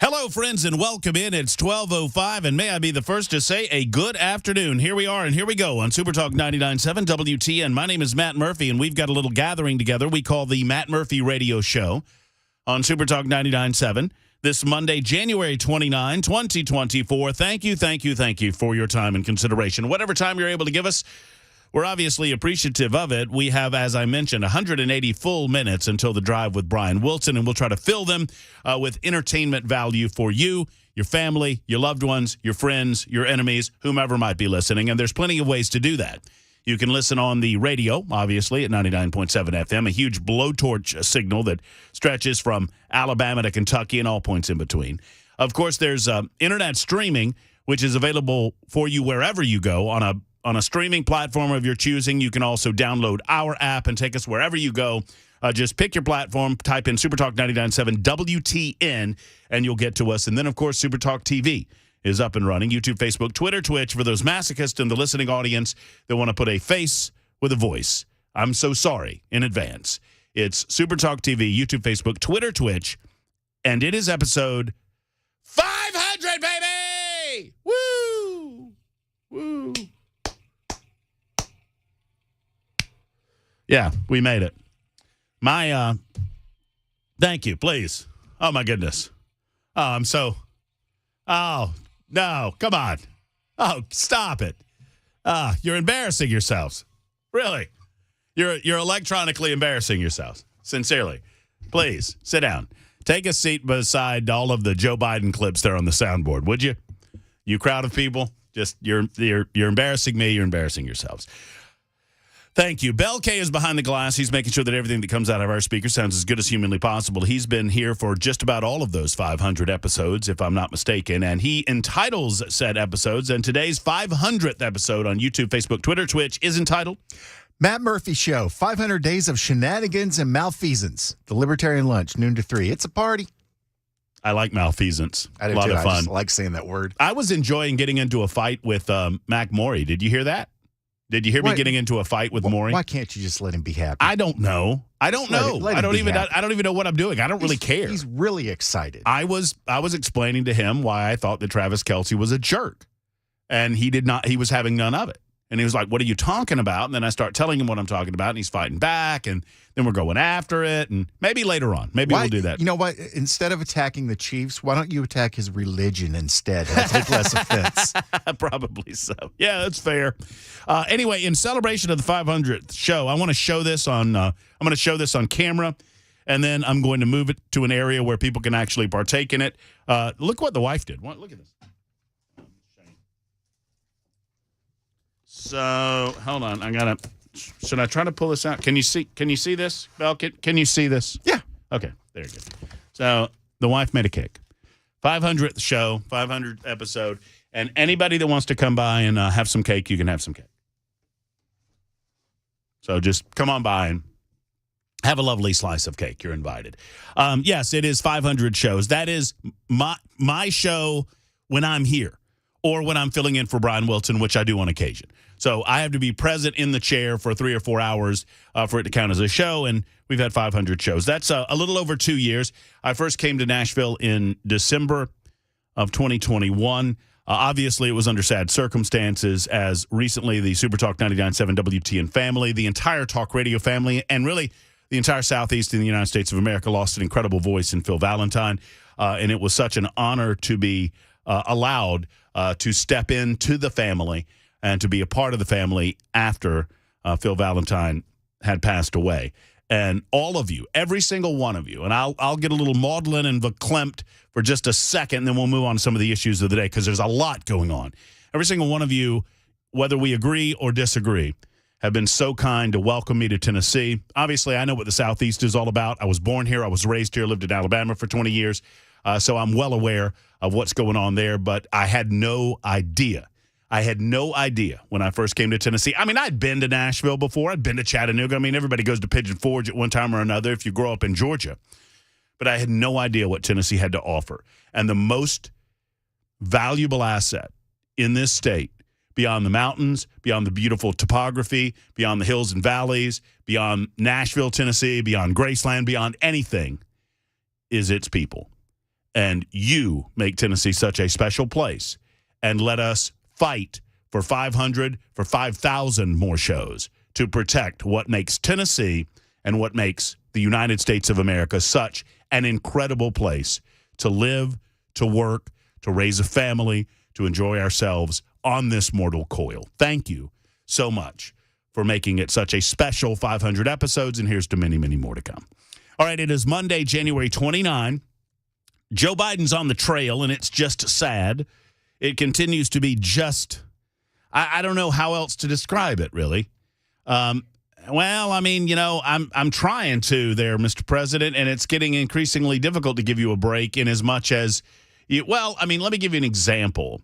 Hello, friends, and welcome in. It's 12:05, and may I be the first to say a good afternoon. Here we are, and here we go on Super Talk 99.7 WTN. My name is Matt Murphy, and we've got a little gathering together we call the Matt Murphy Radio Show on Super Talk 99.7 this Monday, January 29, 2024. Thank you for your time and consideration. Whatever time you're able to give us, we're obviously appreciative of it. We have, as I mentioned, 180 full minutes until the drive with Brian Wilson, and we'll try to fill them with entertainment value for you, your family, your loved ones, your friends, your enemies, whomever might be listening. And there's plenty of ways to do that. You can listen on the radio, obviously, at 99.7 FM, a huge blowtorch signal that stretches from Alabama to Kentucky and all points in between. Of course, there's internet streaming, which is available for you wherever you go on a streaming platform of your choosing. You can also download our app and take us wherever you go. Just pick your platform, type in Supertalk 99.7 WTN, and you'll get to us. And then, of course, Supertalk TV is up and running. YouTube, Facebook, Twitter, Twitch, for those masochists in the listening audience that want to put a face with a voice. I'm so sorry in advance. It's Supertalk TV, YouTube, Facebook, Twitter, Twitch, and it is episode 500, baby! Woo! Woo! Yeah, we made it. Thank you, please. Oh, my goodness. No, come on. Oh, stop it. You're embarrassing yourselves. Really. You're electronically embarrassing yourselves. Sincerely. Please, sit down. Take a seat beside all of the Joe Biden clips there on the soundboard, would you? You crowd of people, just you're embarrassing me, you're embarrassing yourselves. Thank you. Bel K is behind the glass. He's making sure that everything that comes out of our speaker sounds as good as humanly possible. He's been here for just about all of those 500 episodes, if I'm not mistaken, and he entitles said episodes. And today's 500th episode on YouTube, Facebook, Twitter, Twitch is entitled Matt Murphy Show, 500 Days of Shenanigans and Malfeasance, the Libertarian Lunch, noon to 3. It's a party. I like malfeasance. I do a lot too. of fun. I just like saying that word. I was enjoying getting into a fight with Mac Maury. Did you hear that? Did you hear me getting into a fight with Maury? Why can't you just let him be happy? I don't know. I don't even know what I'm doing. I don't really care. He's really excited. I was explaining to him why I thought that Travis Kelce was a jerk. And he was having none of it. And he was like, "What are you talking about?" And then I start telling him what I'm talking about, and he's fighting back, and then we're going after it, and maybe later on. We'll do that. You know what? Instead of attacking the Chiefs, why don't you attack his religion instead? I'll take less offense. Probably so. Yeah, that's fair. Anyway, in celebration of the 500th show, I want to show this on. I'm going to show this on camera, and then I'm going to move it to an area where people can actually partake in it. Look what the wife did. Look at this. So, hold on. Should I try to pull this out? Can you see this, Bel? Can you see this? Yeah. Okay, there you go. So, the wife made a cake. 500th show, 500th episode, and anybody that wants to come by and have some cake, you can have some cake. So, just come on by and have a lovely slice of cake. You're invited. Yes, it is 500 shows. That is my show when I'm here, or when I'm filling in for Brian Wilson, which I do on occasion. So I have to be present in the chair for 3 or 4 hours for it to count as a show, and we've had 500 shows. That's a little over 2 years. I first came to Nashville in December of 2021. Obviously, it was under sad circumstances, as recently the Supertalk 99.7 WTN family, the entire talk radio family, and really the entire Southeast in the United States of America lost an incredible voice in Phil Valentine, and it was such an honor to be allowed to step into the family and to be a part of the family after Phil Valentine had passed away. And all of you, every single one of you, and I'll get a little maudlin and verklempt for just a second, and then we'll move on to some of the issues of the day, because there's a lot going on. Every single one of you, whether we agree or disagree, have been so kind to welcome me to Tennessee. Obviously, I know what the Southeast is all about. I was born here. I was raised here, lived in Alabama for 20 years. So I'm well aware of what's going on there, but I had no idea. When I first came to Tennessee. I mean, I'd been to Nashville before. I'd been to Chattanooga. I mean, everybody goes to Pigeon Forge at one time or another if you grow up in Georgia. But I had no idea what Tennessee had to offer. And the most valuable asset in this state, beyond the mountains, beyond the beautiful topography, beyond the hills and valleys, beyond Nashville, Tennessee, beyond Graceland, beyond anything, is its people. And you make Tennessee such a special place. And let us fight for 500, for 5,000 more shows to protect what makes Tennessee and what makes the United States of America such an incredible place to live, to work, to raise a family, to enjoy ourselves on this mortal coil. Thank you so much for making it such a special 500 episodes, and here's to many, many more to come. All right, it is Monday, January 29. Joe Biden's on the trail, and it's just sad. It continues to be just, I don't know how else to describe it, really. Well, I mean, you know, I'm trying to there, Mr. President, and it's getting increasingly difficult to give you a break in as much as, let me give you an example.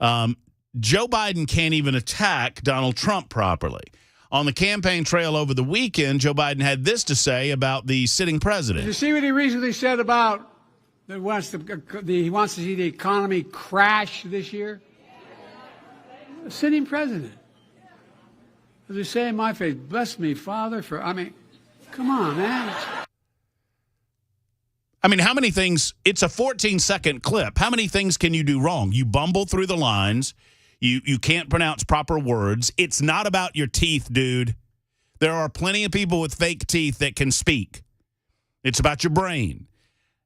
Joe Biden can't even attack Donald Trump properly. On the campaign trail over the weekend, Joe Biden had this to say about the sitting president. Did you see what he recently said about that he wants to see the economy crash this year? The sitting president. As they say in my face, bless me, Father, come on, man. I mean, how many things, it's a 14-second clip. How many things can you do wrong? You bumble through the lines. You can't pronounce proper words. It's not about your teeth, dude. There are plenty of people with fake teeth that can speak. It's about your brain.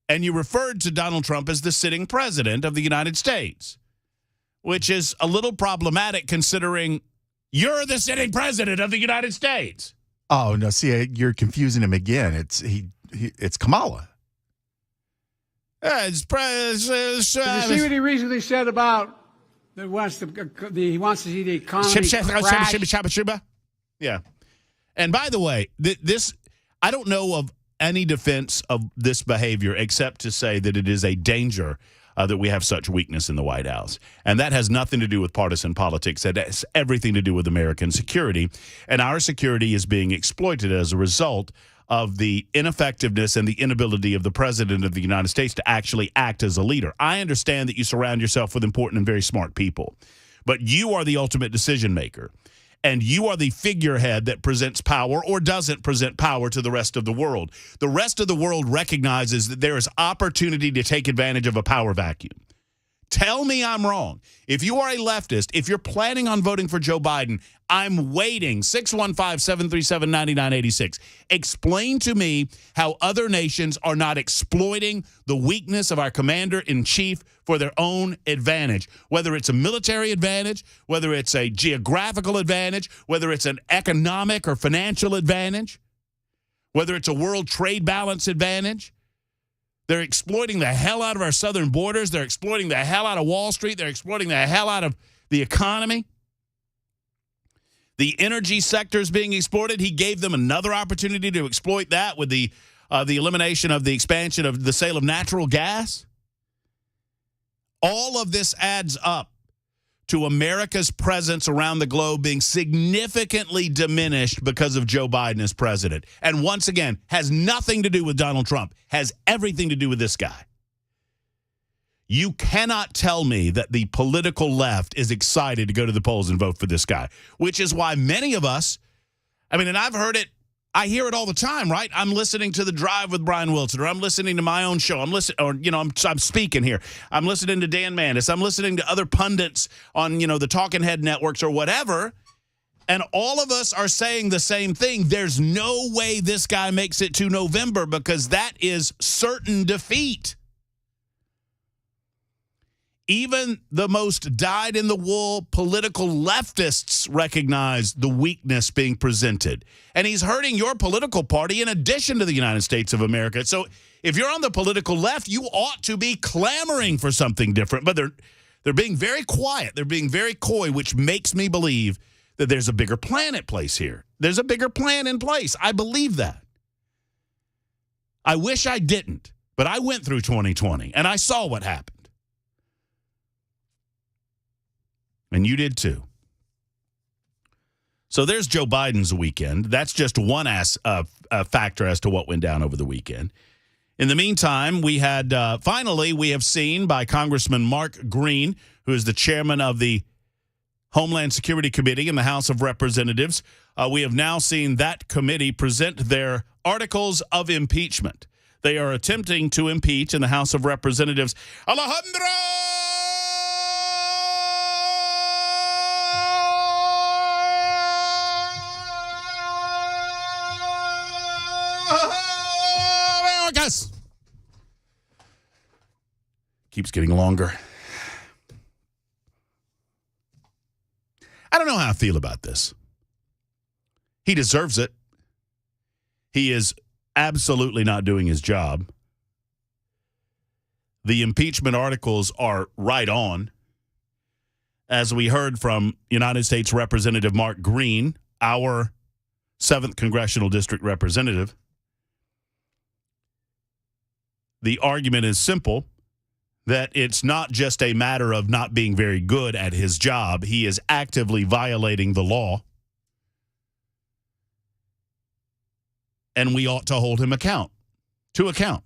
And you referred to Donald Trump as the sitting president of the United States, which is a little problematic considering you're the sitting president of the United States. Oh, no, see, you're confusing him again. It's Kamala. Did you see what he recently said about that he wants to see the economy crash? Yeah. And by the way, this I don't know of any defense of this behavior except to say that it is a danger that we have such weakness in the White House. And that has nothing to do with partisan politics. That has everything to do with American security. And our security is being exploited as a result of the ineffectiveness and the inability of the president of the United States to actually act as a leader. I understand that you surround yourself with important and very smart people, but you are the ultimate decision maker. And you are the figurehead that presents power or doesn't present power to the rest of the world. The rest of the world recognizes that there is opportunity to take advantage of a power vacuum. Tell me I'm wrong. If you are a leftist, if you're planning on voting for Joe Biden, I'm waiting. 615-737-9986. Explain to me how other nations are not exploiting the weakness of our commander-in-chief for their own advantage, whether it's a military advantage, whether it's a geographical advantage, whether it's an economic or financial advantage, whether it's a world trade balance advantage. They're exploiting the hell out of our southern borders. They're exploiting the hell out of Wall Street. They're exploiting the hell out of the economy. The energy sector is being exploited. He gave them another opportunity to exploit that with the elimination of the expansion of the sale of natural gas. All of this adds up to America's presence around the globe being significantly diminished because of Joe Biden as president. And once again, has nothing to do with Donald Trump, has everything to do with this guy. You cannot tell me that the political left is excited to go to the polls and vote for this guy, which is why many of us, and I've heard it, I hear it all the time, right? I'm listening to The Drive with Brian Wilson, or I'm listening to my own show. I'm speaking here. I'm listening to Dan Mandis. I'm listening to other pundits on, the Talking Head networks or whatever. And all of us are saying the same thing. There's no way this guy makes it to November because that is certain defeat. Even the most dyed-in-the-wool political leftists recognize the weakness being presented. And he's hurting your political party in addition to the United States of America. So if you're on the political left, you ought to be clamoring for something different. But they're being very quiet. They're being very coy, which makes me believe that there's a bigger plan at place here. There's a bigger plan in place. I believe that. I wish I didn't, but I went through 2020, and I saw what happened. And you did too. So there's Joe Biden's weekend. That's just one factor as to what went down over the weekend. In the meantime, we had finally we have seen by Congressman Mark Green, who is the chairman of the Homeland Security Committee in the House of Representatives. We have now seen that committee present their articles of impeachment. They are attempting to impeach in the House of Representatives Alejandro Mayorkas. Keeps getting longer. I don't know how I feel about this. He deserves it. He is absolutely not doing his job. The impeachment articles are right on. As we heard from United States Representative Mark Green, our 7th Congressional District Representative, the argument is simple, that it's not just a matter of not being very good at his job. He is actively violating the law. And we ought to hold him to account.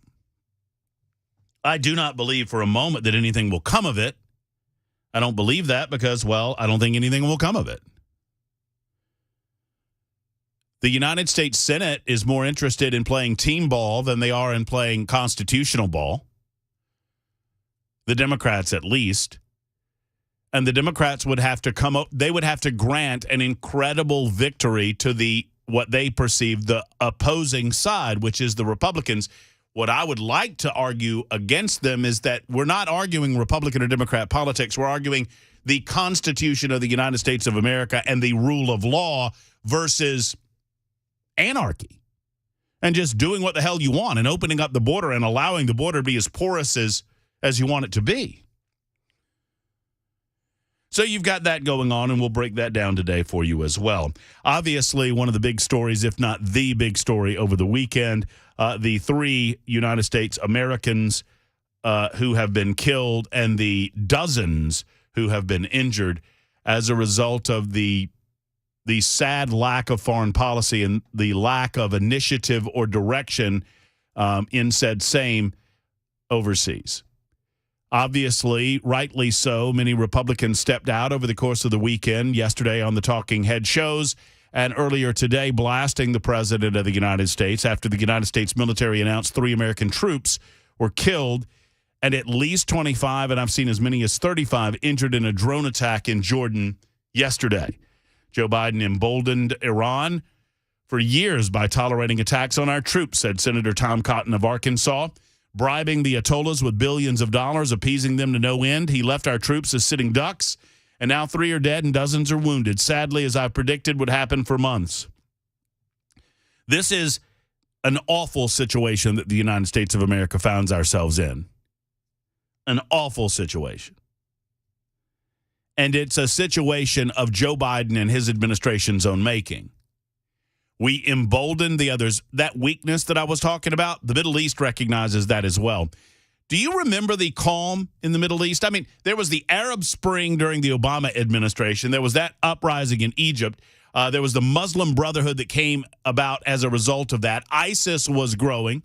I do not believe for a moment that anything will come of it. I don't believe that because, well, I don't think anything will come of it. The United States Senate is more interested in playing team ball than they are in playing constitutional ball. The Democrats, at least. And the Democrats would have to come up, they would have to grant an incredible victory to what they perceive the opposing side, which is the Republicans. What I would like to argue against them is that we're not arguing Republican or Democrat politics. We're arguing the Constitution of the United States of America and the rule of law versus anarchy and just doing what the hell you want and opening up the border and allowing the border to be as porous as you want it to be. So you've got that going on, and we'll break that down today for you as well. Obviously, one of the big stories, if not the big story over the weekend, the 3 United States Americans who have been killed and the dozens who have been injured as a result of the sad lack of foreign policy and the lack of initiative or direction in said same overseas. Obviously, rightly so, many Republicans stepped out over the course of the weekend, yesterday on the Talking Head shows, and earlier today blasting the President of the United States after the United States military announced 3 American troops were killed and at least 25, and I've seen as many as 35, injured in a drone attack in Jordan yesterday. Joe Biden emboldened Iran for years by tolerating attacks on our troops, said Senator Tom Cotton of Arkansas. Bribing the Ayatollahs with billions of dollars, appeasing them to no end. He left our troops as sitting ducks, and now 3 are dead and dozens are wounded, sadly, as I predicted would happen for months. This is an awful situation that the United States of America finds ourselves in. An awful situation. And it's a situation of Joe Biden and his administration's own making. We embolden the others. That weakness that I was talking about, the Middle East recognizes that as well. Do you remember the calm in the Middle East? I mean, there was the Arab Spring during the Obama administration. There was that uprising in Egypt. There was the Muslim Brotherhood that came about as a result of that. ISIS was growing.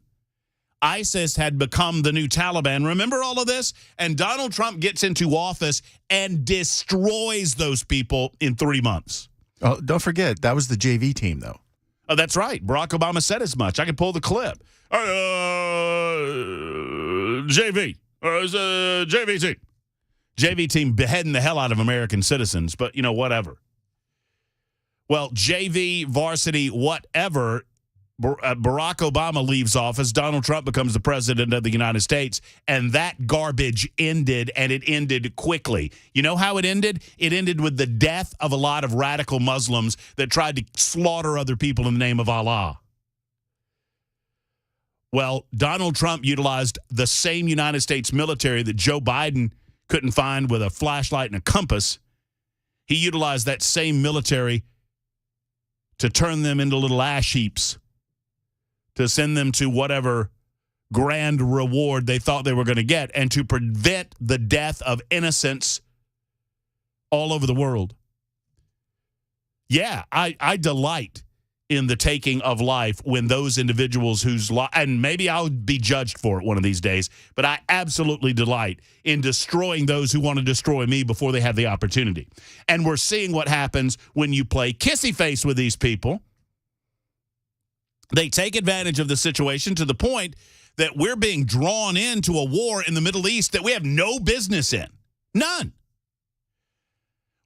ISIS had become the new Taliban. Remember all of this? And Donald Trump gets into office and destroys those people in 3 months. Oh, don't forget, that was the JV team, though. Oh, that's right. Barack Obama said as much. I can pull the clip. JV. JV team. JV team beheading the hell out of American citizens, but, whatever. Well, JV, varsity, whatever, Barack Obama leaves office, Donald Trump becomes the president of the United States, and that garbage ended, and it ended quickly. You know how it ended? It ended with the death of a lot of radical Muslims that tried to slaughter other people in the name of Allah. Well, Donald Trump utilized the same United States military that Joe Biden couldn't find with a flashlight and a compass. He utilized that same military to turn them into little ash heaps, to send them to whatever grand reward they thought they were going to get, and to prevent the death of innocents all over the world. Yeah, I delight in the taking of life when those individuals whose life, and maybe I'll be judged for it one of these days, but I absolutely delight in destroying those who want to destroy me before they have the opportunity. And we're seeing what happens when you play kissy face with these people. They take advantage of the situation to the point that we're being drawn into a war in the Middle East that we have no business in. None.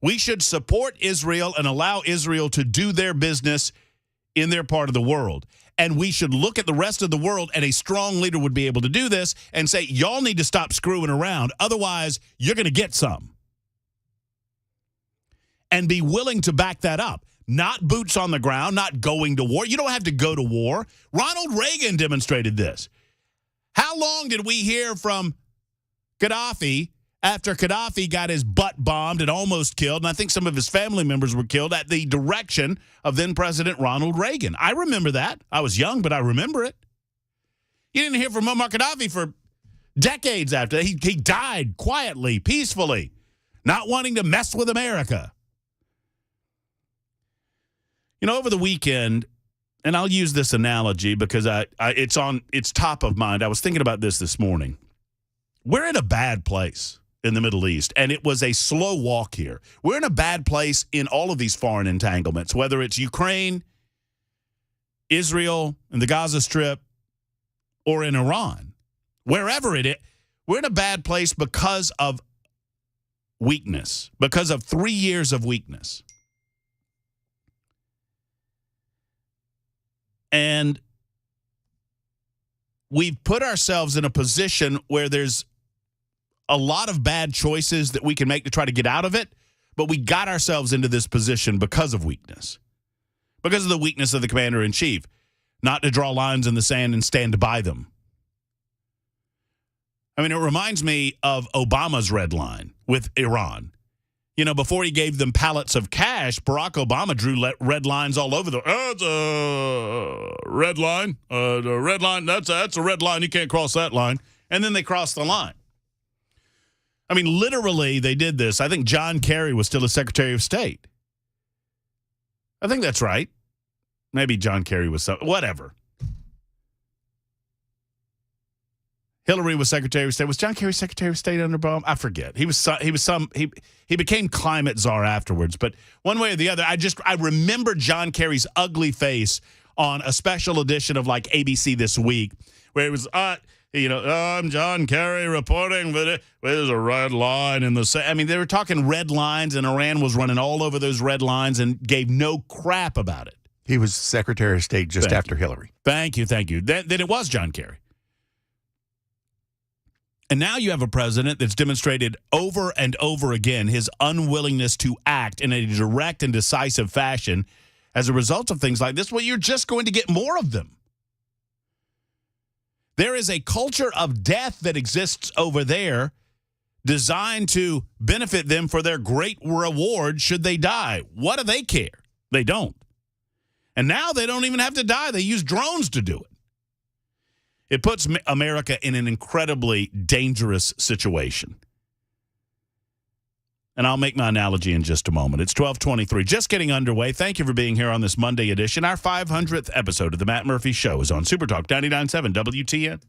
We should support Israel and allow Israel to do their business in their part of the world. And we should look at the rest of the world, and a strong leader would be able to do this and say, y'all need to stop screwing around. Otherwise, you're going to get some. And be willing to back that up. Not boots on the ground, not going to war. You don't have to go to war. Ronald Reagan demonstrated this. How long did we hear from Gaddafi after Gaddafi got his butt bombed and almost killed, and I think some of his family members were killed at the direction of then-President Ronald Reagan? I remember that. I was young, but I remember it. You didn't hear from Muammar Gaddafi for decades after. He died quietly, peacefully, not wanting to mess with America. You know, over the weekend, and I'll use this analogy because it's top of mind. I was thinking about this morning. We're in a bad place in the Middle East, and it was a slow walk here. We're in a bad place in all of these foreign entanglements, whether it's Ukraine, Israel, and the Gaza Strip, or in Iran. Wherever it is, we're in a bad place because of weakness, because of 3 years of weakness. And we've put ourselves in a position where there's a lot of bad choices that we can make to try to get out of it, but we got ourselves into this position because of weakness, because of the weakness of the commander-in-chief, not to draw lines in the sand and stand by them. I mean, it reminds me of Obama's red line with Iran. You know, before he gave them pallets of cash, Barack Obama drew red lines all over the. It's a red line. The red line. That's a red line. You can't cross that line. And then they crossed the line. I mean, literally, they did this. I think John Kerry was still a Secretary of State. I think that's right. Maybe John Kerry was whatever. Hillary was Secretary of State. Was John Kerry Secretary of State under Obama? I forget. He became climate czar afterwards. But one way or the other, I remember John Kerry's ugly face on a special edition of like ABC This Week, where it was, I'm John Kerry reporting, but there's a red line in the. I mean, they were talking red lines, and Iran was running all over those red lines and gave no crap about it. He was Secretary of State just after Hillary. Thank you. Then it was John Kerry. And now you have a president that's demonstrated over and over again his unwillingness to act in a direct and decisive fashion as a result of things like this. Well, you're just going to get more of them. There is a culture of death that exists over there designed to benefit them for their great reward should they die. What do they care? They don't. And now they don't even have to die. They use drones to do it. It puts America in an incredibly dangerous situation. And I'll make my analogy in just a moment. It's 12:23, just getting underway. Thank you for being here on this Monday edition. Our 500th episode of The Matt Murphy Show is on Super Talk 99.7 WTN.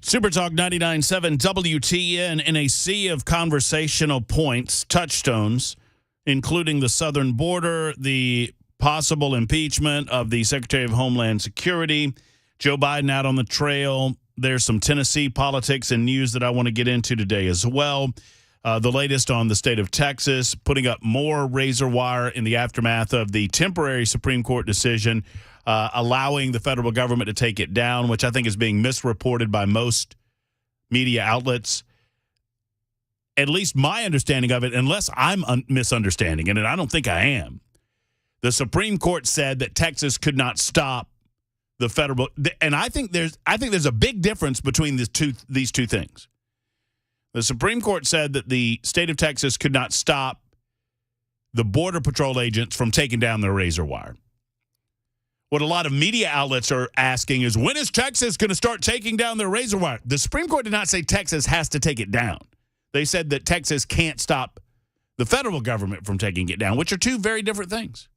Super Talk 99.7 WTN in a sea of conversational points, touchstones, including the southern border, the possible impeachment of the Secretary of Homeland Security, Joe Biden out on the trail. There's some Tennessee politics and news that I want to get into today as well. The latest on the state of Texas, putting up more razor wire in the aftermath of the temporary Supreme Court decision allowing the federal government to take it down, which I think is being misreported by most media outlets. At least my understanding of it, unless I'm misunderstanding it, and I don't think I am, the Supreme Court said that Texas could not stop the federal, and I think there's a big difference between these two things. The Supreme Court said that the state of Texas could not stop the Border Patrol agents from taking down their razor wire. What a lot of media outlets are asking is, when is Texas going to start taking down their razor wire? The Supreme Court did not say Texas has to take it down. They said that Texas can't stop the federal government from taking it down, which are two very different things,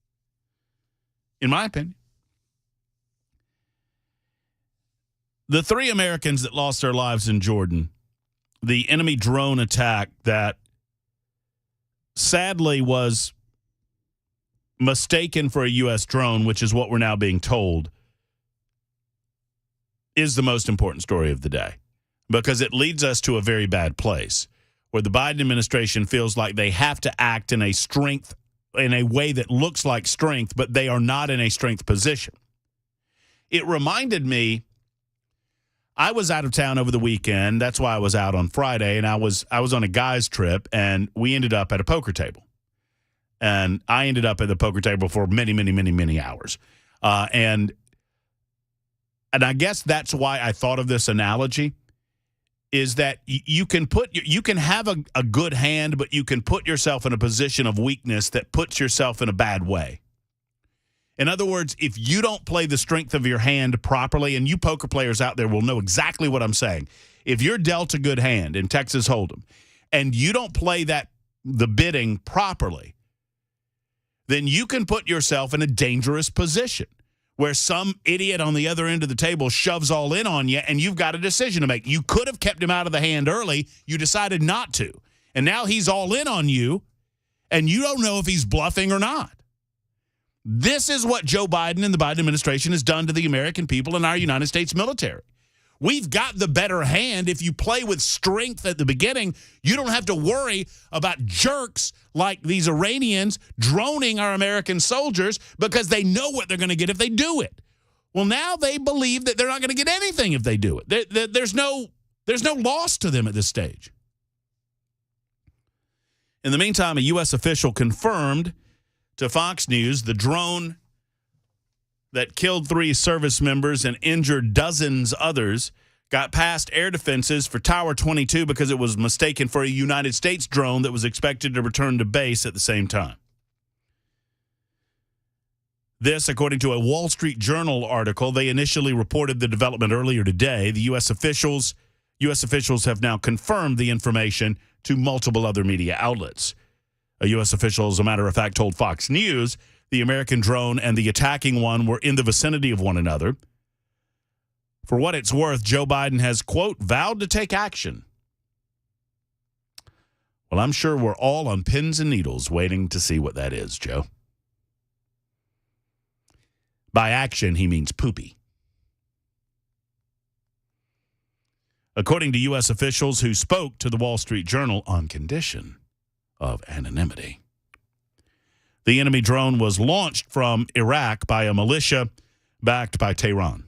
in my opinion. The 3 Americans that lost their lives in Jordan, the enemy drone attack that sadly was mistaken for a U.S. drone, which is what we're now being told, is the most important story of the day, because it leads us to a very bad place where the Biden administration feels like they have to act in a way that looks like strength, but they are not in a strength position. It reminded me, I was out of town over the weekend. That's why I was out on Friday, and I was on a guy's trip, and we ended up at a poker table. And I ended up at the poker table for many, many, many, many hours. And I guess that's why I thought of this analogy, is that you can have a good hand, but you can put yourself in a position of weakness that puts yourself in a bad way. In other words, if you don't play the strength of your hand properly, and you poker players out there will know exactly what I'm saying. If you're dealt a good hand in Texas Hold'em and you don't play the bidding properly, then you can put yourself in a dangerous position where some idiot on the other end of the table shoves all in on you, and you've got a decision to make. You could have kept him out of the hand early. You decided not to. And now he's all in on you, and you don't know if he's bluffing or not. This is what Joe Biden and the Biden administration has done to the American people and our United States military. We've got the better hand. If you play with strength at the beginning, you don't have to worry about jerks like these Iranians droning our American soldiers because they know what they're going to get if they do it. Well, now they believe that they're not going to get anything if they do it. There's no loss to them at this stage. In the meantime, a U.S. official confirmed to Fox News the drone that killed 3 service members and injured dozens others got past air defenses for Tower 22 because it was mistaken for a United States drone that was expected to return to base at the same time. This, according to a Wall Street Journal article, they initially reported the development earlier today. The U.S. officials have now confirmed the information to multiple other media outlets. A U.S. official, as a matter of fact, told Fox News the American drone and the attacking one were in the vicinity of one another. For what it's worth, Joe Biden has, quote, vowed to take action. Well, I'm sure we're all on pins and needles waiting to see what that is, Joe. By action, he means poopy. According to U.S. officials who spoke to the Wall Street Journal on condition of anonymity, the enemy drone was launched from Iraq by a militia backed by Tehran.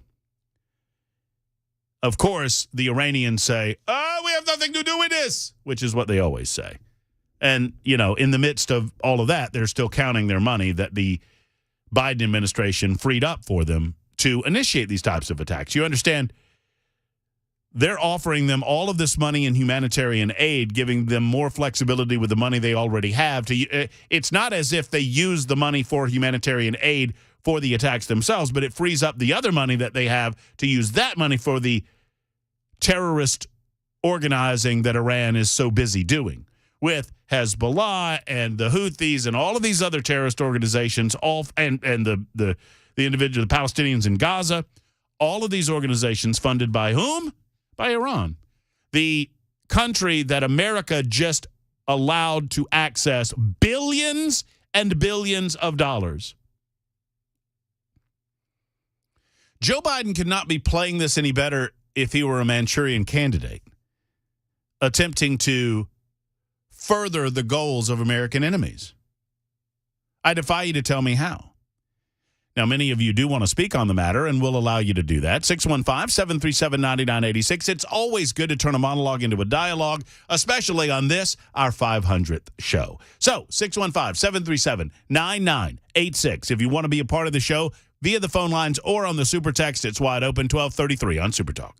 Of course, the Iranians say, we have nothing to do with this, which is what they always say. And, in the midst of all of that, they're still counting their money that the Biden administration freed up for them to initiate these types of attacks. You understand? They're offering them all of this money in humanitarian aid, giving them more flexibility with the money they already have. It's not as if they use the money for humanitarian aid for the attacks themselves, but it frees up the other money that they have to use that money for the terrorist organizing that Iran is so busy doing with Hezbollah and the Houthis and all of these other terrorist organizations, and the individual, the Palestinians in Gaza, all of these organizations funded by whom? by Iran. The country that America just allowed to access billions and billions of dollars. Joe Biden could not be playing this any better if he were a Manchurian candidate, attempting to further the goals of American enemies. I defy you to tell me how. Now, many of you do want to speak on the matter, and we'll allow you to do that. 615-737-9986. It's always good to turn a monologue into a dialogue, especially on this, our 500th show. So, 615-737-9986. If you want to be a part of the show via the phone lines or on the super text, it's wide open, 1233 on Super Talk.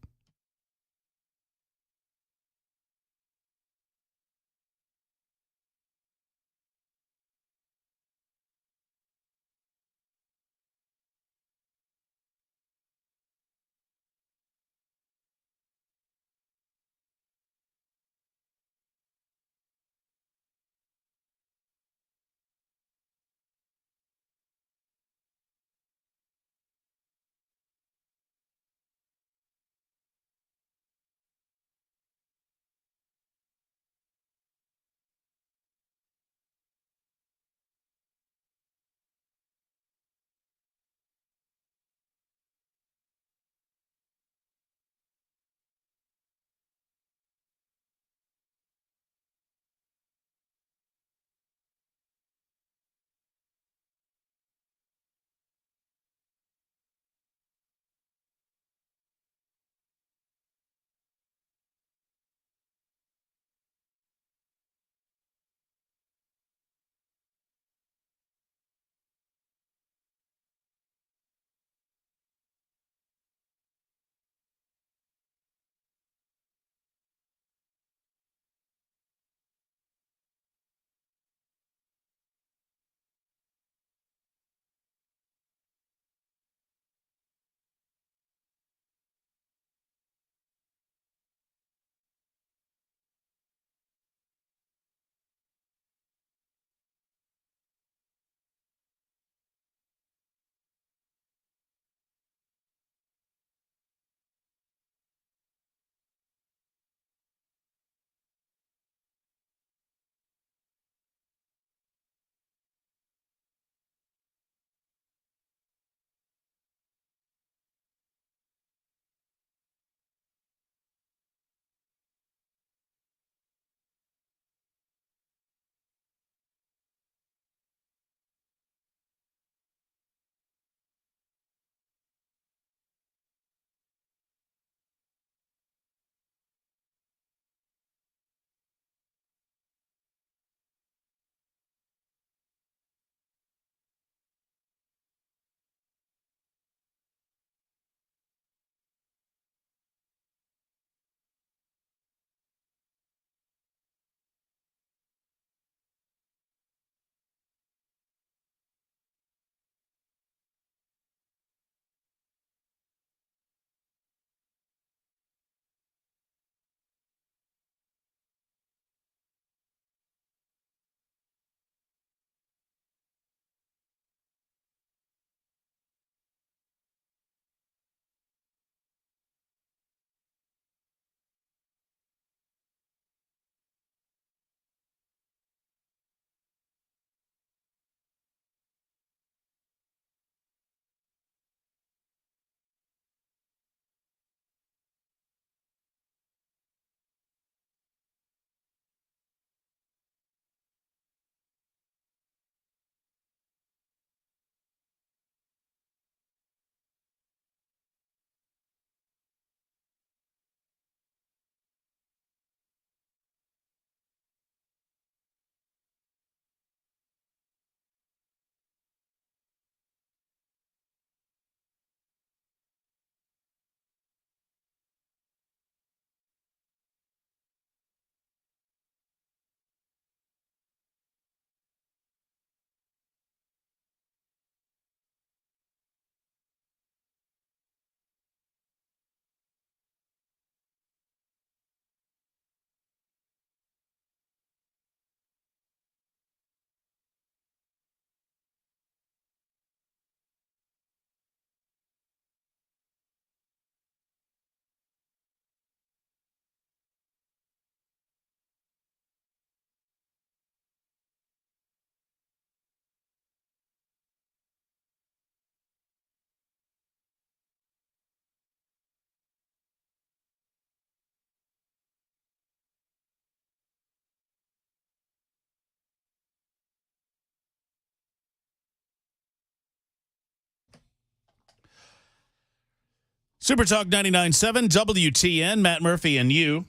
Super Talk 99.7 WTN, Matt Murphy and you.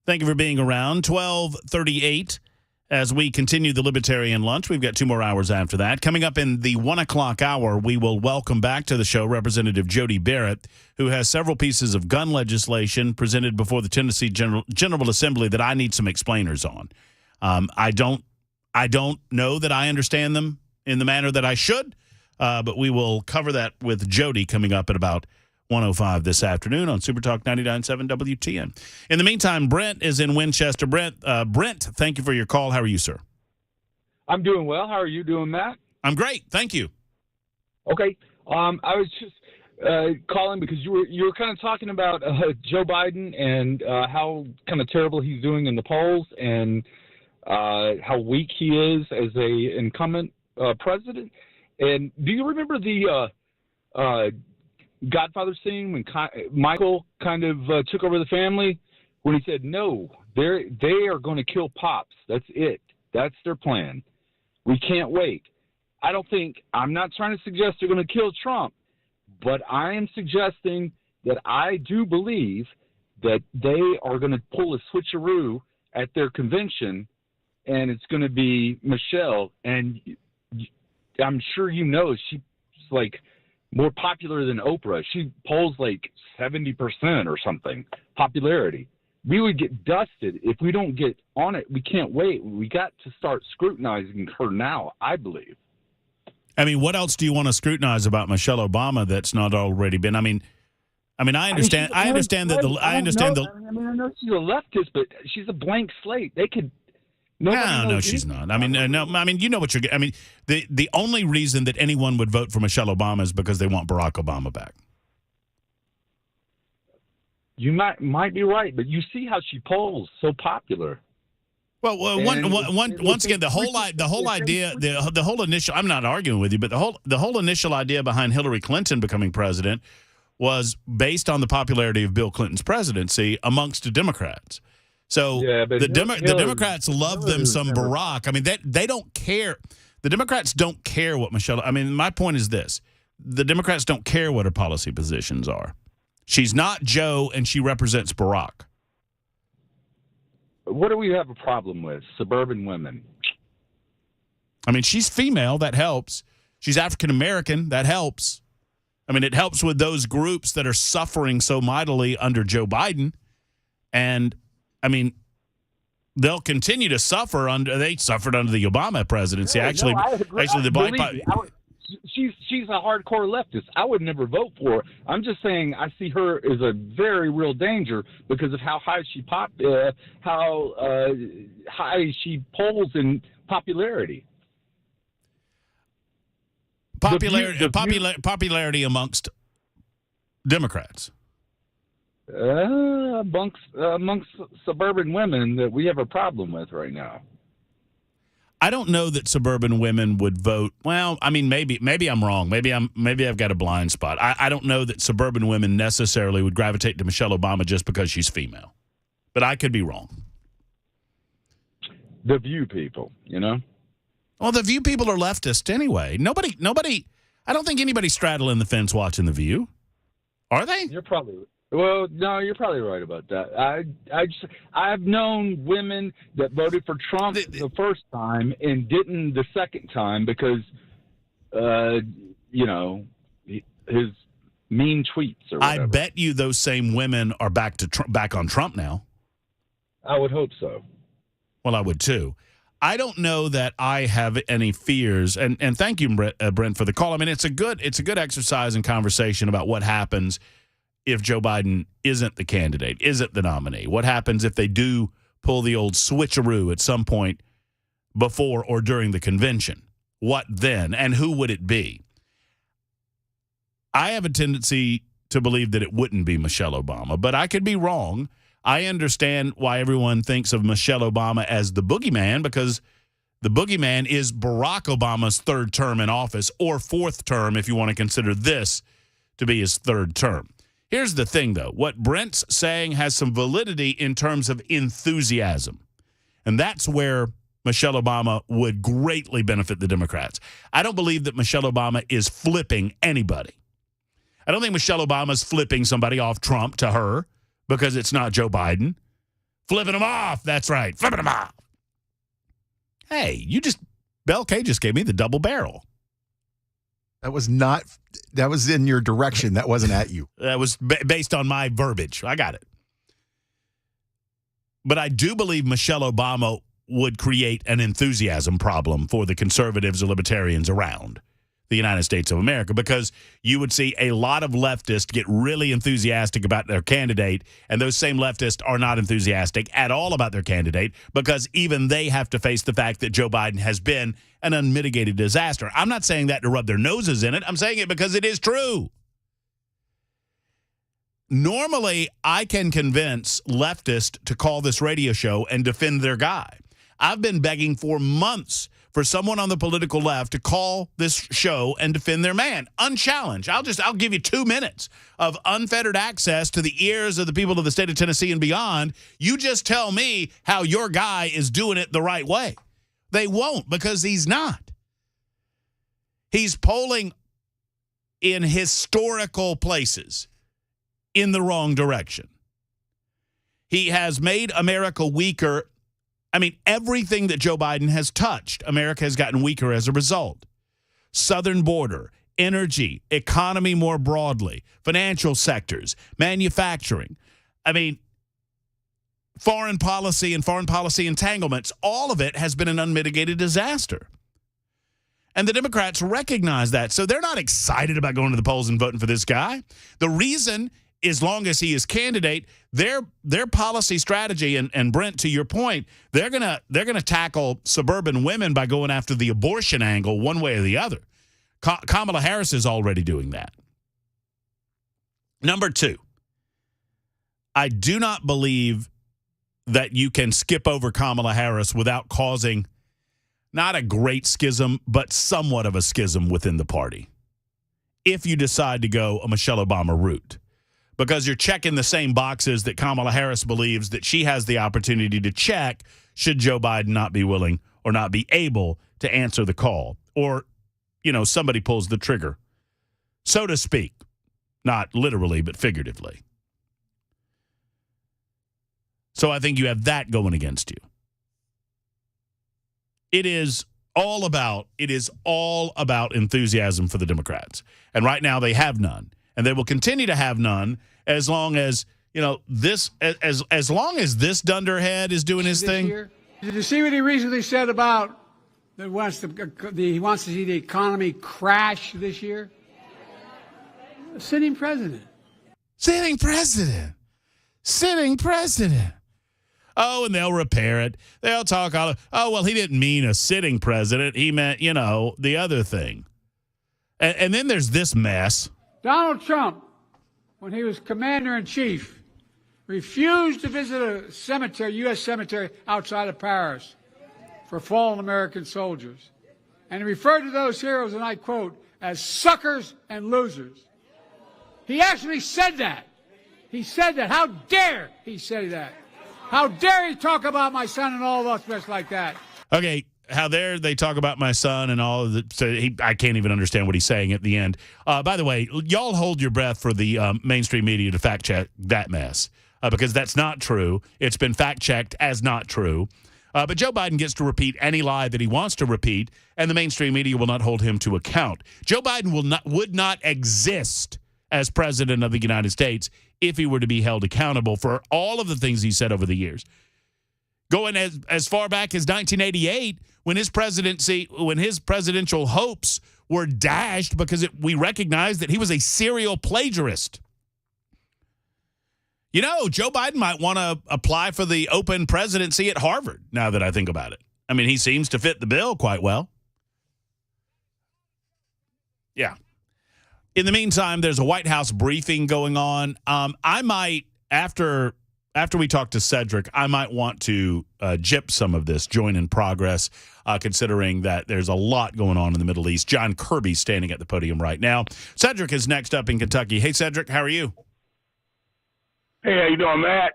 Thank you for being around. 12:38 as we continue the Libertarian Lunch. We've got 2 more hours after that. Coming up in the 1 o'clock hour, we will welcome back to the show Representative Jody Barrett, who has several pieces of gun legislation presented before the Tennessee General Assembly that I need some explainers on. I don't know that I understand them in the manner that I should. But we will cover that with Jody coming up at about 1:05 this afternoon on Super Talk 99.7 WTN. In the meantime, Brent is in Winchester. Brent, thank you for your call. How are you, sir? I'm doing well. How are you doing, Matt? I'm great. Thank you. Okay. I was just calling because you were kind of talking about Joe Biden and how kind of terrible he's doing in the polls and how weak he is as a incumbent president. And do you remember the Godfather scene when Michael kind of took over the family? When he said, no, they are going to kill Pops. That's it. That's their plan. We can't wait. I'm not trying to suggest they're going to kill Trump, but I am suggesting that I do believe that they are going to pull a switcheroo at their convention, and it's going to be Michelle. And I'm sure you know she's like more popular than Oprah. She polls like 70% or something popularity. We would get dusted if we don't get on it. We can't wait. We got to start scrutinizing her now, I believe. I mean, what else do you want to scrutinize about Michelle Obama that's not already been? I mean, I understand. I understand that I know she's a leftist, but she's a blank slate. They could. No, she's not. I mean, no. I mean, you know what you're. I mean, the only reason that anyone would vote for Michelle Obama is because they want Barack Obama back. You might be right, but you see how she polls so popular. Well, once again, the whole idea, the whole initial. I'm not arguing with you, but the whole initial idea behind Hillary Clinton becoming president was based on the popularity of Bill Clinton's presidency amongst the Democrats. So yeah, the Democrats love them some Barack. I mean, they don't care. The Democrats don't care what Michelle. I mean, my point is this: the Democrats don't care what her policy positions are. She's not Joe, and she represents Barack. What do we have a problem with? Suburban women. I mean, she's female. That helps. She's African American. That helps. I mean, it helps with those groups that are suffering so mightily under Joe Biden. And, I mean, they'll continue to suffer they suffered under the Obama presidency. Yeah, actually, the Black she's a hardcore leftist. I would never vote for her. I'm just saying I see her as a very real danger because of how high high she polls in popularity. Popularity amongst Democrats. Amongst suburban women that we have a problem with right now. I don't know that suburban women would vote. Well, I mean, maybe I'm wrong. Maybe I've got a blind spot. I don't know that suburban women necessarily would gravitate to Michelle Obama just because she's female. But I could be wrong. The View people, you know? Well, the View people are leftist anyway. Nobody. I don't think anybody's straddling the fence watching the View. Are they? You're probably right about that. I've known women that voted for Trump the first time and didn't the second time because, his mean tweets or whatever. I bet you those same women are back on Trump now. I would hope so. Well, I would too. I don't know that I have any fears, and thank you, Brent, for the call. I mean, it's a good exercise and conversation about what happens if Joe Biden isn't the candidate, isn't the nominee. What happens if they do pull the old switcheroo at some point before or during the convention? What then, and who would it be? I have a tendency to believe that it wouldn't be Michelle Obama, but I could be wrong. I understand why everyone thinks of Michelle Obama as the boogeyman, because the boogeyman is Barack Obama's third term in office, or fourth term if you want to consider this to be his third term. Here's the thing, though. What Brent's saying has some validity in terms of enthusiasm, and that's where Michelle Obama would greatly benefit the Democrats. I don't believe that Michelle Obama is flipping anybody. I don't think Michelle Obama's flipping somebody off Trump to her because it's not Joe Biden. Flipping him off. That's right. Flipping him off. Hey, Bell K just gave me the double barrel. That was in your direction. That wasn't at you. That was based on my verbiage. I got it. But I do believe Michelle Obama would create an enthusiasm problem for the conservatives or libertarians around the United States of America, because you would see a lot of leftists get really enthusiastic about their candidate, and those same leftists are not enthusiastic at all about their candidate because even they have to face the fact that Joe Biden has been an unmitigated disaster. I'm not saying that to rub their noses in it. I'm saying it because it is true. Normally, I can convince leftists to call this radio show and defend their guy. I've been begging for months for someone on the political left to call this show and defend their man, unchallenged. I'll give you 2 minutes of unfettered access to the ears of the people of the state of Tennessee and beyond. You just tell me how your guy is doing it the right way. They won't, because he's not. He's polling in historical places in the wrong direction. He has made America weaker. I mean, everything that Joe Biden has touched, America has gotten weaker as a result. Southern border, energy, economy more broadly, financial sectors, manufacturing. I mean, foreign policy and foreign policy entanglements, all of it has been an unmitigated disaster. And the Democrats recognize that. So they're not excited about going to the polls and voting for this guy. The reason, as long as he is candidate, their policy strategy, and Brent, to your point, they're gonna tackle suburban women by going after the abortion angle one way or the other. Kamala Harris is already doing that. Number two, I do not believe that you can skip over Kamala Harris without causing not a great schism, but somewhat of a schism within the party, if you decide to go a Michelle Obama route. Because you're checking the same boxes that Kamala Harris believes that she has the opportunity to check should Joe Biden not be willing or not be able to answer the call. Or, somebody pulls the trigger, so to speak. Not literally, but figuratively. So I think you have that going against you. It is all about enthusiasm for the Democrats. And right now they have none. And they will continue to have none as long as, as long as this dunderhead is doing his thing. Did you see what he recently said about that he wants to see the economy crash this year? A sitting president. Sitting president. Oh, and they'll repair it. They'll talk well, he didn't mean a sitting president. He meant, the other thing. And then there's this mess. Donald Trump, when he was commander-in-chief, refused to visit a cemetery, U.S. cemetery outside of Paris for fallen American soldiers. And he referred to those heroes, and I quote, as suckers and losers. He actually said that. He said that. How dare he say that? How dare he talk about my son and all of us like that? Okay. How dare they talk about my son and all of the. So I can't even understand what he's saying at the end. By the way, y'all hold your breath for the mainstream media to fact check that mess because that's not true. It's been fact checked as not true. But Joe Biden gets to repeat any lie that he wants to repeat, and the mainstream media will not hold him to account. Joe Biden would not exist as president of the United States if he were to be held accountable for all of the things he said over the years. Going as far back as 1988, when his presidential hopes were dashed because we recognized that he was a serial plagiarist. Joe Biden might want to apply for the open presidency at Harvard, now that I think about it. I mean, he seems to fit the bill quite well. Yeah. In the meantime, there's a White House briefing going on. I might, after we talk to Cedric, I might want to gyp some of this, join in progress, considering that there's a lot going on in the Middle East. John Kirby's standing at the podium right now. Cedric is next up in Kentucky. Hey, Cedric, how are you? Hey, how you doing, Matt?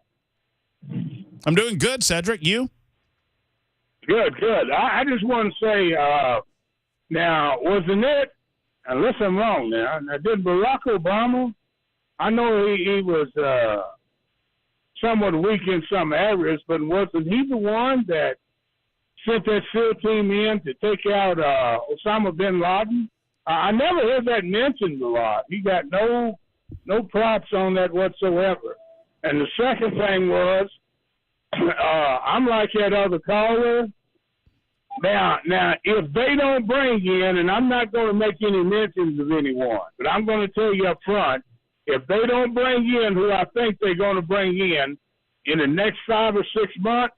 I'm doing good, Cedric. You? Good. I just want to say, now, wasn't it unless I'm wrong now, did Barack Obama, I know he was somewhat weak in some areas, but wasn't he the one that sent that SEAL team in to take out Osama bin Laden? I never heard that mentioned a lot. He got no props on that whatsoever. And the second thing was, I'm like that other caller. Now, if they don't bring in, and I'm not going to make any mentions of anyone, but I'm going to tell you up front, if they don't bring in who I think they're going to bring in the next 5 or 6 months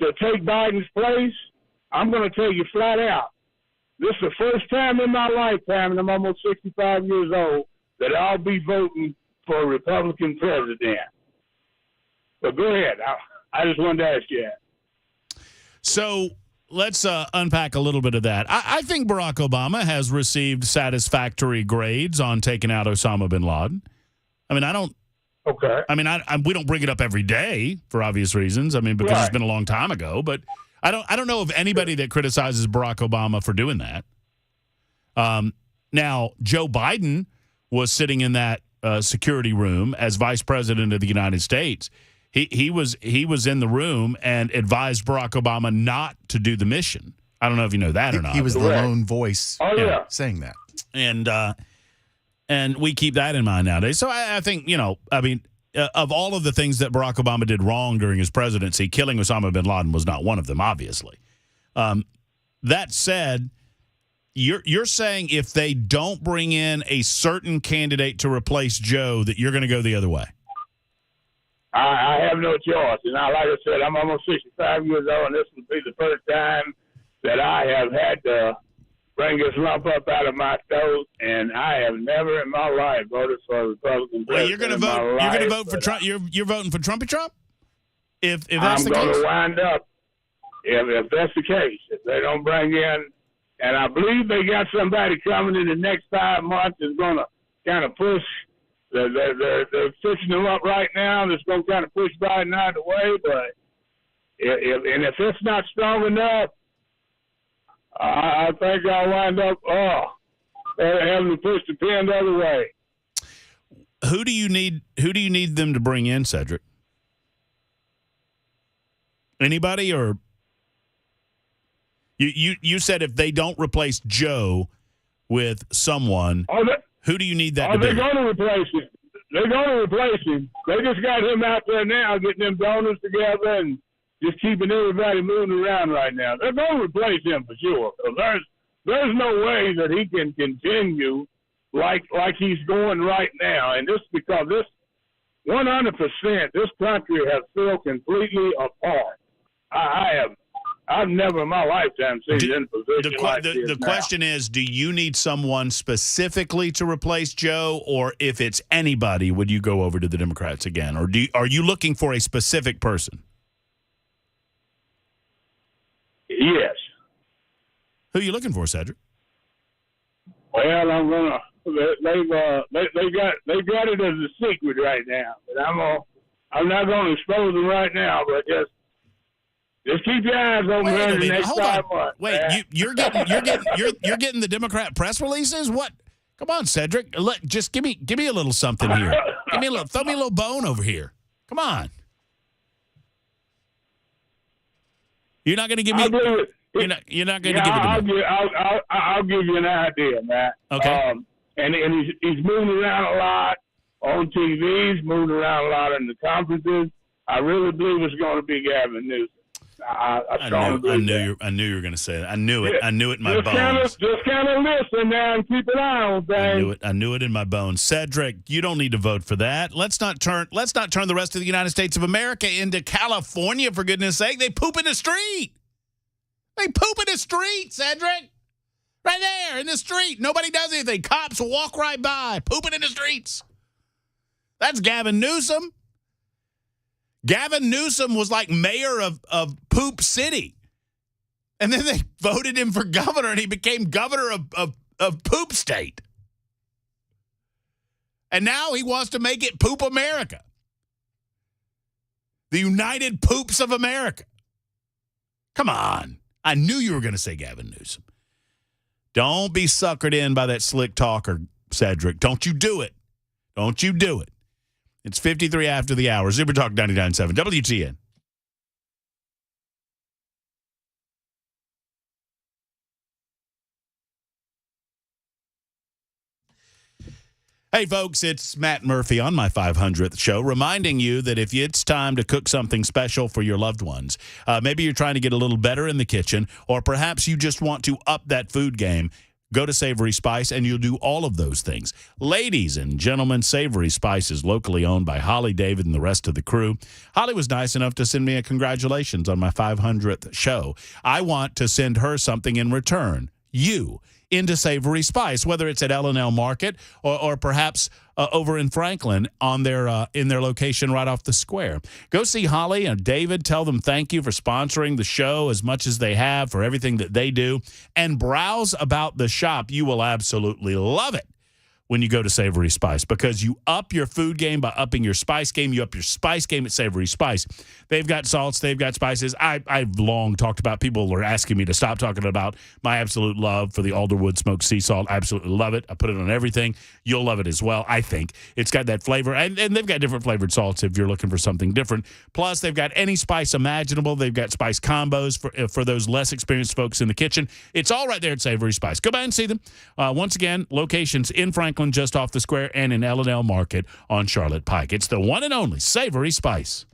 to take Biden's place, I'm going to tell you flat out, this is the first time in my lifetime, and I'm almost 65 years old, that I'll be voting for a Republican president. But go ahead. I just wanted to ask you that. So let's unpack a little bit of that. I think Barack Obama has received satisfactory grades on taking out Osama bin Laden. I mean, I don't. Okay. I mean, we don't bring it up every day for obvious reasons. I mean, because It's been a long time ago. But I don't know of anybody that criticizes Barack Obama for doing that. Now, Joe Biden was sitting in that security room as vice president of the United States. He was in the room and advised Barack Obama not to do the mission. I don't know if you know that or not. He was the lone voice saying that. And we keep that in mind nowadays. So I think, of all of the things that Barack Obama did wrong during his presidency, killing Osama bin Laden was not one of them, obviously. That said, you're saying if they don't bring in a certain candidate to replace Joe, that you're going to go the other way. I have no choice. And like I said, I'm almost 65 years old, and this will be the first time that I have had to bring this lump up out of my throat, and I have never in my life voted for a Republican president. Well, you're going to vote. You're going to vote for Trump. You're voting for Trumpy Trump. If that's the case, I'm going to wind up. If that's the case, if they don't bring in, and I believe they got somebody coming in the next 5 months that's going to kind of push. They're fixing them up right now. That's going to kind of push Biden out of the way. But if it's not strong enough, I think I'll wind up having to push the pin the other way. Who do you need them to bring in, Cedric? Anybody, or you said if they don't replace Joe with someone, who do you need that to be? They're going to replace him. They're going to replace him. They just got him out there now, getting them donors together and just keeping everybody moving around right now. They're going to replace him for sure. There's no way that he can continue like he's going right now. And this because this 100%, this country has fell completely apart. I've never in my lifetime seen in a position like this. The question is, do you need someone specifically to replace Joe, or if it's anybody, would you go over to the Democrats again? Or are you looking for a specific person? Yes. Who are you looking for, Cedric? Well, I'm gonna. They got it as a secret right now, but I'm not gonna expose them right now. But just keep your eyes open for the next 5 months. Wait, you're getting the Democrat press releases? What? Come on, Cedric. Just give me a little something here. Throw me a little bone over here. Come on. You're not going to give me. You're not going to give it to me. I'll give you an idea, Matt. Okay. And he's moving around a lot on TV. He's moving around a lot in the conferences. I really believe it's going to be Gavin Newsom. I knew you were going to say that. I knew it. I knew it in my bones. Just kind of listen now and keep an eye on things. I knew it in my bones. Cedric, you don't need to vote for that. Let's not turn the rest of the United States of America into California, for goodness sake. They poop in the street. They poop in the street, Cedric. Right there in the street. Nobody does anything. Cops walk right by, pooping in the streets. That's Gavin Newsom. Gavin Newsom was like mayor of Poop City. And then they voted him for governor, and he became governor of Poop State. And now he wants to make it Poop America. The United Poops of America. Come on. I knew you were going to say Gavin Newsom. Don't be suckered in by that slick talker, Cedric. Don't you do it. Don't you do it. It's 53 after the hour. Super Talk 99.7 WTN. Hey, folks, it's Matt Murphy on my 500th show, reminding you that if it's time to cook something special for your loved ones, maybe you're trying to get a little better in the kitchen, or perhaps you just want to up that food game, go to Savory Spice, and you'll do all of those things. Ladies and gentlemen, Savory Spice is locally owned by Holly, David, and the rest of the crew. Holly was nice enough to send me a congratulations on my 500th show. I want to send her something in return. You. Into Savory Spice, whether it's at L&L Market or perhaps over in Franklin on their in their location right off the square. Go see Holly and David. Tell them thank you for sponsoring the show as much as they have, for everything that they do, and browse about the shop. You will absolutely love it when you go to Savory Spice, because you up your food game by upping your spice game. You up your spice game at Savory Spice. They've got salts. They've got spices. I've long talked about, people were asking me to stop talking about my absolute love for the Alderwood smoked sea salt. I absolutely love it. I put it on everything. You'll love it as well, I think. It's got that flavor, and they've got different flavored salts if you're looking for something different. Plus, they've got any spice imaginable. They've got spice combos for those less experienced folks in the kitchen. It's all right there at Savory Spice. Go by and see them. Once again, locations in Franklin, just off the square, and in L&L Market on Charlotte Pike. It's the one and only Savory Spice.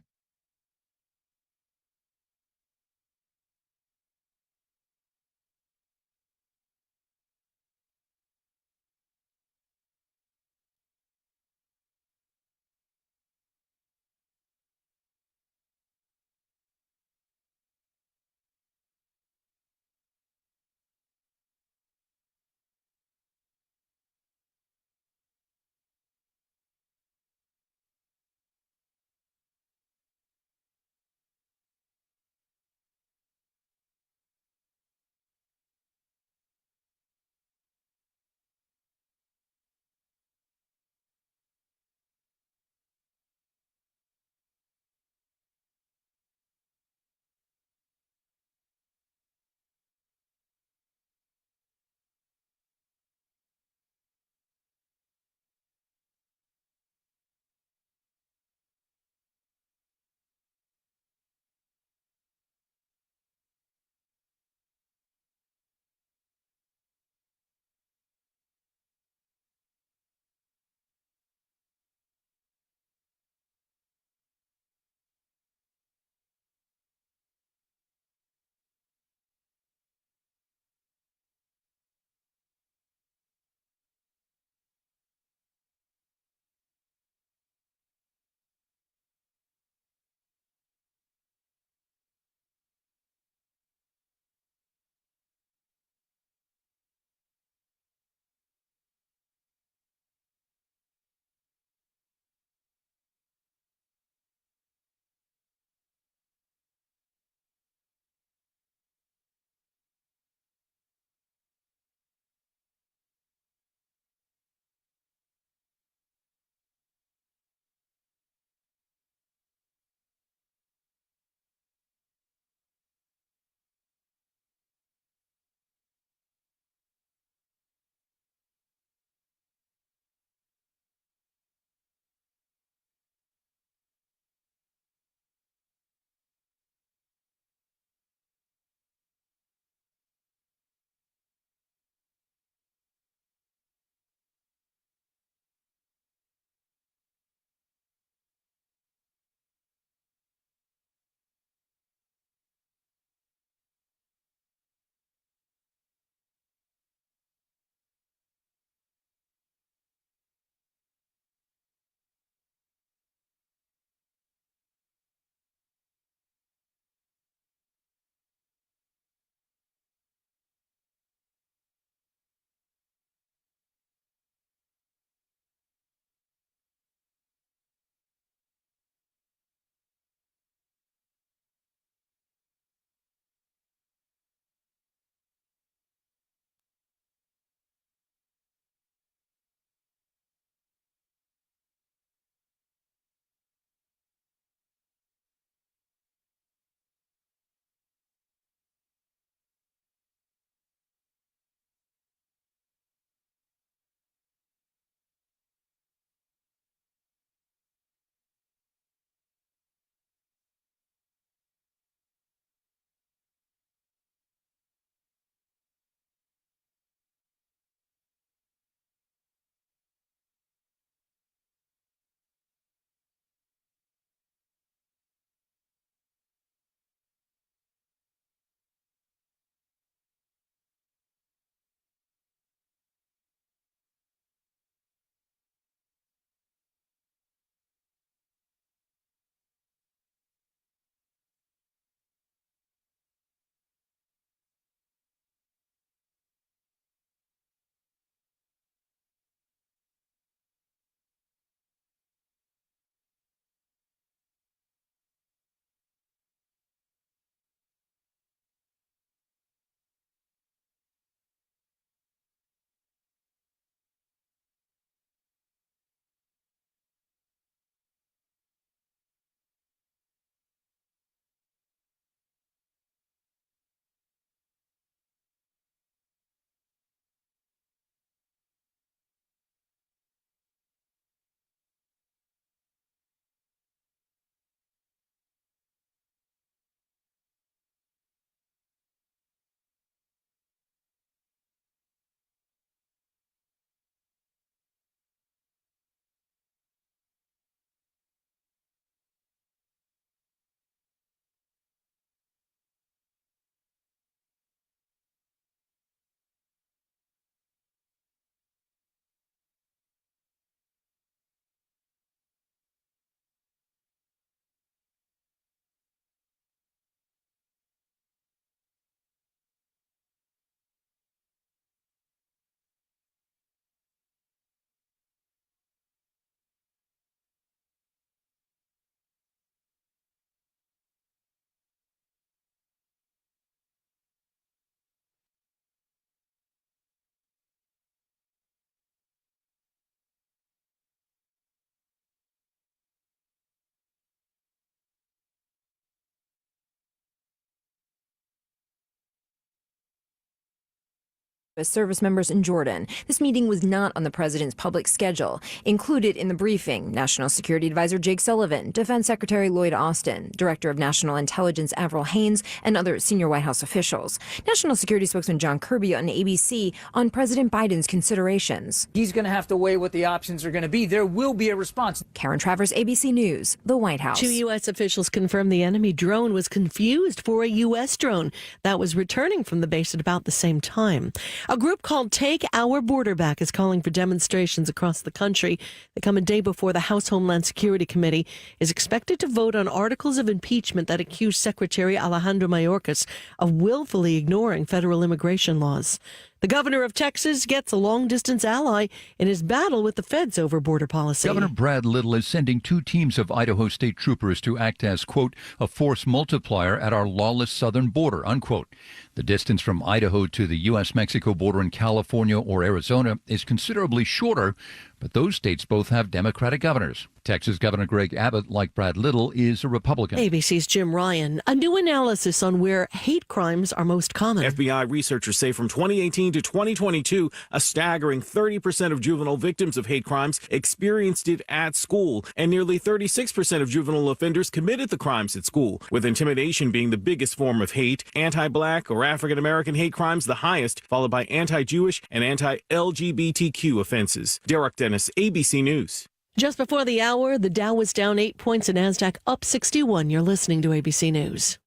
service members in Jordan. This meeting was not on the president's public schedule. Included in the briefing, National Security Advisor Jake Sullivan, Defense Secretary Lloyd Austin, Director of National Intelligence Avril Haines, and other senior White House officials. National Security spokesman John Kirby on ABC on President Biden's considerations. He's going to have to weigh what the options are going to be. There will be a response. Karen Travers, ABC News, the White House. 2 U.S. officials confirmed the enemy drone was confused for a U.S. drone that was returning from the base at about the same time. A group called Take Our Border Back is calling for demonstrations across the country. They come a day before the House Homeland Security Committee is expected to vote on articles of impeachment that accuse Secretary Alejandro Mayorkas of willfully ignoring federal immigration laws. The governor of Texas gets a long-distance ally in his battle with the feds over border policy. Governor Brad Little is sending 2 teams of Idaho state troopers to act as, quote, a force multiplier at our lawless southern border, unquote. The distance from Idaho to the U.S.-Mexico border in California or Arizona is considerably shorter, but those states both have Democratic governors. Texas Governor Greg Abbott, like Brad Little, is a Republican. ABC's Jim Ryan. A new analysis on where hate crimes are most common. FBI researchers say from 2018 to 2022, a staggering 30% of juvenile victims of hate crimes experienced it at school, and nearly 36% of juvenile offenders committed the crimes at school, with intimidation being the biggest form of hate, anti-black or African-American hate crimes the highest, followed by anti-Jewish and anti-LGBTQ offenses. Derek Dennis, ABC News. Just before the hour, the Dow was down 8 points and NASDAQ up 61. You're listening to ABC News.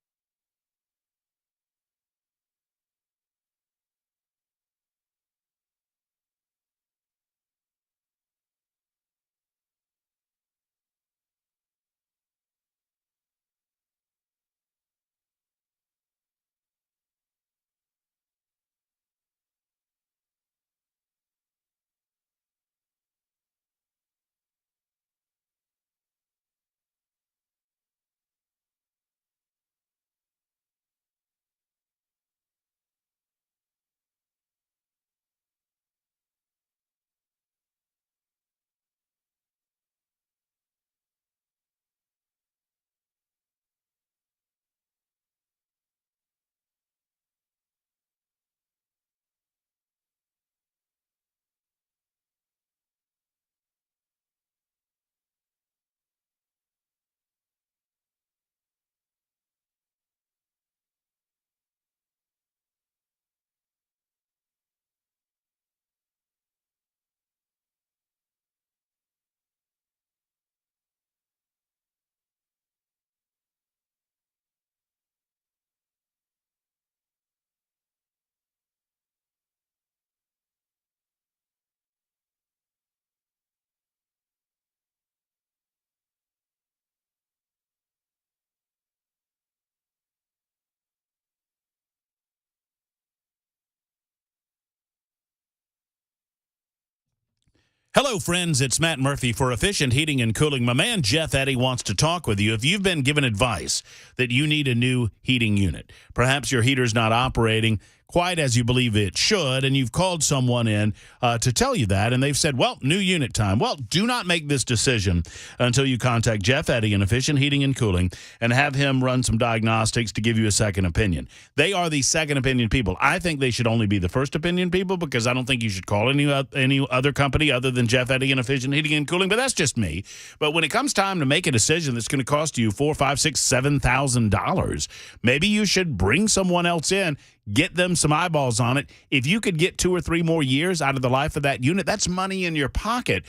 Hello, friends. It's Matt Murphy for Efficient Heating and Cooling. My man, Jeff Eddy, wants to talk with you. If you've been given advice that you need a new heating unit, perhaps your heater's not operating quite as you believe it should, and you've called someone in to tell you that, and they've said, well, new unit time. Well, do not make this decision until you contact Jeff Eddy in Efficient Heating and Cooling and have him run some diagnostics to give you a second opinion. They are the second opinion people. I think they should only be the first opinion people because I don't think you should call any other company other than Jeff Eddy in Efficient Heating and Cooling, but that's just me. But when it comes time to make a decision that's going to cost you $4,000, $5,000, $6,000, $7,000, maybe you should bring someone else in, get them some eyeballs on it. If you could get 2 or 3 more years out of the life of that unit, that's money in your pocket.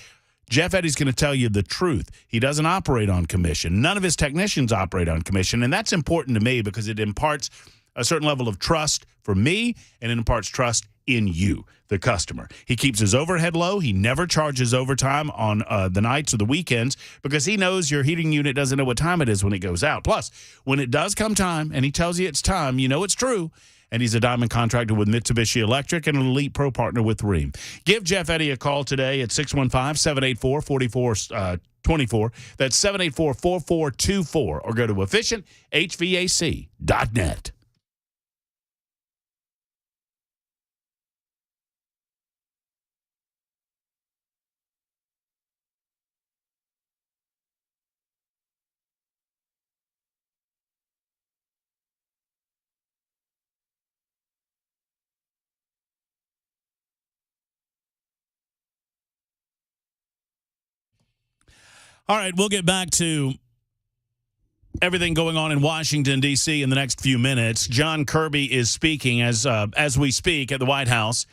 Jeff Eddy's going to tell you the truth. He doesn't operate on commission. None of his technicians operate on commission, and that's important to me because it imparts a certain level of trust for me, and it imparts trust in you, the customer. He keeps his overhead low. He never charges overtime on the nights or the weekends because he knows your heating unit doesn't know what time it is when it goes out. Plus, when it does come time and he tells you it's time, you know it's true. And he's a diamond contractor with Mitsubishi Electric and an elite pro partner with Rheem. Give Jeff Eddy a call today at 615-784-4424. That's 784-4424. Or go to efficienthvac.net. All right, we'll get back to everything going on in Washington, D.C. in the next few minutes. John Kirby is speaking as we speak at the White House.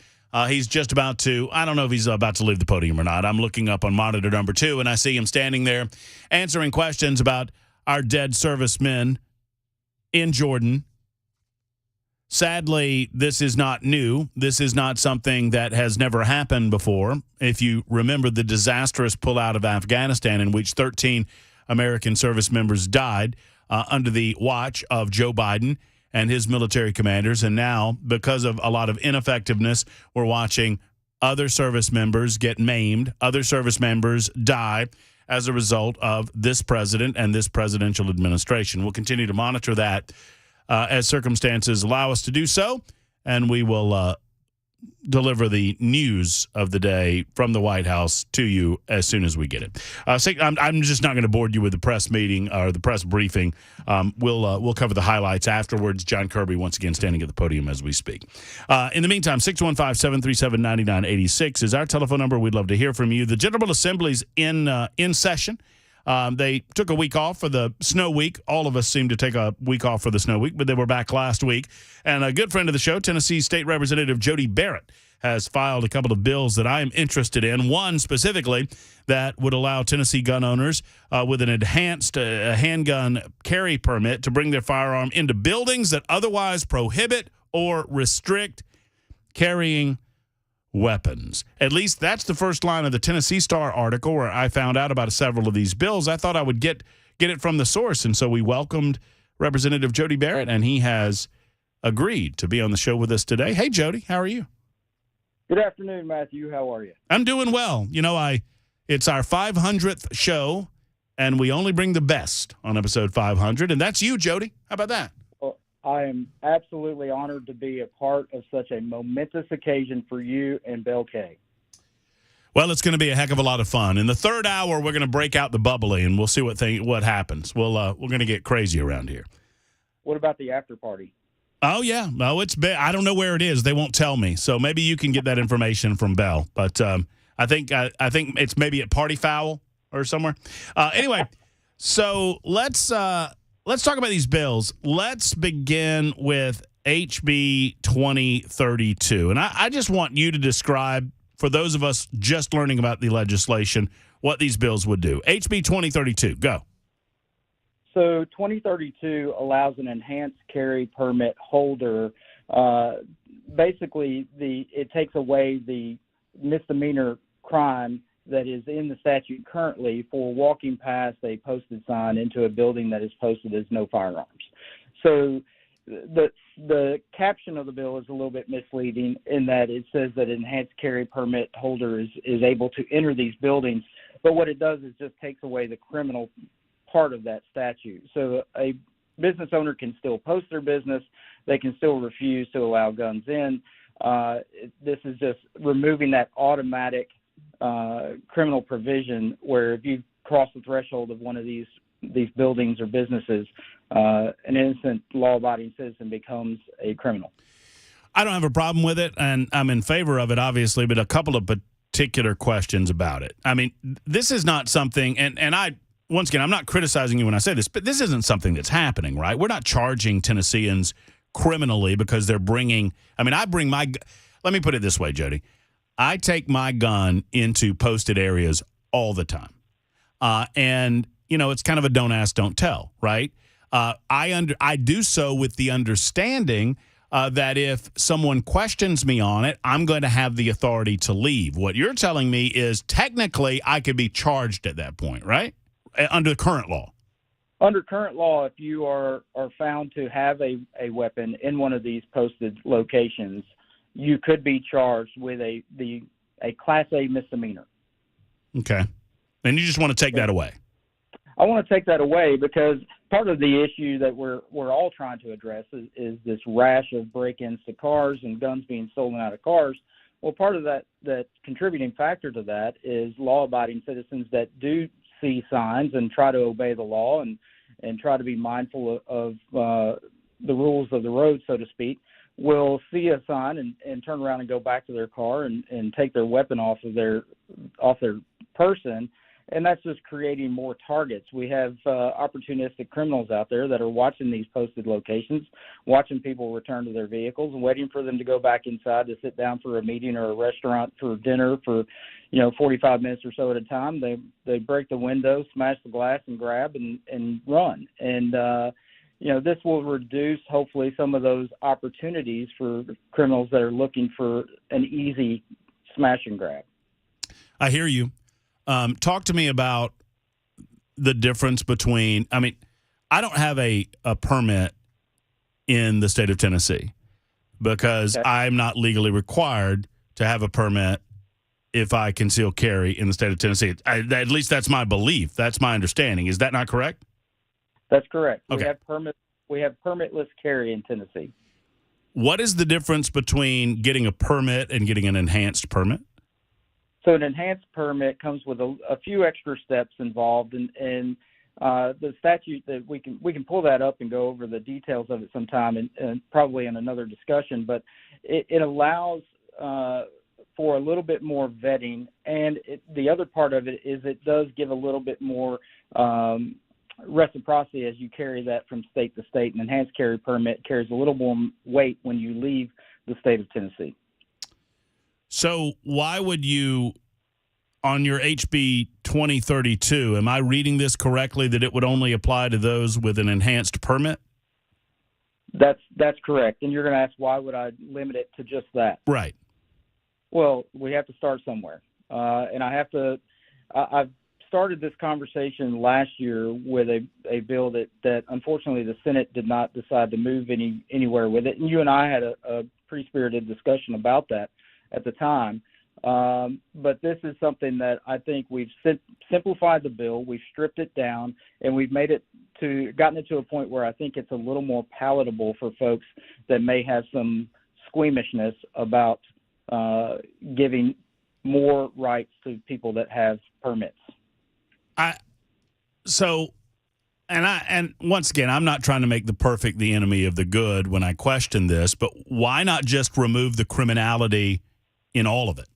He's just about to, I don't know if he's about to leave the podium or not. I'm looking up on monitor number 2, and I see him standing there answering questions about our dead servicemen in Jordan. Sadly, this is not new. This is not something that has never happened before. If you remember the disastrous pullout of Afghanistan in which 13 American service members died under the watch of Joe Biden and his military commanders. And now, because of a lot of ineffectiveness, we're watching other service members get maimed, other service members die as a result of this president and this presidential administration. We'll continue to monitor that as circumstances allow us to do so, and we will deliver the news of the day from the White House to you as soon as we get it. I'm just not going to bore you with the press meeting or the press briefing. We'll cover the highlights afterwards. John Kirby once again standing at the podium as we speak. In the meantime, 615-737-9986 is our telephone number. We'd love to hear from you. The General Assembly's in session. They took a week off for the snow week. All of us seem to take a week off for the snow week, but they were back last week. And a good friend of the show, Tennessee State Representative Jody Barrett, has filed a couple of bills that I am interested in. One specifically that would allow Tennessee gun owners with an enhanced handgun carry permit to bring their firearm into buildings that otherwise prohibit or restrict carrying weapons. At least that's the first line of the Tennessee Star article where I found out about several of these bills. I thought I would get it from the source, and so we welcomed Representative Jody Barrett, and he has agreed to be on the show with us today. Hey, Jody, how are you? Good afternoon, Matthew. How are you? I'm doing well. You know, it's our 500th show, and we only bring the best on episode 500, and that's you, Jody. How about that? I am absolutely honored to be a part of such a momentous occasion for you and Bill Kay. Well, it's going to be a heck of a lot of fun. In the third hour, we're going to break out the bubbly, and we'll see what happens. We're going to get crazy around here. What about the after party? Oh, yeah. No, it's big. I don't know where it is. They won't tell me. So maybe you can get that information from Bell. But I think it's maybe at Party Foul or somewhere. Anyway, so let's talk about these bills. Let's begin with HB 2032. And I just want you to describe, for those of us just learning about the legislation, what these bills would do. HB 2032, go. So 2032 allows an enhanced carry permit holder. Basically, it takes away the misdemeanor crime that is in the statute currently for walking past a posted sign into a building that is posted as no firearms. So the caption of the bill is a little bit misleading in that it says that enhanced carry permit holder is able to enter these buildings, but what it does is just takes away the criminal part of that statute. So a business owner can still post their business. They can still refuse to allow guns in. This is just removing that automatic criminal provision where if you cross the threshold of one of these buildings or businesses, an innocent law-abiding citizen becomes a criminal. I don't have a problem with it, and I'm in favor of it, obviously, but a couple of particular questions about it. I mean, this is not something, and once again, I'm not criticizing you when I say this, but this isn't something that's happening, right? We're not charging Tennesseans criminally because they're bringing, let me put it this way, Jody. I take my gun into posted areas all the time. And, it's kind of a don't ask, don't tell, right? I do so with the understanding that if someone questions me on it, I'm going to have the authority to leave. What you're telling me is technically I could be charged at that point, right? Under current law. Under current law, if you are found to have a weapon in one of these posted locations, you could be charged with a Class A misdemeanor. Okay. And you just want to take that away? I want to take that away because part of the issue that we're all trying to address is this rash of break-ins to cars and guns being stolen out of cars. Well, part of that contributing factor to that is law-abiding citizens that do see signs and try to obey the law and try to be mindful of the rules of the road, so to speak, will see a sign and turn around and go back to their car and take their weapon off their person And that's just creating more targets. We have opportunistic criminals out there that are watching these posted locations, watching people return to their vehicles and waiting for them to go back inside to sit down for a meeting or a restaurant for dinner for, 45 minutes or so at a time. They break the window, smash the glass, and grab and run. And, this will reduce, hopefully, some of those opportunities for criminals that are looking for an easy smash and grab. I hear you. Talk to me about the difference between, I don't have a permit in the state of Tennessee because I'm not legally required to have a permit if I conceal carry in the state of Tennessee. At least that's my belief. That's my understanding. Is that not correct? That's correct. Okay. We have permitless carry in Tennessee. What is the difference between getting a permit and getting an enhanced permit? So an enhanced permit comes with a few extra steps involved, and the statute that we can pull that up and go over the details of it sometime, and probably in another discussion. But it allows for a little bit more vetting, and the other part of it is it does give a little bit more reciprocity as you carry that from state to state. An enhanced carry permit carries a little more weight when you leave the state of Tennessee. So why would you, on your HB 2032, am I reading this correctly, that it would only apply to those with an enhanced permit? That's correct. And you're going to ask, why would I limit it to just that? Right. Well, we have to start somewhere. And I've started this conversation last year with a bill that unfortunately the Senate did not decide to move anywhere with it. And you and I had a pretty spirited discussion about that at the time. But this is something that I think we've simplified the bill, we've stripped it down, and we've gotten it to a point where I think it's a little more palatable for folks that may have some squeamishness about giving more rights to people that have permits. And once again, I'm not trying to make the perfect the enemy of the good when I question this, but why not just remove the criminality in all of it?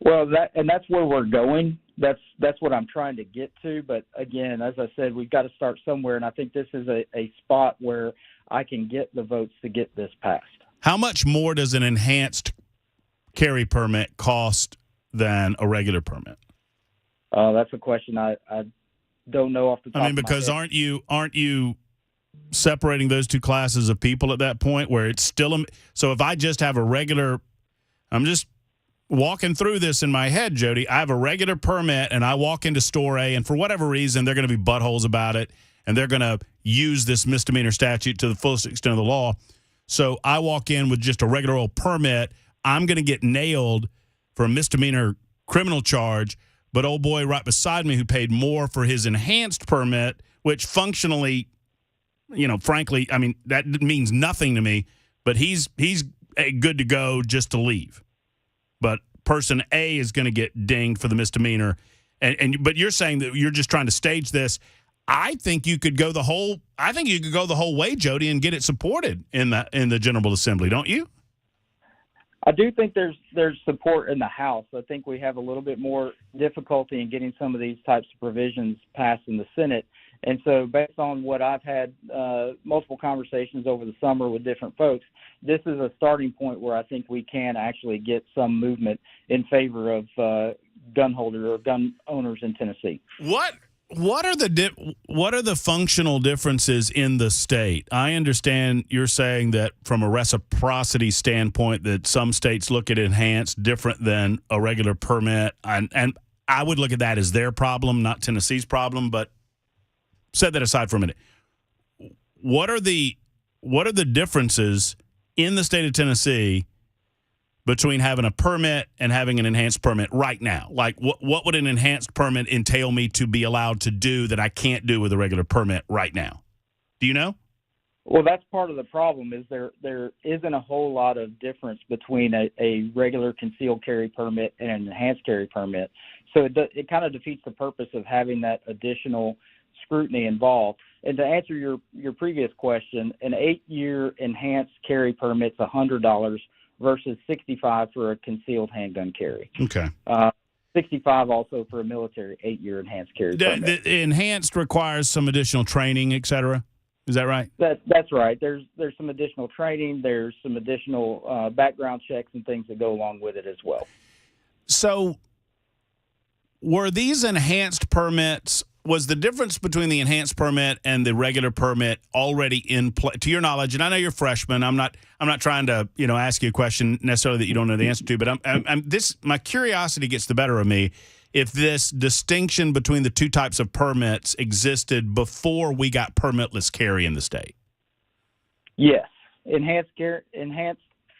Well, that's where we're going. That's what I'm trying to get to. But again, as I said, we've got to start somewhere, and I think this is a spot where I can get the votes to get this passed. How much more does an enhanced carry permit cost than a regular permit? That's a question I don't know off the top of my head. Because aren't you separating those two classes of people at that point where it's still so if I just have a regular, I'm just walking through this in my head, Jody, I have a regular permit and I walk into store A, and for whatever reason they're going to be buttholes about it and they're going to use this misdemeanor statute to the fullest extent of the law. So I walk in with just a regular old permit, I'm going to get nailed for a misdemeanor criminal charge. But old boy right beside me who paid more for his enhanced permit, which functionally, frankly, that means nothing to me, but he's good to go just to leave. But person A is going to get dinged for the misdemeanor. But you're saying that you're just trying to stage this. I think you could go the whole way, Jody, and get it supported in the General Assembly, don't you? I do think there's support in the House. I think we have a little bit more difficulty in getting some of these types of provisions passed in the Senate. And so based on what I've had multiple conversations over the summer with different folks, this is a starting point where I think we can actually get some movement in favor of gun holders or gun owners in Tennessee. What are the functional differences in the state? I understand you're saying that from a reciprocity standpoint that some states look at enhanced different than a regular permit, and I would look at that as their problem, not Tennessee's problem. But set that aside for a minute. What are the differences in the state of Tennessee between having a permit and having an enhanced permit right now? Like, what would an enhanced permit entail me to be allowed to do that I can't do with a regular permit right now? Do you know? Well, that's part of the problem is there isn't a whole lot of difference between a regular concealed carry permit and an enhanced carry permit. So it kind of defeats the purpose of having that additional scrutiny involved. And to answer your previous question, an 8-year enhanced carry permit's $100 versus $65 for a concealed handgun carry. Okay. 65 also for a military 8-year enhanced carry permit. The enhanced requires some additional training, et cetera. Is that right? That's right. There's some additional training. There's some additional background checks and things that go along with it as well. So were these enhanced permits, was the difference between the enhanced permit and the regular permit already in play, to your knowledge? And I know you're a freshman. I'm not trying to, ask you a question necessarily that you don't know the answer to, but my curiosity gets the better of me. If this distinction between the two types of permits existed before we got permitless carry in the state. Yes. Enhanced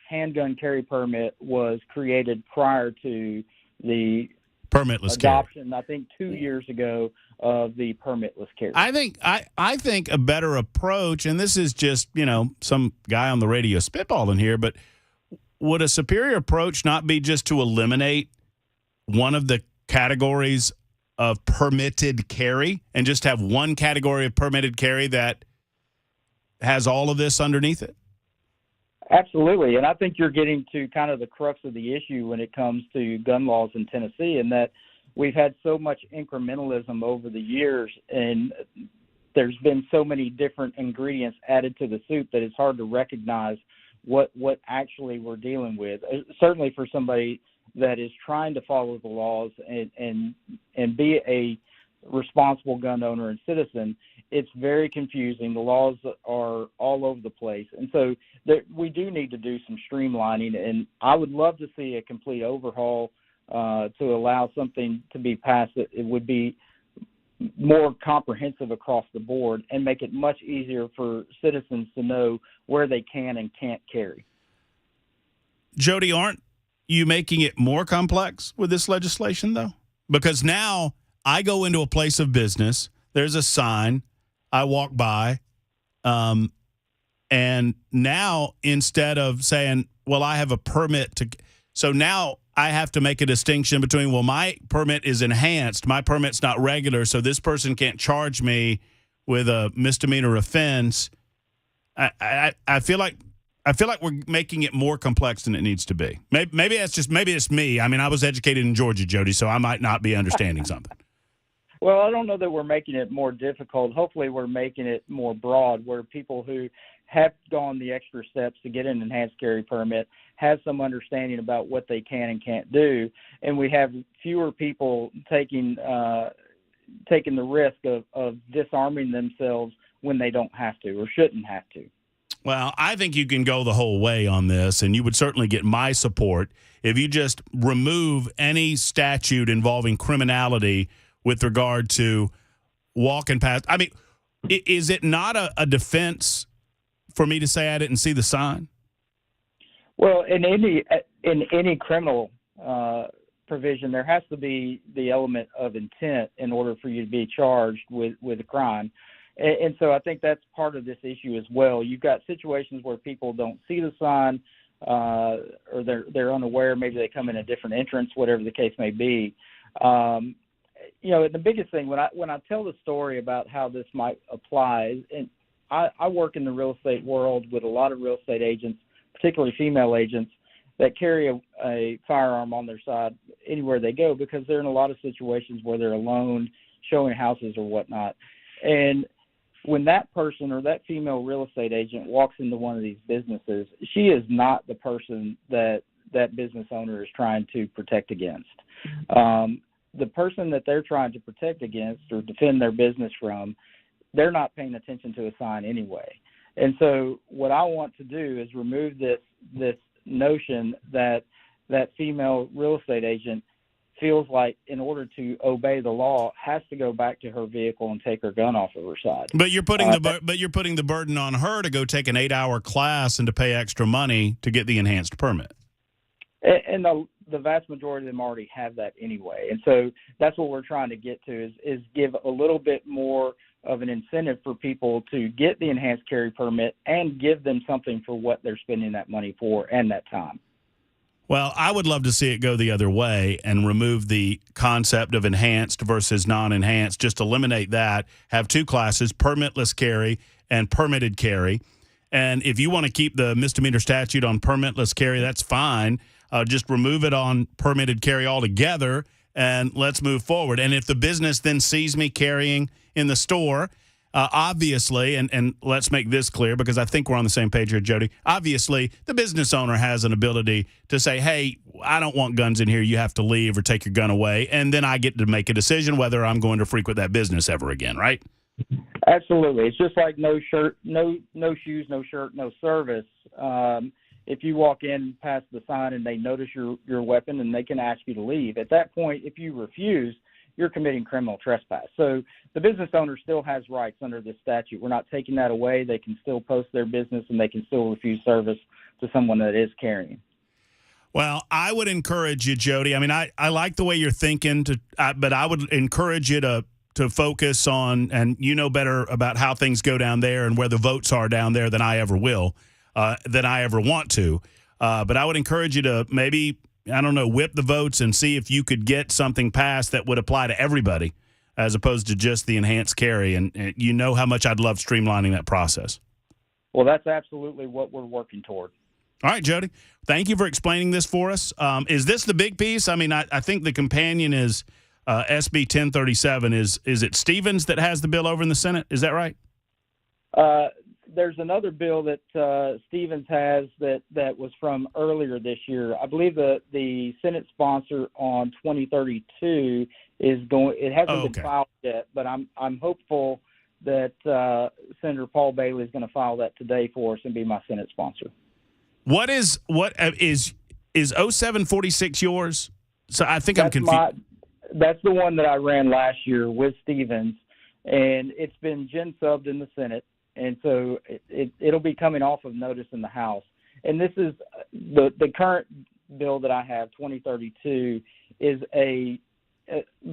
handgun carry permit was created prior to the permitless adoption, carry. I think 2 years ago, of the permitless carry. I think a better approach, and this is just, some guy on the radio spitballing here, but would a superior approach not be just to eliminate one of the categories of permitted carry and just have one category of permitted carry that has all of this underneath it? Absolutely. And I think you're getting to kind of the crux of the issue when it comes to gun laws in Tennessee, and that we've had so much incrementalism over the years, and there's been so many different ingredients added to the soup that it's hard to recognize what actually we're dealing with. Certainly for somebody that is trying to follow the laws and be a responsible gun owner and citizen, it's very confusing. The laws are all over the place. And so we do need to do some streamlining, and I would love to see a complete overhaul to allow something to be passed that it would be more comprehensive across the board and make it much easier for citizens to know where they can and can't carry. Jody, aren't you making it more complex with this legislation, though? Because now I go into a place of business, there's a sign, I walk by, and now instead of saying, well, I have a permit to, so now I have to make a distinction between, well, my permit is enhanced, my permit's not regular, so this person can't charge me with a misdemeanor offense. I feel like we're making it more complex than it needs to be. Maybe it's me. I mean, I was educated in Georgia, Jody, so I might not be understanding something. Well, I don't know that we're making it more difficult. Hopefully we're making it more broad, where people who have gone the extra steps to get an enhanced carry permit have some understanding about what they can and can't do, and we have fewer people taking the risk of disarming themselves when they don't have to or shouldn't have to. Well, I think you can go the whole way on this, and you would certainly get my support if you just remove any statute involving criminality with regard to walking past. I mean, is it not a defense for me to say I didn't see the sign? Well, in any criminal provision, there has to be the element of intent in order for you to be charged with a crime. And so I think that's part of this issue as well. You've got situations where people don't see the sign, or they're unaware. Maybe they come in a different entrance, whatever the case may be. The biggest thing when I tell the story about how this might apply, and I work in the real estate world with a lot of real estate agents, particularly female agents, that carry a firearm on their side anywhere they go because they're in a lot of situations where they're alone, showing houses or whatnot. And when that person or that female real estate agent walks into one of these businesses, she is not the person that business owner is trying to protect against. The person that they're trying to protect against or defend their business from, they're not paying attention to a sign anyway. And so what I want to do is remove this notion that female real estate agent feels like in order to obey the law has to go back to her vehicle and take her gun off of her side. But you're putting the burden on her to go take an 8-hour class and to pay extra money to get the enhanced permit. And the vast majority of them already have that anyway. And so that's what we're trying to get to is give a little bit more of an incentive for people to get the enhanced carry permit and give them something for what they're spending that money for and that time. Well, I would love to see it go the other way and remove the concept of enhanced versus non-enhanced. Just eliminate that. Have two classes, permitless carry and permitted carry. And if you want to keep the misdemeanor statute on permitless carry, that's fine. Just remove it on permitted carry altogether and let's move forward. And if the business then sees me carrying in the store, obviously, and let's make this clear because I think we're on the same page here, Jody. Obviously, the business owner has an ability to say, hey, I don't want guns in here. You have to leave or take your gun away. And then I get to make a decision whether I'm going to frequent that business ever again, right? Absolutely. It's just like no shirt, no shoes, no shirt, no service. If you walk in past the sign and they notice your weapon and they can ask you to leave, at that point, if you refuse, you're committing criminal trespass. So the business owner still has rights under this statute. We're not taking that away. They can still post their business and they can still refuse service to someone that is carrying. Well, I would encourage you, Jody. I mean, I like the way you're thinking, but I would encourage you to focus on, and you know better about how things go down there and where the votes are down there than I ever will, than I ever want to. But I would encourage you to maybe, I don't know, whip the votes and see if you could get something passed that would apply to everybody as opposed to just the enhanced carry. And you know how much I'd love streamlining that process. Well, that's absolutely what we're working toward. All right, Jody. Thank you for explaining this for us. Is this the big piece? I mean, I think the companion is SB 1037. Is it Stevens that has the bill over in the Senate? Is that right? There's another bill that Stevens has that was from earlier this year. I believe the Senate sponsor on 2032 is going. It hasn't been filed yet, but I'm hopeful that Senator Paul Bailey is going to file that today for us and be my Senate sponsor. What is 0746 yours? So I think I'm confused. That's the one that I ran last year with Stevens, and it's been gen subbed in the Senate. And so it'll be coming off of notice in the House. And this is the current bill that I have, 2032, is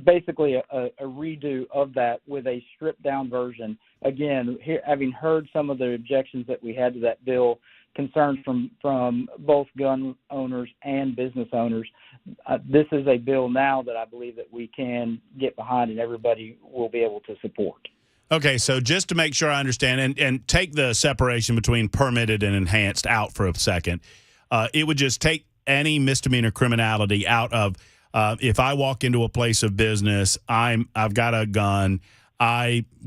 basically a redo of that with a stripped-down version. Again, having heard some of the objections that we had to that bill, concerns from both gun owners and business owners, this is a bill now that I believe that we can get behind and everybody will be able to support. Okay, so just to make sure I understand, and take the separation between permitted and enhanced out for a second, it would just take any misdemeanor criminality out of if I walk into a place of business, I've got a gun,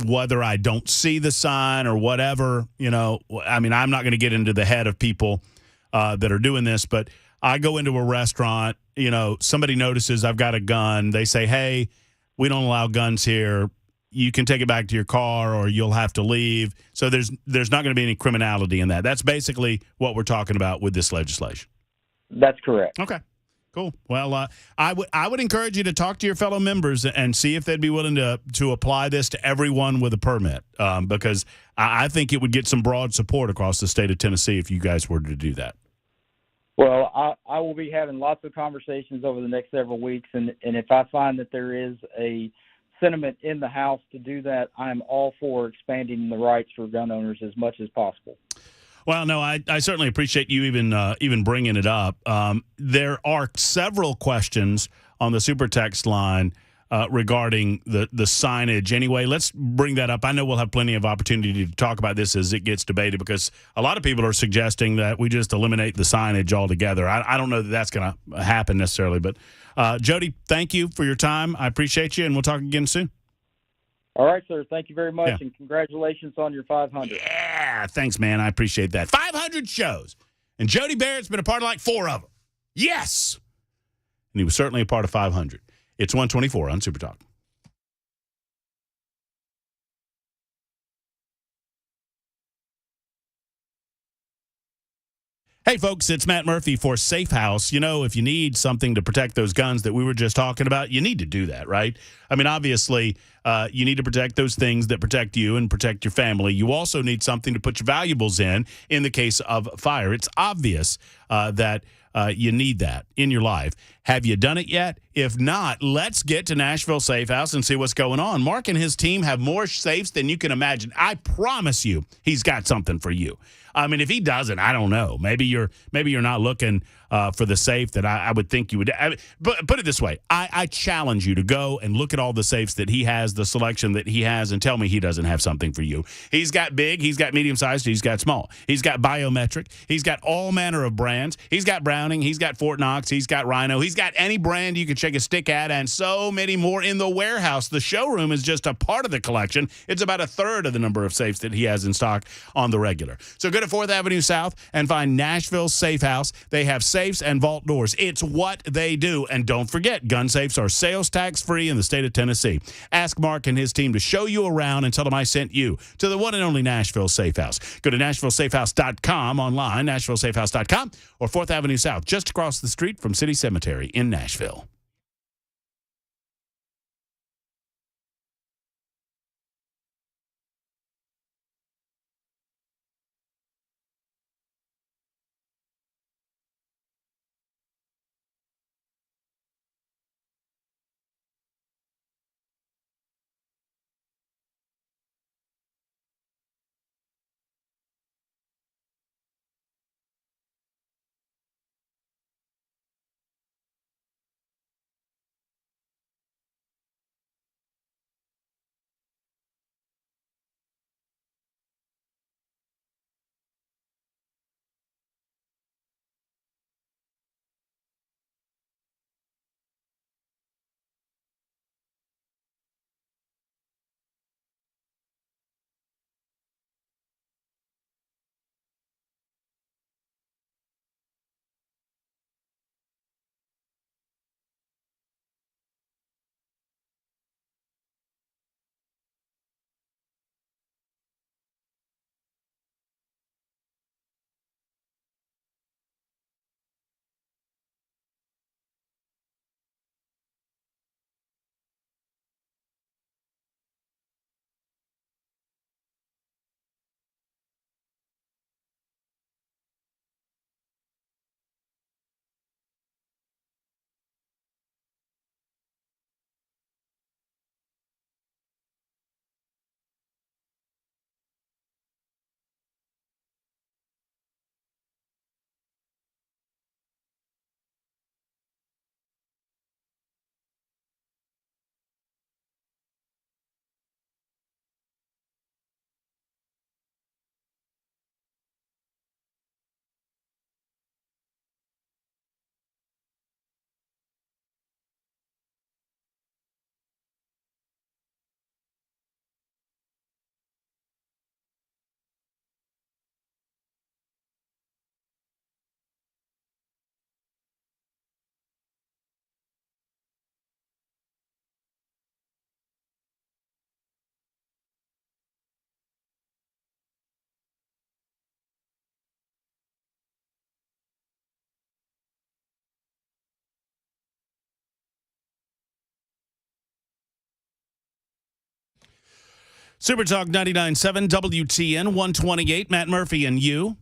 whether I don't see the sign or whatever, I mean, I'm not going to get into the head of people that are doing this, but I go into a restaurant, somebody notices I've got a gun, they say, hey, we don't allow guns here. You can take it back to your car or you'll have to leave. So there's not going to be any criminality in that. That's basically what we're talking about with this legislation. That's correct. Okay, cool. Well, I would encourage you to talk to your fellow members and see if they'd be willing to apply this to everyone with a permit, because I think it would get some broad support across the state of Tennessee if you guys were to do that. Well, I will be having lots of conversations over the next several weeks, and if I find that there is a sentiment in the House to do that, I'm all for expanding the rights for gun owners as much as possible. Well, no, I certainly appreciate you even bringing it up. There are several questions on the super text line regarding the signage. Anyway, let's bring that up. I know we'll have plenty of opportunity to talk about this as it gets debated, because a lot of people are suggesting that we just eliminate the signage altogether. I don't know that that's going to happen necessarily, but Jody, thank you for your time. I appreciate you, and we'll talk again soon. All right, sir. Thank you very much, and congratulations on your 500. Yeah, thanks, man. I appreciate that. 500 shows, and Jody Barrett's been a part of like 4 of them. Yes! And he was certainly a part of 500. It's 124 on Super Talk. Hey, folks, it's Matt Murphy for Safe House. If you need something to protect those guns that we were just talking about, you need to do that, right? I mean, obviously, you need to protect those things that protect you and protect your family. You also need something to put your valuables in the case of fire. It's obvious that you need that in your life. Have you done it yet? If not, let's get to Nashville Safe House and see what's going on. Mark and his team have more safes than you can imagine. I promise you he's got something for you. I mean, if he doesn't, I don't know. Maybe you're not looking for the safe that I would think you would. But put it this way, I challenge you to go and look at all the safes that he has, the selection that he has, and tell me he doesn't have something for you. He's got big, he's got medium-sized, he's got small. He's got biometric. He's got all manner of brands. He's got Browning. He's got Fort Knox. He's got Rhino. He's got any brand you can shake a stick at, and so many more in the warehouse. The showroom is just a part of the collection. It's about a third of the number of safes that he has in stock on the regular. So go to 4th Avenue South and find Nashville Safe House. They have safes and vault doors. It's what they do. And don't forget, gun safes are sales tax free in the state of Tennessee. Ask Mark and his team to show you around and tell them I sent you to the one and only Nashville Safe House. Go to NashvilleSafeHouse.com online, NashvilleSafeHouse.com, or 4th Avenue South, just across the street from City Cemetery in Nashville. Super Talk 99.7 WTN 128, Matt Murphy and you.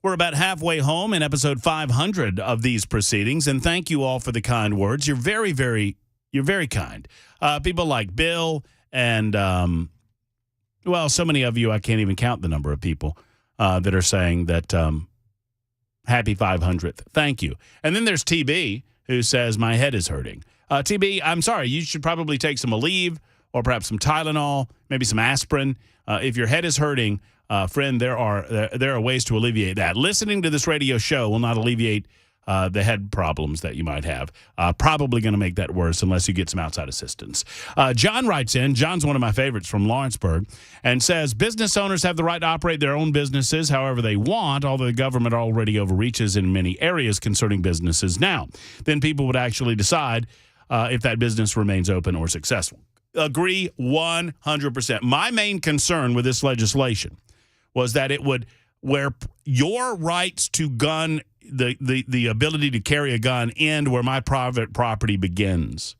We're about halfway home in episode 500 of these proceedings, and thank you all for the kind words. You're very, very kind. People like Bill and, well, so many of you, I can't even count the number of people that are saying that happy 500th. Thank you. And then there's TB, who says, my head is hurting. TB, I'm sorry, you should probably take some Aleve or perhaps some Tylenol, maybe some aspirin. If your head is hurting, friend, there are ways to alleviate that. Listening to this radio show will not alleviate the head problems that you might have. Probably going to make that worse unless you get some outside assistance. John writes in. John's one of my favorites from Lawrenceburg and says, business owners have the right to operate their own businesses however they want, although the government already overreaches in many areas concerning businesses now. Then people would actually decide if that business remains open or successful. Agree 100%. My main concern with this legislation was that it would, where your rights to gun, the ability to carry a gun end where my private property begins.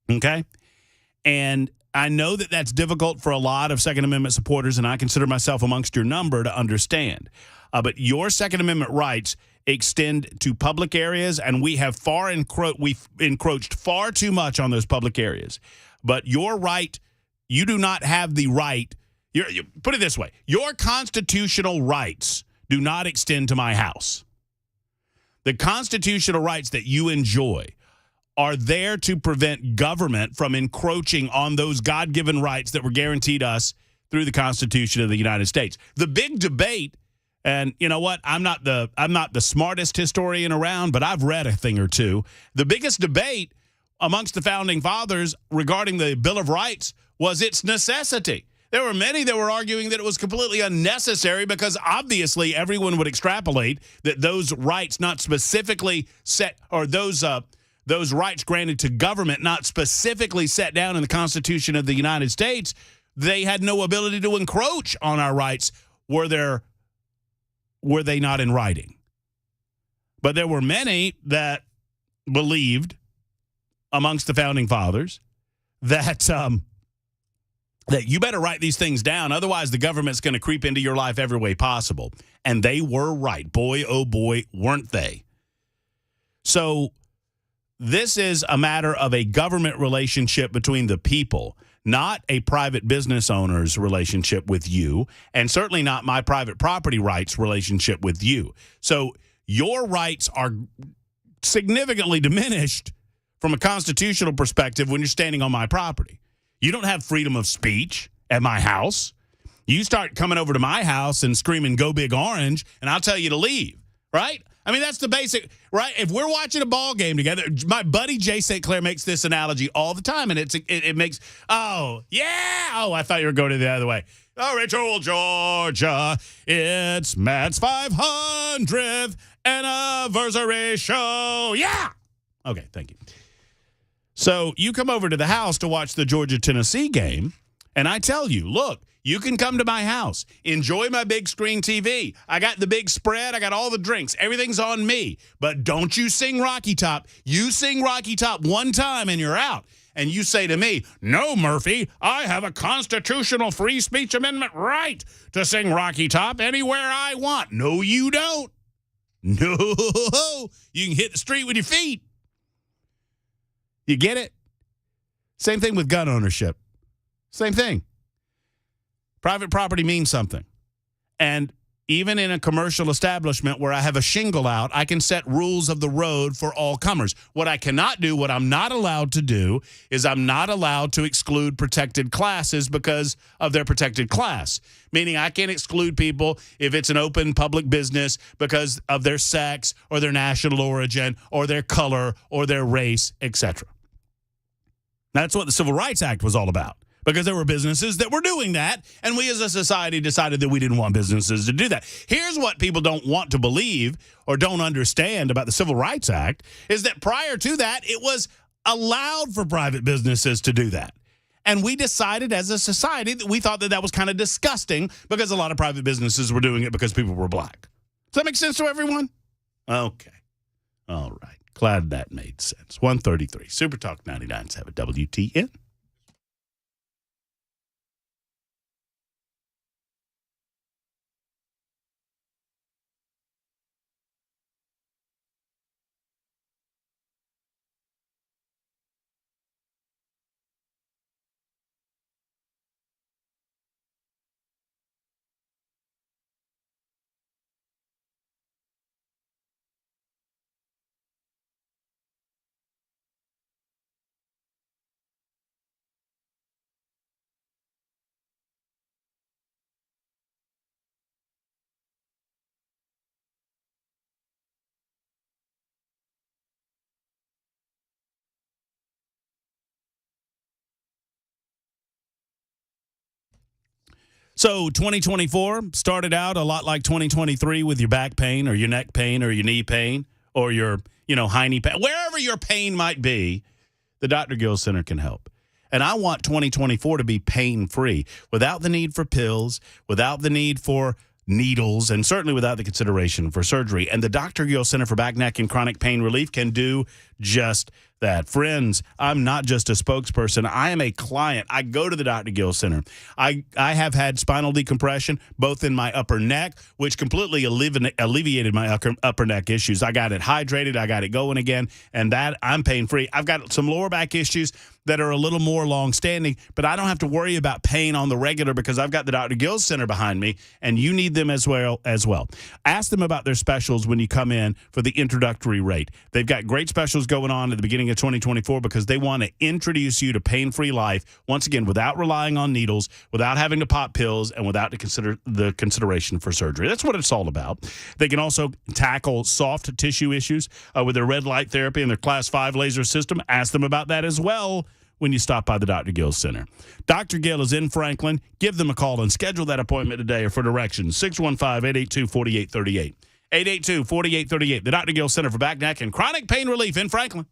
Okay? And I know that that's difficult for a lot of Second Amendment supporters, and I consider myself amongst your number to understand. But your Second Amendment rights extend to public areas, and we have we've encroached far too much on those public areas. But your right, you do not have the right. Put it this way. Your constitutional rights do not extend to my house. The constitutional rights that you enjoy are there to prevent government from encroaching on those God-given rights that were guaranteed us through the Constitution of the United States. The big debate, and you know what? I'm not the smartest historian around, but I've read a thing or two. The biggest debate amongst the founding fathers regarding the Bill of Rights was its necessity. There were many that were arguing that it was completely unnecessary because obviously everyone would extrapolate that those rights not specifically set, or those rights granted to government not specifically set down in the Constitution of the United States, they had no ability to encroach on our rights were they not in writing. But there were many that believed amongst the founding fathers that that you better write these things down, otherwise the government's going to creep into your life every way possible. And they were right. Boy, oh boy, weren't they. So this is a matter of a government relationship between the people, not a private business owner's relationship with you, and certainly not my private property rights relationship with you. So your rights are significantly diminished from a constitutional perspective when you're standing on my property. You don't have freedom of speech at my house. You start coming over to my house and screaming, "Go Big Orange," and I'll tell you to leave, right? I mean, that's the basic, right? If we're watching a ball game together, my buddy Jay St. Clair makes this analogy all the time, and it makes, oh, yeah. Oh, I thought you were going the other way. Oh, Rachel, Georgia, it's Matt's 500th anniversary show. Yeah. Okay, thank you. So you come over to the house to watch the Georgia-Tennessee game, and I tell you, look, you can come to my house. Enjoy my big screen TV. I got the big spread. I got all the drinks. Everything's on me. But don't you sing Rocky Top. You sing Rocky Top one time and you're out. And you say to me, "No, Murphy, I have a constitutional free speech amendment right to sing Rocky Top anywhere I want." No, you don't. No. You can hit the street with your feet. You get it? Same thing with gun ownership. Same thing. Private property means something. And even in a commercial establishment where I have a shingle out, I can set rules of the road for all comers. What I cannot do, what I'm not allowed to do, is I'm not allowed to exclude protected classes because of their protected class. Meaning I can't exclude people if it's an open public business because of their sex or their national origin or their color or their race, etc. That's what the Civil Rights Act was all about. Because there were businesses that were doing that, and we as a society decided that we didn't want businesses to do that. Here's what people don't want to believe or don't understand about the Civil Rights Act is that prior to that, it was allowed for private businesses to do that. And we decided as a society that we thought that that was kind of disgusting because a lot of private businesses were doing it because people were black. Does that make sense to everyone? Okay. All right. Glad that made sense. 133. Super Talk 99.7 WTN. So 2024 started out a lot like 2023 with your back pain or your neck pain or your knee pain or your, hiney pain. Wherever your pain might be, the Dr. Gill Center can help. And I want 2024 to be pain-free, without the need for pills, without the need for needles, and certainly without the consideration for surgery. And the Dr. Gill Center for Back, Neck, and Chronic Pain Relief can do just that. Friends, I'm not just a spokesperson. I am a client. I go to the Dr. Gill Center. I have had spinal decompression, both in my upper neck, which completely alleviated my upper neck issues. I got it hydrated. I got it going again, and that I'm pain-free. I've got some lower back issues that are a little more long-standing, but I don't have to worry about pain on the regular because I've got the Dr. Gill Center behind me, and you need them as well. Ask them about their specials when you come in for the introductory rate. They've got great specials going on at the beginning of 2024 because they want to introduce you to pain-free life, once again, without relying on needles, without having to pop pills, and without the consideration for surgery. That's what it's all about. They can also tackle soft tissue issues with their red light therapy and their Class 5 laser system. Ask them about that as well when you stop by the Dr. Gill Center. Dr. Gill is in Franklin. Give them a call and schedule that appointment today or for directions. 615-882-4838. 882-4838. The Dr. Gill Center for Back, Neck, and Chronic Pain Relief in Franklin.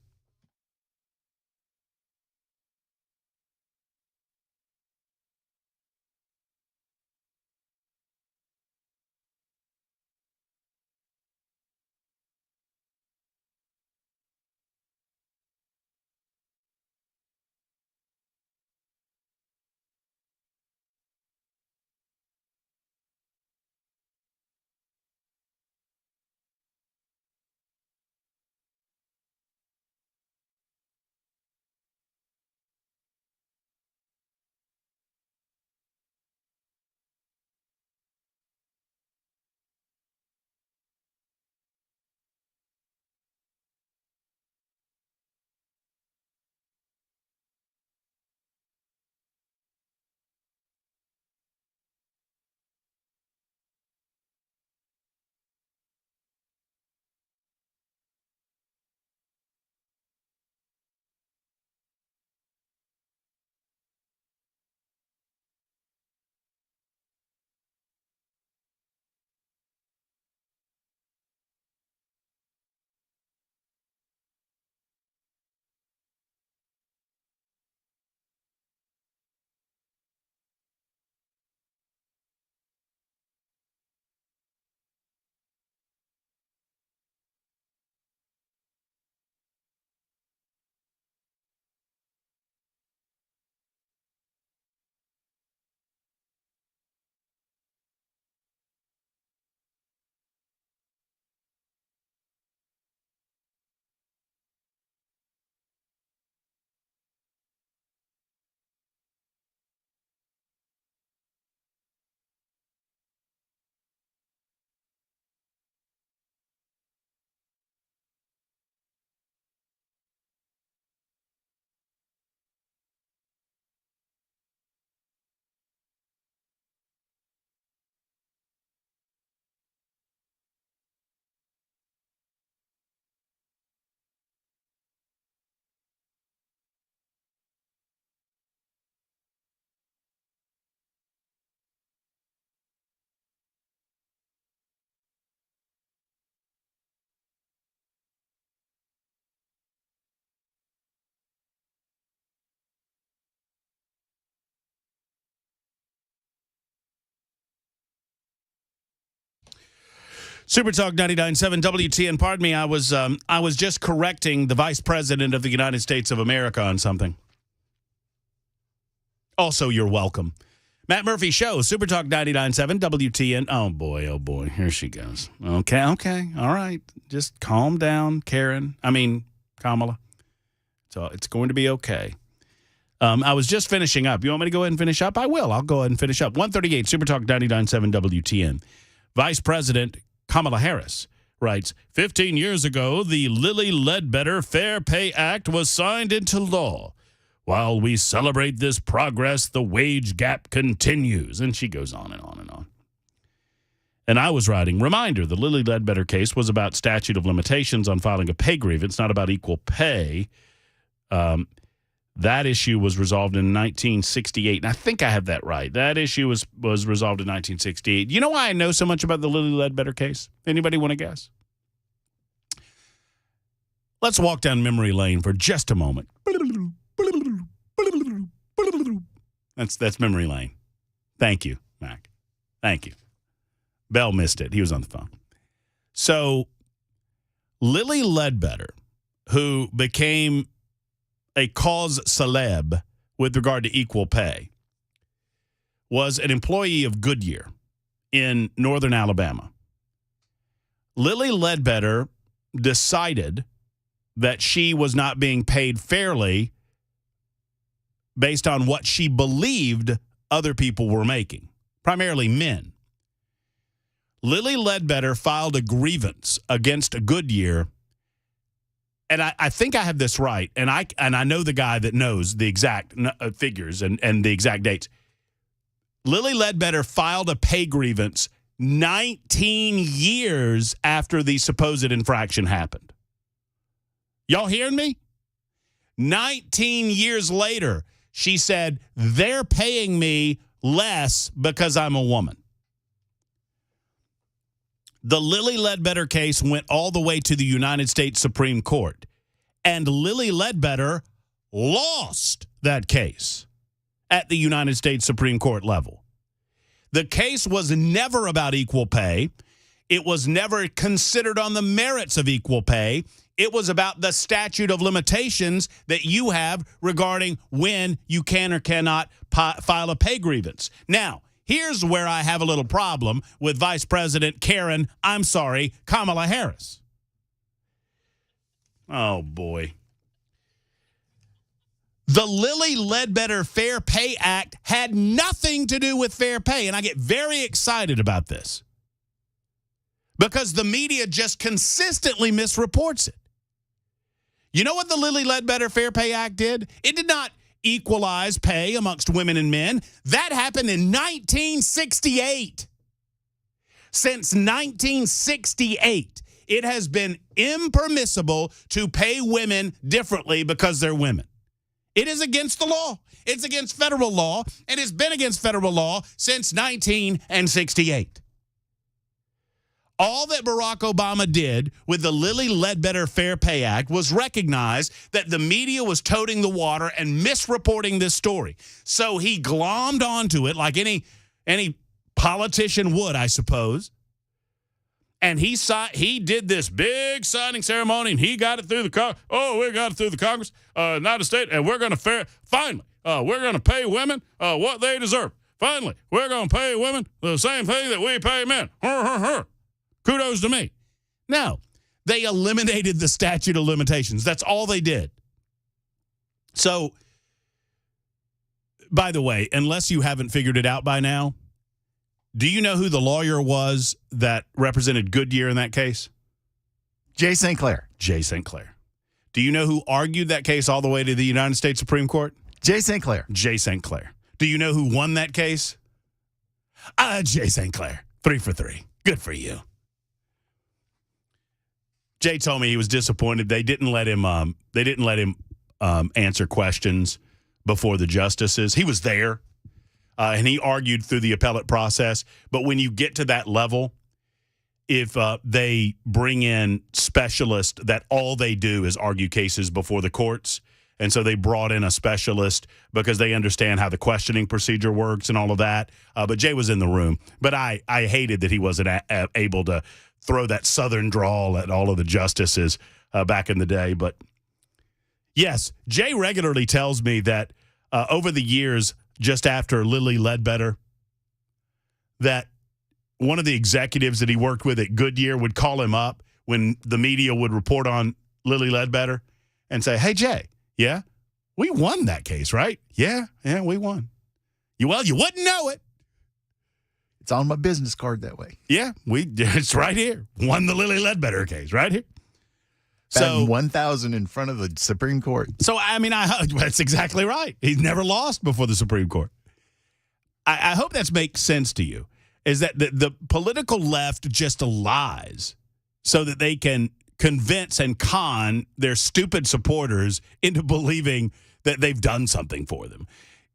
Super Talk 99.7 WTN. Pardon me, I was just correcting the Vice President of the United States of America on something. Also, you're welcome. Matt Murphy Show, Super Talk 99.7 WTN. Oh, boy. Here she goes. Okay. All right. Just calm down, Kamala. So it's going to be okay. I was just finishing up. You want me to go ahead and finish up? I will. I'll go ahead and finish up. 138, Super Talk 99.7 WTN. Vice President Kamala Harris writes, 15 years ago, the Lilly Ledbetter Fair Pay Act was signed into law. While we celebrate this progress, the wage gap continues. And she goes on and on and on. And I was writing, reminder, the Lilly Ledbetter case was about statute of limitations on filing a pay grievance, not about equal pay. That issue was resolved in 1968. And I think I have that right. That issue was resolved in 1968. You know why I know so much about the Lilly Ledbetter case? Anybody want to guess? Let's walk down memory lane for just a moment. That's memory lane. Thank you, Mac. Thank you. Bell missed it. He was on the phone. So Lilly Ledbetter, who became a cause celeb with regard to equal pay was an employee of Goodyear in northern Alabama. Lily Ledbetter decided that she was not being paid fairly based on what she believed other people were making, primarily men. Lily Ledbetter filed a grievance against Goodyear, and I think I have this right, and I know the guy that knows the exact figures and the exact dates. Lily Ledbetter filed a pay grievance 19 years after the supposed infraction happened. Y'all hearing me? 19 years later, she said, they're paying me less because I'm a woman. The Lily Ledbetter case went all the way to the United States Supreme Court, and Lily Ledbetter lost that case at the United States Supreme Court level. The case was never about equal pay. It was never considered on the merits of equal pay. It was about the statute of limitations that you have regarding when you can or cannot file a pay grievance. Now, here's where I have a little problem with Vice President Kamala Harris. Oh, boy. The Lily Ledbetter Fair Pay Act had nothing to do with fair pay, and I get very excited about this because the media just consistently misreports it. You know what the Lily Ledbetter Fair Pay Act did? It did not equalize pay amongst women and men. That happened in 1968. Since 1968, it has been impermissible to pay women differently because they're women. It is against the law. It's against federal law, and it's been against federal law since 1968. All that Barack Obama did with the Lily Ledbetter Fair Pay Act was recognize that the media was toting the water and misreporting this story. So he glommed onto it like any politician would, I suppose. And he did this big signing ceremony, and he got it through we got it through the Congress, United States, and we're going to finally, we're going to pay women what they deserve. Finally, we're going to pay women the same thing that we pay men. Kudos to me. No, they eliminated the statute of limitations. That's all they did. So, by the way, unless you haven't figured it out by now, do you know who the lawyer was that represented Goodyear in that case? Jay St. Clair. Jay St. Clair. Do you know who argued that case all the way to the United States Supreme Court? Jay St. Clair. Jay St. Clair. Do you know who won that case? Jay St. Clair. 3 for 3. Good for you. Jay told me he was disappointed. They didn't let him answer questions before the justices. He was there. And he argued through the appellate process. But when you get to that level, if they bring in specialists that all they do is argue cases before the courts, and so they brought in a specialist because they understand how the questioning procedure works and all of that. But Jay was in the room. But I hated that he wasn't able to throw that southern drawl at all of the justices back in the day. But, yes, Jay regularly tells me that over the years, just after Lily Ledbetter, that one of the executives that he worked with at Goodyear would call him up when the media would report on Lily Ledbetter and say, hey, Jay, yeah, we won that case, right? Yeah, we won. Well, you wouldn't know it. It's on my business card that way. Yeah, it's right here. Won the Lily Ledbetter case right here. So 1,000 in front of the Supreme Court. So, that's exactly right. He's never lost before the Supreme Court. I hope that makes sense to you, is that the political left just lies so that they can convince and con their stupid supporters into believing that they've done something for them.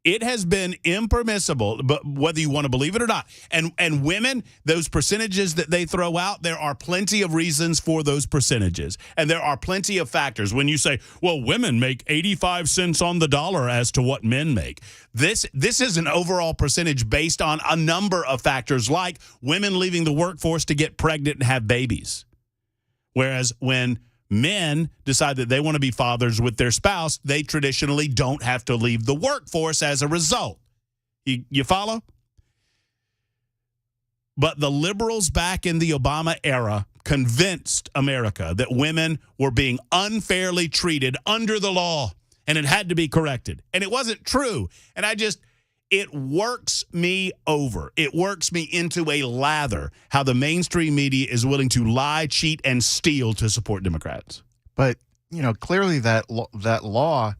It has been impermissible, but whether you want to believe it or not. And women, those percentages that they throw out, there are plenty of reasons for those percentages. And there are plenty of factors. When you say, well, women make 85 cents on the dollar as to what men make. This is an overall percentage based on a number of factors, like women leaving the workforce to get pregnant and have babies. Whereas when men decide that they want to be fathers with their spouse, they traditionally don't have to leave the workforce as a result. You follow? But the liberals back in the Obama era convinced America that women were being unfairly treated under the law, and it had to be corrected. And it wasn't true. And it works me over. It works me into a lather how the mainstream media is willing to lie, cheat, and steal to support Democrats. But, clearly that law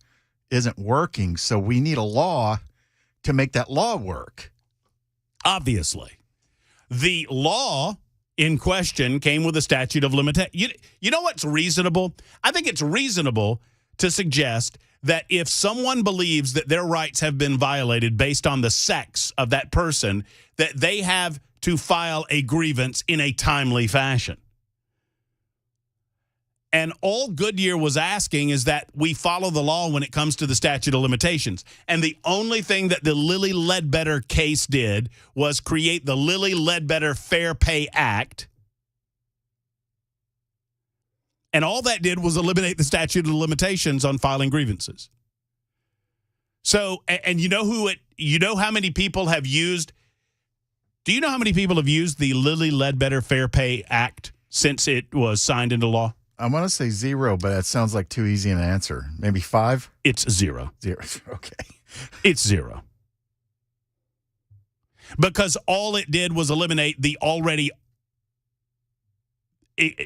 isn't working, so we need a law to make that law work. Obviously. The law in question came with a statute of limitations. You know what's reasonable? I think it's reasonable to suggest that if someone believes that their rights have been violated based on the sex of that person, that they have to file a grievance in a timely fashion. And all Goodyear was asking is that we follow the law when it comes to the statute of limitations. And the only thing that the Lilly Ledbetter case did was create the Lilly Ledbetter Fair Pay Act. And all that did was eliminate the statute of limitations on filing grievances. So, and you know how many people have used, do you know how many people have used the Lilly Ledbetter Fair Pay Act since it was signed into law? I want to say 0, but that sounds like too easy an answer. Maybe 5? It's 0. 0. Okay. It's 0. Because all it did was eliminate the already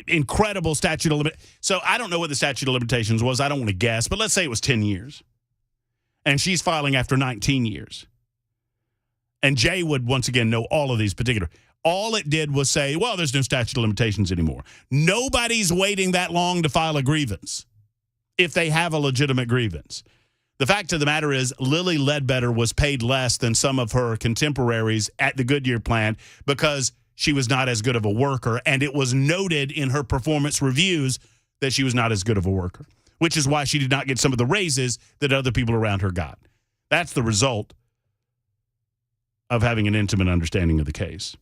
incredible statute of limitations. So I don't know what the statute of limitations was. I don't want to guess, but let's say it was 10 years. And she's filing after 19 years. And Jay would, once again, know all of these particular. All it did was say, well, there's no statute of limitations anymore. Nobody's waiting that long to file a grievance if they have a legitimate grievance. The fact of the matter is Lilly Ledbetter was paid less than some of her contemporaries at the Goodyear plant because she was not as good of a worker, and it was noted in her performance reviews that she was not as good of a worker, which is why she did not get some of the raises that other people around her got. That's the result of having an intimate understanding of the case.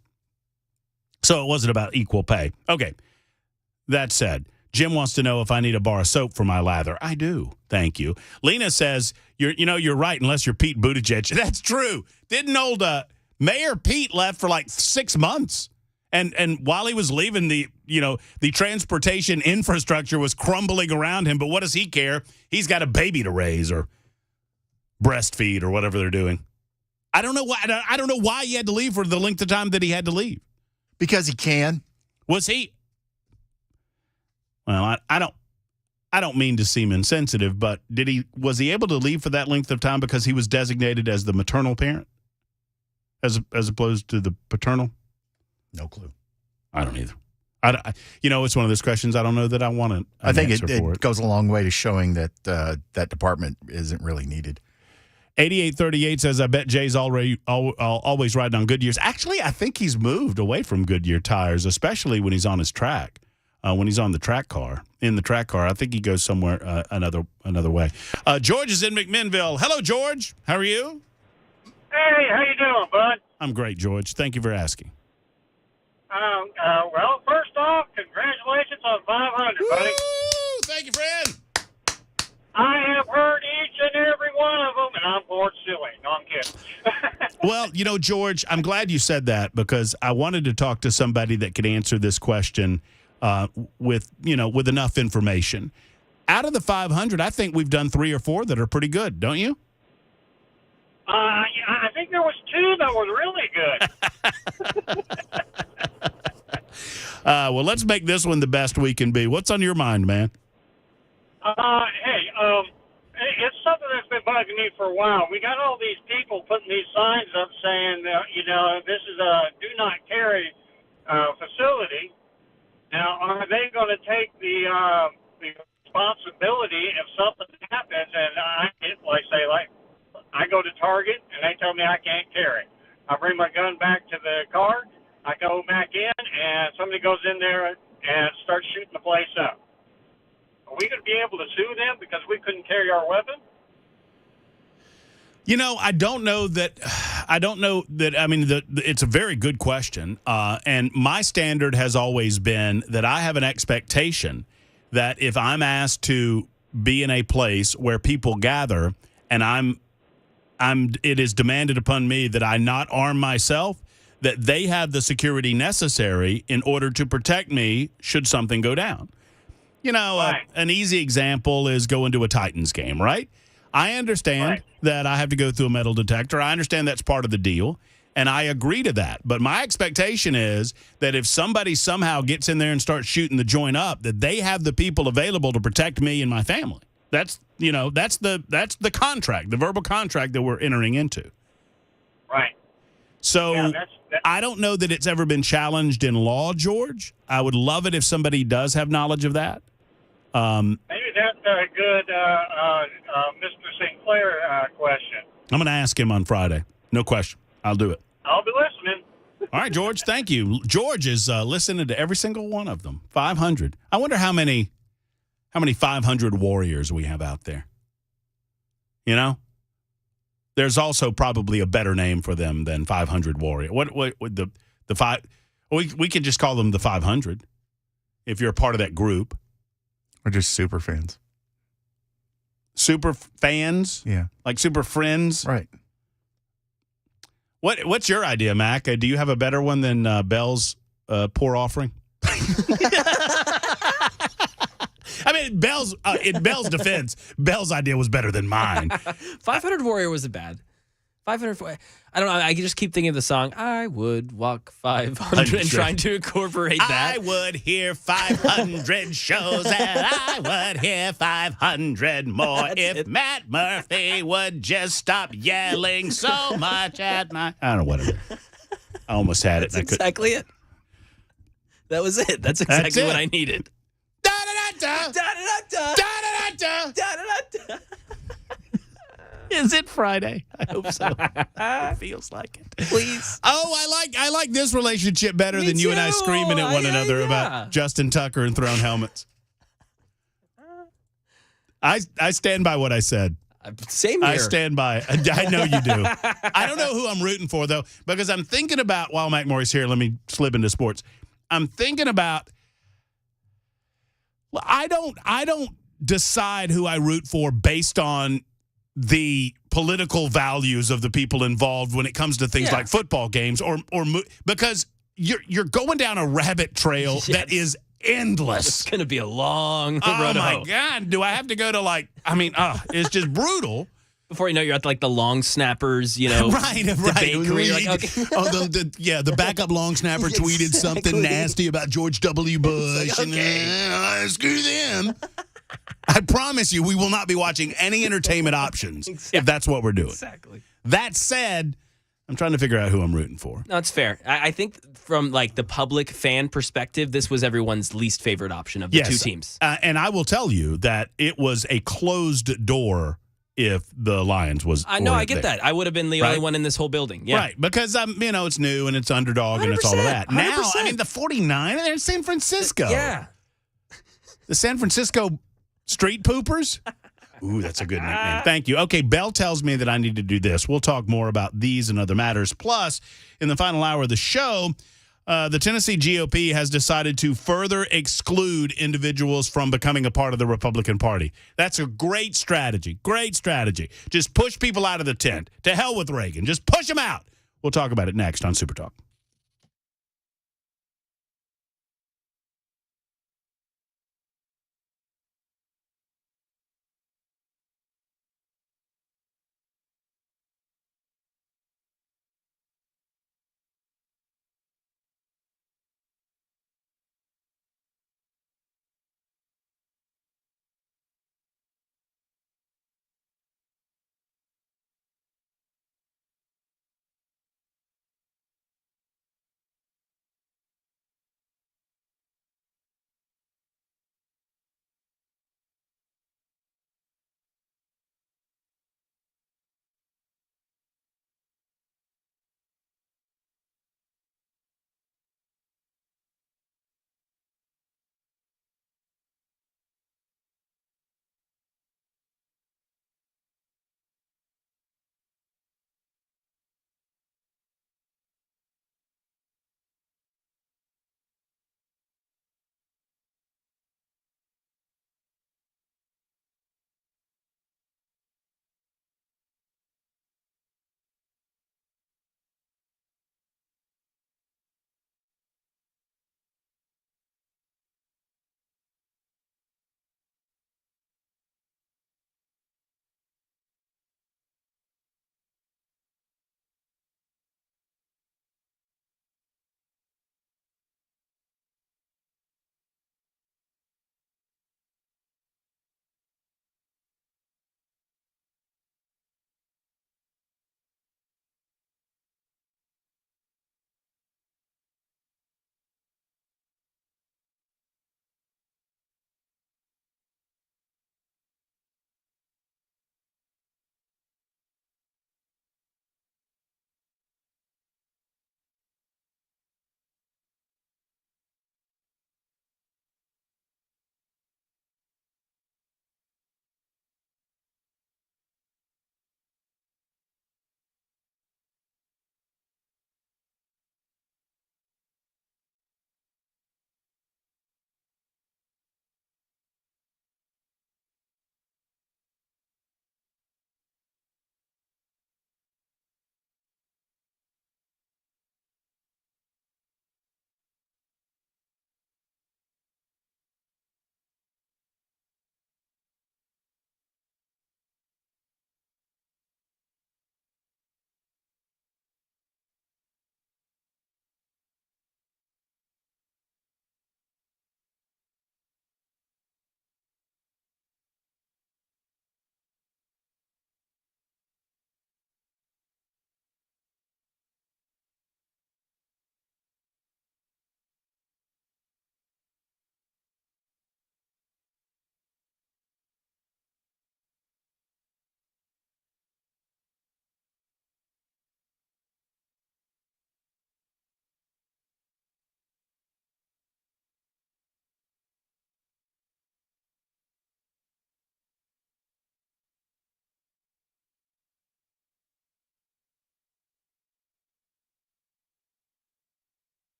So it wasn't about equal pay. Okay. That said, Jim wants to know if I need a bar of soap for my lather. I do. Thank you. Lena says, you're right, unless you're Pete Buttigieg. That's true. Didn't old Mayor Pete left for like 6 months. And while he was leaving, the transportation infrastructure was crumbling around him. But what does he care? He's got a baby to raise or breastfeed or whatever they're doing. I don't know why he had to leave for the length of time that he had to leave. Because he can. Was he? Well, I don't mean to seem insensitive, but was he able to leave for that length of time because he was designated as the maternal parent as opposed to the paternal? No clue. I don't either. It's one of those questions I don't know that I want to. I think it goes a long way to showing that that department isn't really needed. 8838 says, I bet Jay's always riding on Goodyears. Actually, I think he's moved away from Goodyear tires, especially when he's on his track. When he's on the track car, I think he goes somewhere another way. George is in McMinnville. Hello, George. How are you? Hey, how you doing, bud? I'm great, George. Thank you for asking. Well, first off, congratulations on 500, buddy. Woo! Thank you, friend. I have heard each and every one of them, and I'm bored silly. No, I'm kidding. Well, George, I'm glad you said that because I wanted to talk to somebody that could answer this question with enough information. Out of the 500, I think we've done 3 or 4 that are pretty good, don't you? I think there was 2 that were really good. Well, let's make this one the best we can be. What's on your mind, man? It's something that's been bugging me for a while. We got all these people putting these signs up saying, this is a do not carry facility. Now, are they going to take the responsibility if something happens? And I go to Target and they tell me I can't carry. I bring my gun back to the car. I go back in and somebody goes in there and starts shooting the place up. Are we going to be able to sue them because we couldn't carry our weapon? I don't know that. I mean, it's a very good question. And my standard has always been that I have an expectation that if I'm asked to be in a place where people gather and it is demanded upon me that I not arm myself, that they have the security necessary in order to protect me should something go down. You know, an easy example is going to a Titans game, right? I understand that I have to go through a metal detector. I understand that's part of the deal, and I agree to that. But my expectation is that if somebody somehow gets in there and starts shooting the joint up, that they have the people available to protect me and my family. That's the contract, the verbal contract that we're entering into. Right. So I don't know that it's ever been challenged in law, George. I would love it if somebody does have knowledge of that. Maybe that's a good Mr. Sinclair question. I'm going to ask him on Friday. No question. I'll do it. I'll be listening. All right, George, thank you. George is listening to every single one of them. 500. I wonder how many 500 warriors we have out there. You know? There's also probably a better name for them than 500 warrior. What the five? We could just call them the 500 if you're a part of that group. Or just super fans. Super fans? Yeah. Like super friends? Right. What's your idea, Mac? Do you have a better one than Bell's poor offering? I mean, in Bell's defense, Bell's idea was better than mine. 500 Warrior wasn't bad. 500. I don't know. I just keep thinking of the song. I would walk 500 and trying to incorporate that. I would hear 500 shows and I would hear 500 more if Matt Murphy would just stop yelling so much at my. I don't know, whatever. I almost had it. That's exactly it. That was it. That's exactly what I needed. Da-da-da-da. Da-da-da-da. Da-da-da-da. Da-da-da-da. Is it Friday? I hope so. It feels like it. Please. Oh, I like this relationship better than you and I screaming at one another about Justin Tucker and throwing helmets. I stand by what I said. Same here. I stand by. I know you do. I don't know who I'm rooting for, though, because I'm thinking about, while Mac Morey's here, let me slip into sports. I'm thinking about, I don't decide who I root for based on the political values of the people involved when it comes to things like football games or because you're going down a rabbit trail that is endless. It's going to be a long road. Oh my God. Do I have to go to it's just brutal. Before you know, you're at like the long snappers, right. debate career. Like, okay. The backup long snapper tweeted something nasty about George W. Bush. Like, okay. And screw them. I promise you, we will not be watching any entertainment options if that's what we're doing. Exactly. That said, I'm trying to figure out who I'm rooting for. No, it's fair. I think from like the public fan perspective, this was everyone's least favorite option of the two teams. And I will tell you that it was a closed door if the Lions was. I know, I get that. I would have been the only one in this whole building. Yeah. Right, because it's new and it's underdog and it's all of that. 100%. Now, I mean, the 49, they're in San Francisco. Yeah. The San Francisco Street Poopers? Ooh, that's a good nickname. Thank you. Okay, Bell tells me that I need to do this. We'll talk more about these and other matters. Plus, in the final hour of the show, the Tennessee GOP has decided to further exclude individuals from becoming a part of the Republican Party. That's a great strategy. Great strategy. Just push people out of the tent. To hell with Reagan. Just push them out. We'll talk about it next on Super Talk.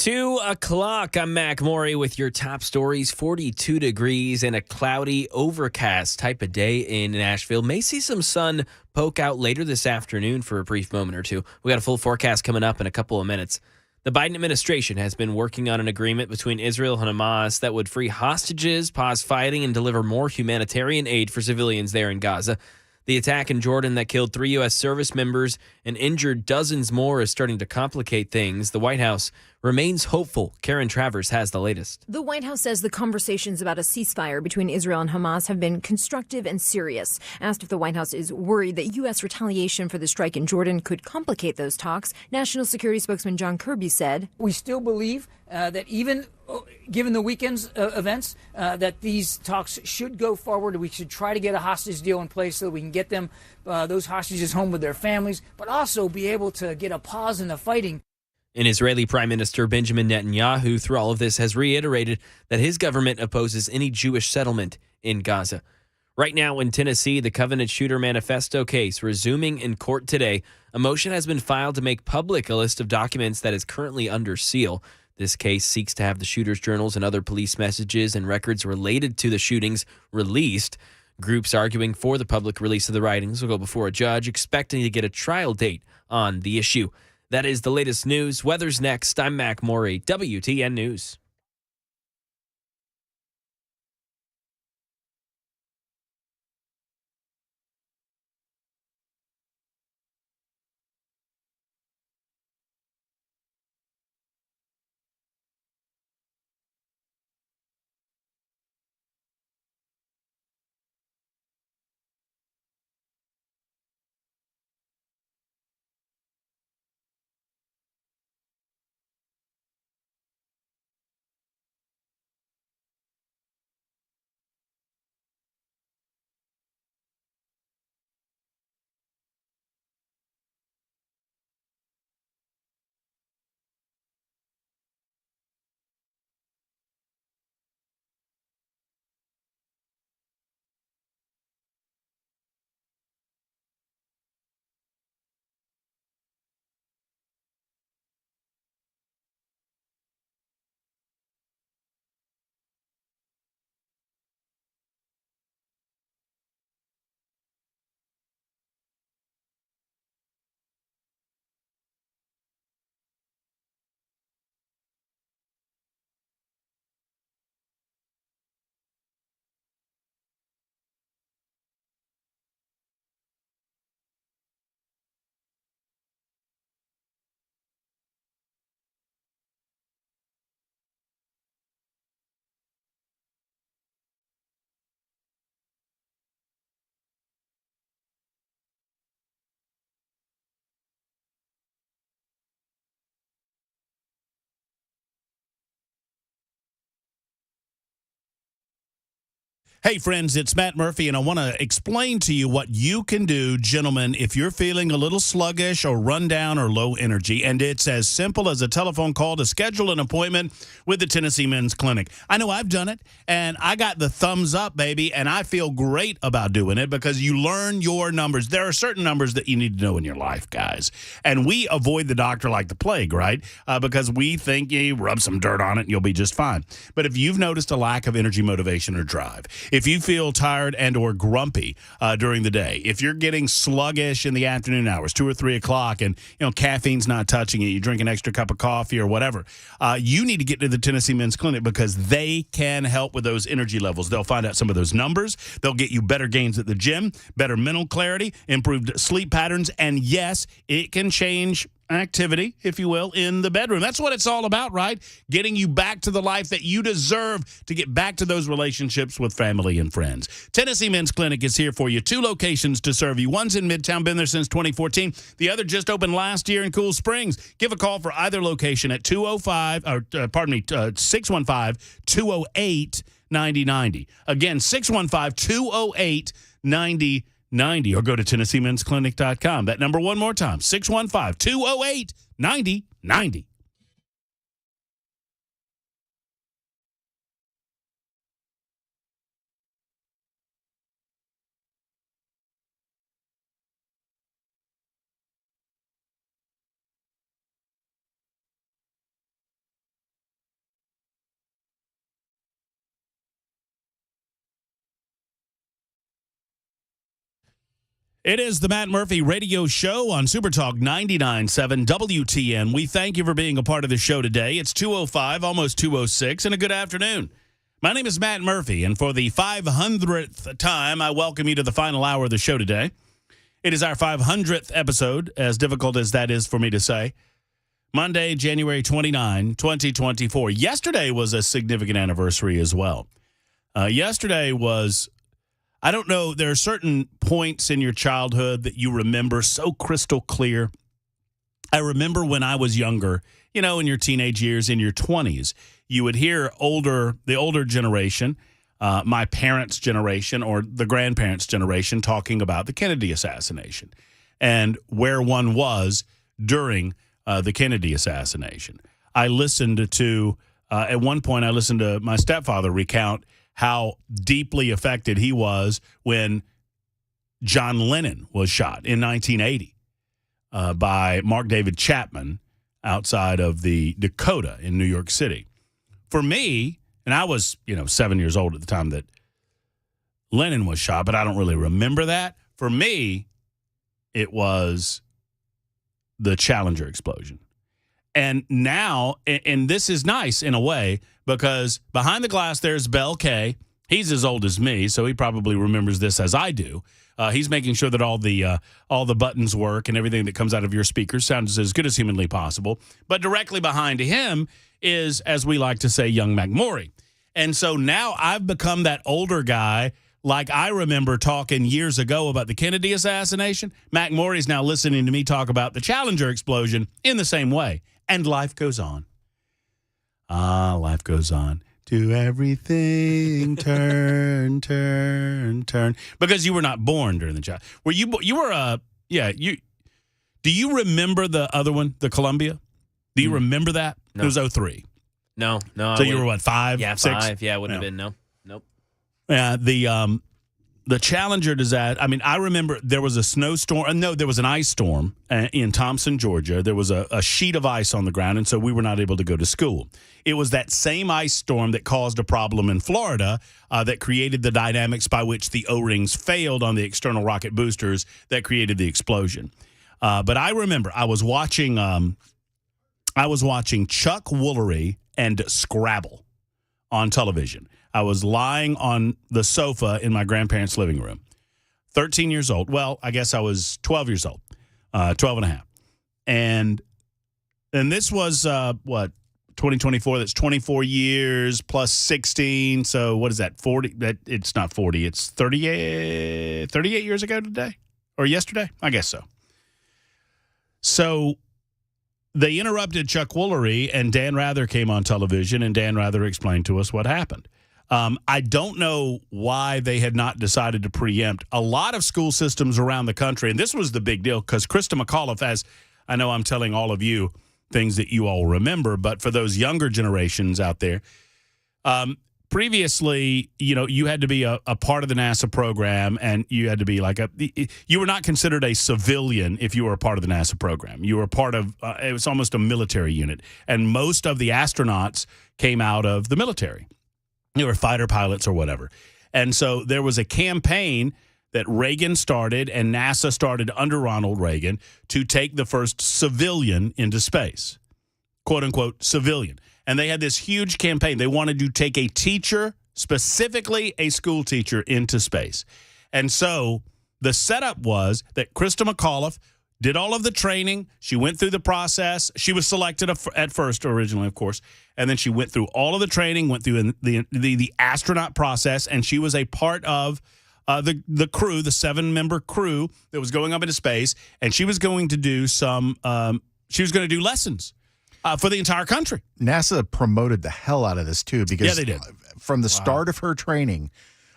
2 o'clock. I'm Mac Maury with your top stories. 42 degrees and a cloudy, overcast type of day in Nashville. May see some sun poke out later this afternoon for a brief moment or two. We got a full forecast coming up in a couple of minutes. The Biden administration has been working on an agreement between Israel and Hamas that would free hostages, pause fighting, and deliver more humanitarian aid for civilians there in Gaza. The attack in Jordan that killed 3 U.S. service members and injured dozens more is starting to complicate things. The White House remains hopeful. Karen Travers has the latest. The White House says the conversations about a ceasefire between Israel and Hamas have been constructive and serious. Asked if the White House is worried that U.S. retaliation for the strike in Jordan could complicate those talks, National Security spokesman John Kirby said, "We still believe that even given the weekend's events, that these talks should go forward. We should try to get a hostage deal in place so that we can get them, those hostages, home with their families, but also be able to get a pause in the fighting." An Israeli Prime Minister Benjamin Netanyahu, through all of this, has reiterated that his government opposes any Jewish settlement in Gaza. Right now in Tennessee, the Covenant Shooter Manifesto case resuming in court today. A motion has been filed to make public a list of documents that is currently under seal. This case seeks to have the shooter's journals and other police messages and records related to the shootings released. Groups arguing for the public release of the writings will go before a judge, expecting to get a trial date on the issue. That is the latest news. Weather's next. I'm Mac Maury, WTN News. Hey, friends, it's Matt Murphy, and I want to explain to you what you can do, gentlemen, if you're feeling a little sluggish or run down or low energy. And it's as simple as a telephone call to schedule an appointment with the Tennessee Men's Clinic. I know I've done it, and I got the thumbs up, baby, and I feel great about doing it because you learn your numbers. There are certain numbers that you need to know in your life, guys. And we avoid the doctor like the plague, right? Because we think you rub some dirt on it and you'll be just fine. But if you've noticed a lack of energy, motivation, or drive, if you feel tired and or grumpy during the day, if you're getting sluggish in the afternoon hours, 2 or 3 o'clock, and caffeine's not touching it, you drink an extra cup of coffee or whatever, you need to get to the Tennessee Men's Clinic because they can help with those energy levels. They'll find out some of those numbers. They'll get you better gains at the gym, better mental clarity, improved sleep patterns, and yes, it can change activity, if you will, in the bedroom. That's what it's all about, right? Getting you back to the life that you deserve to get back to those relationships with family and friends. Tennessee Men's Clinic is here for you. 2 locations to serve you. One's in Midtown, been there since 2014. The other just opened last year in Cool Springs. Give a call for either location at 615-208-9090. Again, 615-208-9090. or go to TennesseeMen'sClinic.com. That number one more time, 615-208-9090. It is the Matt Murphy Radio Show on Super Talk 99.7 WTN. We thank you for being a part of the show today. It's 2:05, almost 2:06, and a good afternoon. My name is Matt Murphy, and for the 500th time, I welcome you to the final hour of the show today. It is our 500th episode, as difficult as that is for me to say. Monday, January 29, 2024. Yesterday was a significant anniversary as well. Yesterday was... I don't know, there are certain points in your childhood that you remember so crystal clear. I remember when I was younger, in your teenage years, in your 20s, you would hear the older generation, my parents' generation or the grandparents' generation talking about the Kennedy assassination and where one was during the Kennedy assassination. I listened to, at one point, I listened to my stepfather recount how deeply affected he was when John Lennon was shot in 1980 by Mark David Chapman outside of the Dakota in New York City. For me, and I was, 7 years old at the time that Lennon was shot, but I don't really remember that. For me, it was the Challenger explosion. And now, and this is nice in a way, because behind the glass there's Bell K. He's as old as me, so he probably remembers this as I do. He's making sure that all the buttons work and everything that comes out of your speakers sounds as good as humanly possible. But directly behind him is, as we like to say, young McMorey. And so now I've become that older guy, like I remember talking years ago about the Kennedy assassination. McMorey's now listening to me talk about the Challenger explosion in the same way. And life goes on. Life goes on. To everything turn, turn, turn. Because you were not born during the child. Do you remember the other one, the Columbia? Do you remember that? No. It was 2003. No. So you were what, 5? Yeah, 6? 5. Yeah, it wouldn't have been. No. Nope. Yeah, the Challenger disaster. I mean, I remember there was a snowstorm. No, there was an ice storm in Thompson, Georgia. There was a sheet of ice on the ground, and so we were not able to go to school. It was that same ice storm that caused a problem in Florida that created the dynamics by which the O-rings failed on the external rocket boosters that created the explosion. But I remember I was watching Chuck Woolery and Scrabble on television. I was lying on the sofa in my grandparents' living room, 13 years old. Well, I guess I was 12 years old, 12 and a half. And this was, 2024? That's 24 years plus 16. So what is that, 40? It's not 40. It's 38 years ago today or yesterday? I guess so. So they interrupted Chuck Woolery, and Dan Rather came on television, and Dan Rather explained to us what happened. I don't know why they had not decided to preempt. A lot of school systems around the country, and this was the big deal, because Krista McAuliffe, as I know I'm telling all of you things that you all remember, but for those younger generations out there, previously, you had to be a part of the NASA program, and you had to be you were not considered a civilian if you were a part of the NASA program. You were part of, it was almost a military unit, and most of the astronauts came out of the military. They were fighter pilots or whatever. And so there was a campaign that Reagan started and NASA started under Ronald Reagan to take the first civilian into space, quote unquote civilian. And they had this huge campaign. They wanted to take a teacher, specifically a school teacher, into space. And so the setup was that Krista McAuliffe did all of the training. She went through the process. She was selected at first, originally, of course. And then she went through all of the training, went through the astronaut process, and she was a part of the crew, the 7-member crew that was going up into space. And she was going to do lessons for the entire country. NASA promoted the hell out of this, too, because they did. From the start of her training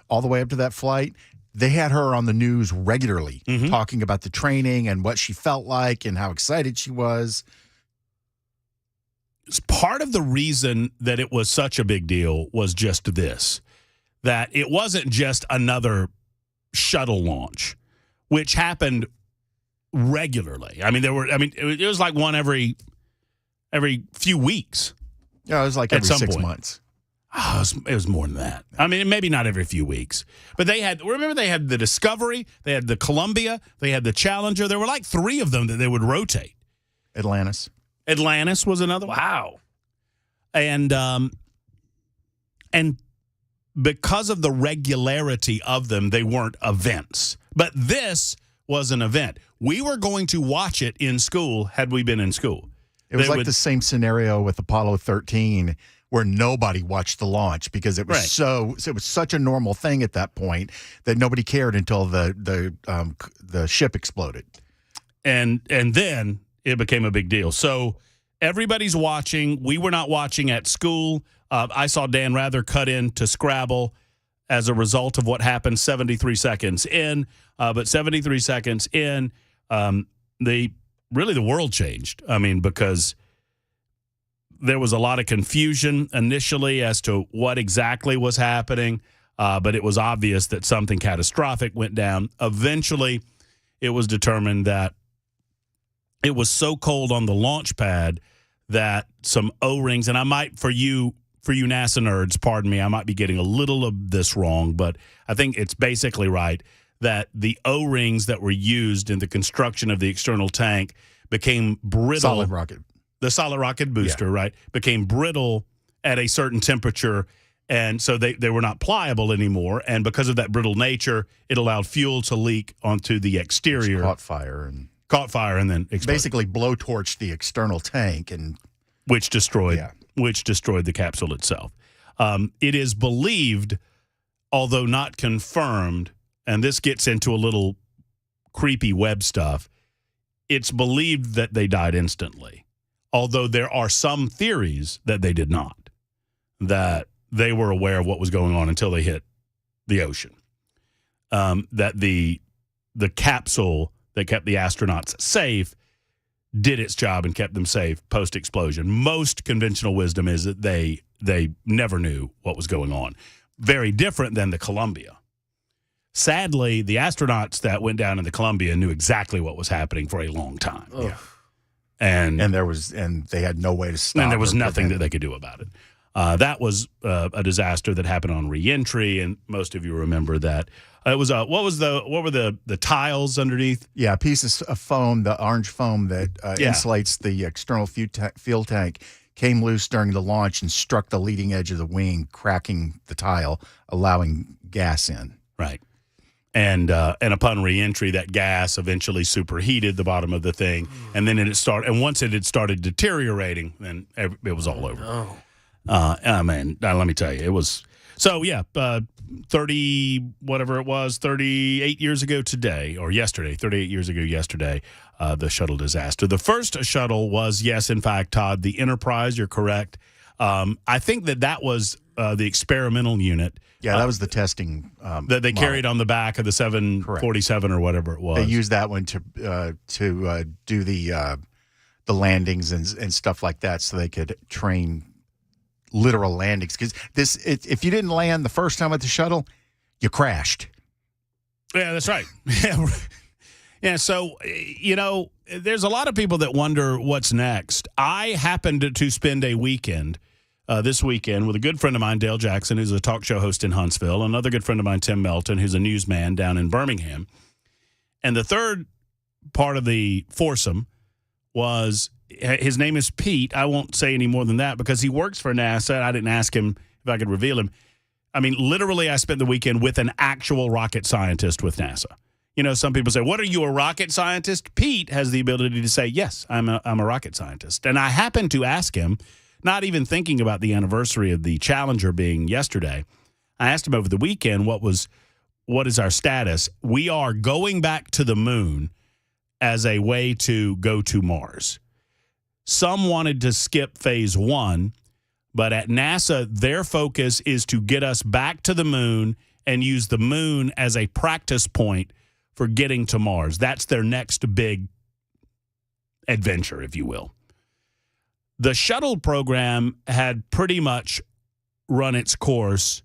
all the way up to that flight, they had her on the news regularly talking about the training and what she felt like and how excited she was. Part of the reason that it was such a big deal was just this, that it wasn't just another shuttle launch, which happened regularly. I mean, it was like one every few weeks. Yeah, it was like every 6 months. Oh, it was more than that. I mean, maybe not every few weeks. But they had the Discovery, they had the Columbia, they had the Challenger. There were like 3 of them that they would rotate. Atlantis was another one. Wow. And because of the regularity of them, they weren't events. But this was an event. We were going to watch it in school had we been in school. It was the same scenario with Apollo 13 where nobody watched the launch because it was it was such a normal thing at that point that nobody cared until the ship exploded. And then it became a big deal. So everybody's watching. We were not watching at school. I saw Dan Rather cut into Scrabble as a result of what happened 73 seconds in. But 73 seconds in, the world changed. I mean, because there was a lot of confusion initially as to what exactly was happening, but it was obvious that something catastrophic went down. Eventually, it was determined that it was so cold on the launch pad that some O-rings, and I might, for you NASA nerds, pardon me, I might be getting a little of this wrong, but I think it's basically right, that the O-rings that were used in the construction of the external tank became brittle. Solid rocket. The solid rocket booster, right, became brittle at a certain temperature, and so they were not pliable anymore. And because of that brittle nature, it allowed fuel to leak onto the exterior. Caught fire and then exploded. Basically blowtorched the external tank, and which destroyed the capsule itself. It is believed, although not confirmed, and this gets into a little creepy web stuff, it's believed that they died instantly. Although there are some theories that they did not, that they were aware of what was going on until they hit the ocean. That the capsule that kept the astronauts safe did its job and kept them safe post-explosion. Most conventional wisdom is that they never knew what was going on. Very different than the Columbia. Sadly, the astronauts that went down in the Columbia knew exactly what was happening for a long time. Oh. Yeah. And they had no way to stop. And there was nothing that they could do about it. That was a disaster that happened on reentry, and most of you remember that. It was what were the tiles underneath? Yeah, pieces of foam, the orange foam that insulates the external fuel tank, came loose during the launch and struck the leading edge of the wing, cracking the tile, allowing gas in. Right. And upon reentry, that gas eventually superheated the bottom of the thing, and then once it had started deteriorating, then it was all over. Oh. Man, let me tell you, it was. So, 38 years ago today, or yesterday, 38 years ago yesterday, the shuttle disaster. The first shuttle was, yes, in fact, Todd, the Enterprise, you're correct. I think that was the experimental unit. Yeah, that was the testing that they carried on the back of the 747 or whatever it was. They used that one to do the landings and stuff like that, so they could train literal landings. Because if you didn't land the first time at the shuttle, you crashed. Yeah, that's right. Yeah. So there's a lot of people that wonder what's next. I happened to spend a weekend. This weekend with a good friend of mine, Dale Jackson, who's a talk show host in Huntsville, another good friend of mine, Tim Melton, who's a newsman down in Birmingham. And the third part of the foursome was, his name is Pete. I won't say any more than that because he works for NASA. I didn't ask him if I could reveal him. I mean, literally, I spent the weekend with an actual rocket scientist with NASA. Some people say, what are you, a rocket scientist? Pete has the ability to say, yes, I'm a rocket scientist. And I happened to ask him, not even thinking about the anniversary of the Challenger being yesterday, I asked him over the weekend, what is our status? We are going back to the moon as a way to go to Mars. Some wanted to skip phase 1, but at NASA, their focus is to get us back to the moon and use the moon as a practice point for getting to Mars. That's their next big adventure, if you will. The shuttle program had pretty much run its course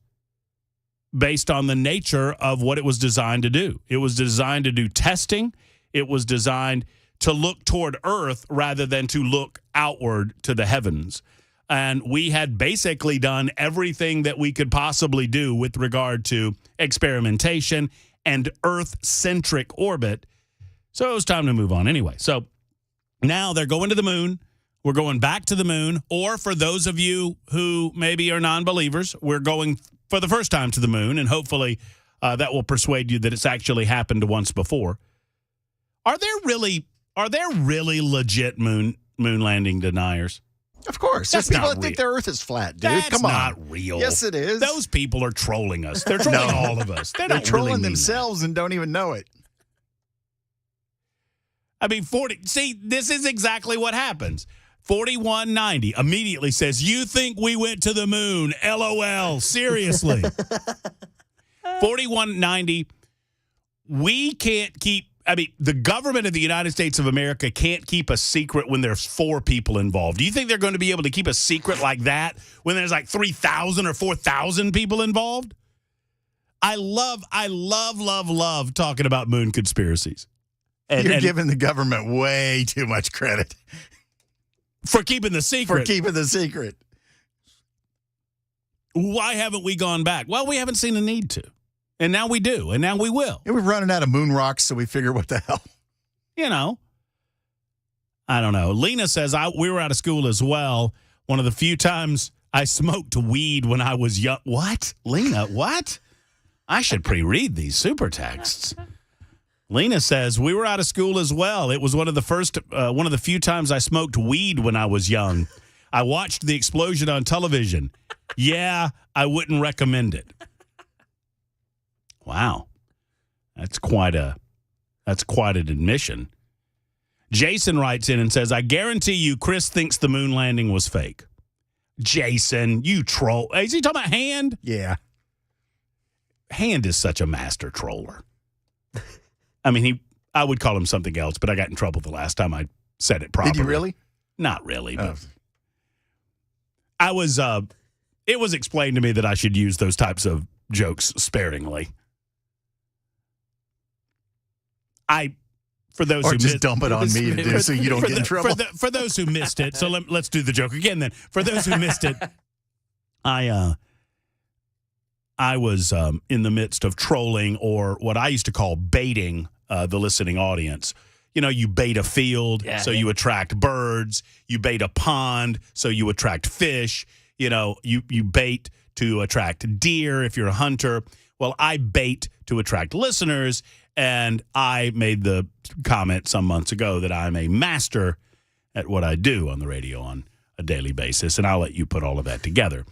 based on the nature of what it was designed to do. It was designed to do testing. It was designed to look toward Earth rather than to look outward to the heavens. And we had basically done everything that we could possibly do with regard to experimentation and Earth-centric orbit. So it was time to move on anyway. So now they're going to the moon. We're going back to the moon. Or for those of you who maybe are non-believers, we're going for the first time to the moon, and hopefully that will persuade you that it's actually happened once before. Are there really legit moon landing deniers? Of course. That's There's people not that think real. the Earth is flat, dude. That's Come on. not real. Yes, it is. Those people are trolling us. They're trolling all of us. They're not trolling really mean themselves and don't even know it. I mean, this is exactly what happens. 4190 immediately says, "You think we went to the moon? LOL. Seriously." 4190, we can't keep, the government of the United States of America can't keep a secret when there's 4 people involved. Do you think they're going to be able to keep a secret like that when there's like 3,000 or 4,000 people involved? I love talking about moon conspiracies. You're giving the government way too much credit. For keeping the secret. Why haven't we gone back? Well, we haven't seen a need to. And now we do. And now we will. And we're running out of moon rocks, so we figure what the hell. I don't know. Lena says, we were out of school as well. One of the few times I smoked weed when I was young. What? Lena, what? I should pre-read these super texts. Lena says, we were out of school as well. It was one of the few times I smoked weed when I was young. I watched the explosion on television. Yeah, I wouldn't recommend it. Wow. That's quite an admission. Jason writes in and says, I guarantee you Chris thinks the moon landing was fake. Jason, you troll. Is he talking about Hand? Yeah. Hand is such a master troller. I mean, I would call him something else, but I got in trouble the last time I said it properly. Did you really? Not really, but it was explained to me that I should use those types of jokes sparingly. For those or who just dump it on me to do so you don't get in trouble. For those who missed it, so let's do the joke again then. For those who missed it, I was in the midst of trolling, or what I used to call baiting the listening audience. You bait a field, you attract birds. You bait a pond, so you attract fish. You bait to attract deer if you're a hunter. Well, I bait to attract listeners, and I made the comment some months ago that I'm a master at what I do on the radio on a daily basis, and I'll let you put all of that together.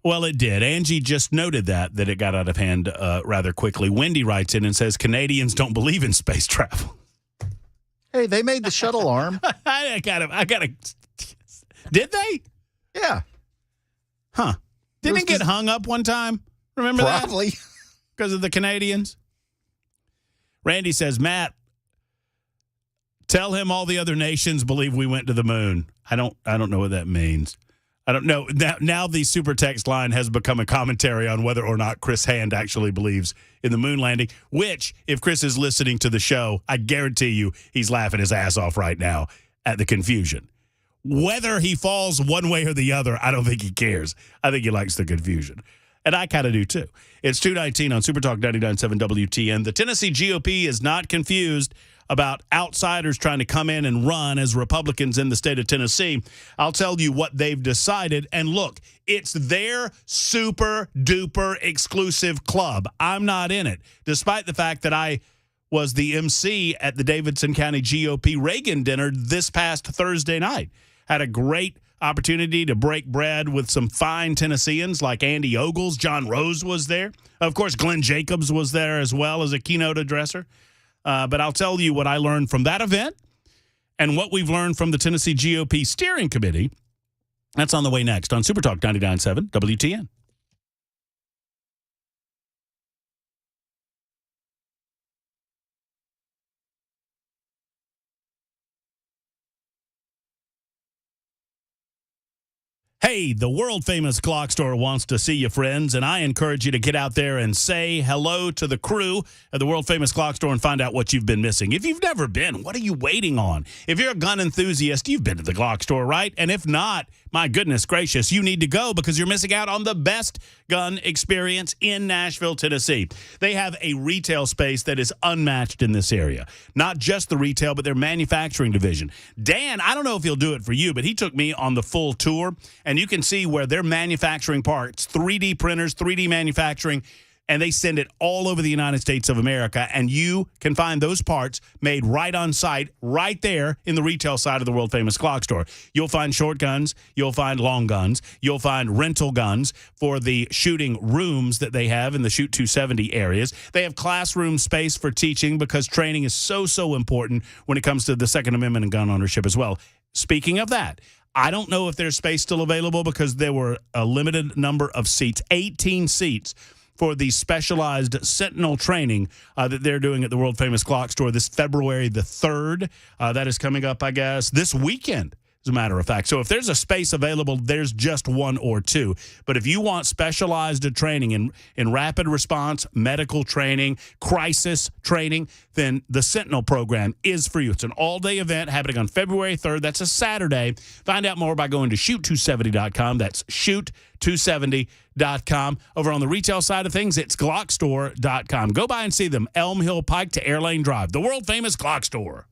Well, it did. Angie just noted that it got out of hand rather quickly. Wendy writes in and says, Canadians don't believe in space travel. Hey, they made the shuttle arm. I gotta. Did they? Yeah. Huh. Didn't it get hung up one time? Remember that? Probably. Because of the Canadians? Randy says, Matt, tell him all the other nations believe we went to the moon. I don't know what that means. I don't know. Now the super text line has become a commentary on whether or not Chris Hand actually believes in the moon landing, which, if Chris is listening to the show, I guarantee you he's laughing his ass off right now at the confusion. Whether he falls one way or the other, I don't think he cares. I think he likes the confusion. And I kind of do, too. It's 2:19 on Super Talk 99.7 WTN. The Tennessee GOP is not confused about outsiders trying to come in and run as Republicans in the state of Tennessee. I'll tell you what they've decided. And look, it's their super-duper exclusive club. I'm not in it, despite the fact that I was the MC at the Davidson County GOP Reagan dinner this past Thursday night. Had a great opportunity to break bread with some fine Tennesseans like Andy Ogles. John Rose was there. Of course, Glenn Jacobs was there as well as a keynote addresser. But I'll tell you what I learned from that event and what we've learned from the Tennessee GOP Steering Committee. That's on the way next on Super Talk 99.7 WTN. Hey, the world-famous Clock Store wants to see you, friends, and I encourage you to get out there and say hello to the crew at the world-famous Clock Store and find out what you've been missing. If you've never been, what are you waiting on? If you're a gun enthusiast, you've been to the Clock Store, right? And if not, my goodness gracious, you need to go because you're missing out on the best gun experience in Nashville, Tennessee. They have a retail space that is unmatched in this area. Not just the retail, but their manufacturing division. Dan, I don't know if he'll do it for you, but he took me on the full tour, and you can see where they're manufacturing parts, 3D printers, 3D manufacturing, and they send it all over the United States of America, and you can find those parts made right on site, right there in the retail side of the world-famous Clock Store. You'll find short guns, you'll find long guns, you'll find rental guns for the shooting rooms that they have in the Shoot 270 areas. They have classroom space for teaching because training is so important when it comes to the Second Amendment and gun ownership as well. Speaking of that, I don't know if there's space still available because there were a limited number of seats, 18 seats, for the specialized Sentinel training that they're doing at the world-famous Clock Store this February the 3rd. That is coming up, I guess, this weekend, as a matter of fact. So if there's a space available, there's just one or two. But if you want specialized training in rapid response, medical training, crisis training, then the Sentinel program is for you. It's an all-day event happening on February 3rd. That's a Saturday. Find out more by going to shoot270.com. That's shoot270.com. Over on the retail side of things, it's glockstore.com. Go by and see them. Elm Hill Pike to Airlane Drive, the world-famous Clock Store.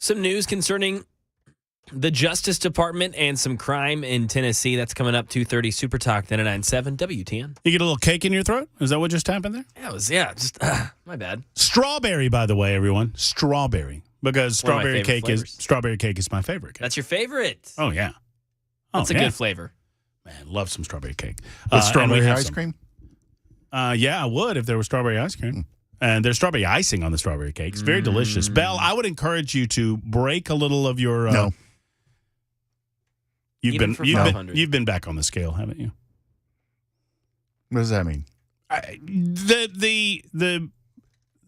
Some news concerning the Justice Department and some crime in Tennessee. That's coming up 2:30 Super Talk 99.7 WTN. You get a little cake in your throat? Is that what just happened there? My bad. Strawberry, by the way, everyone. Strawberry. Because strawberry cake is my favorite cake. That's your favorite. Oh, yeah. That's a good flavor. Man, love some strawberry cake. With strawberry ice cream? Yeah, I would if there was strawberry ice cream. And there's strawberry icing on the strawberry cake. It's very delicious. Belle, I would encourage you to break a little of your... No. You've been back on the scale, haven't you? What does that mean? The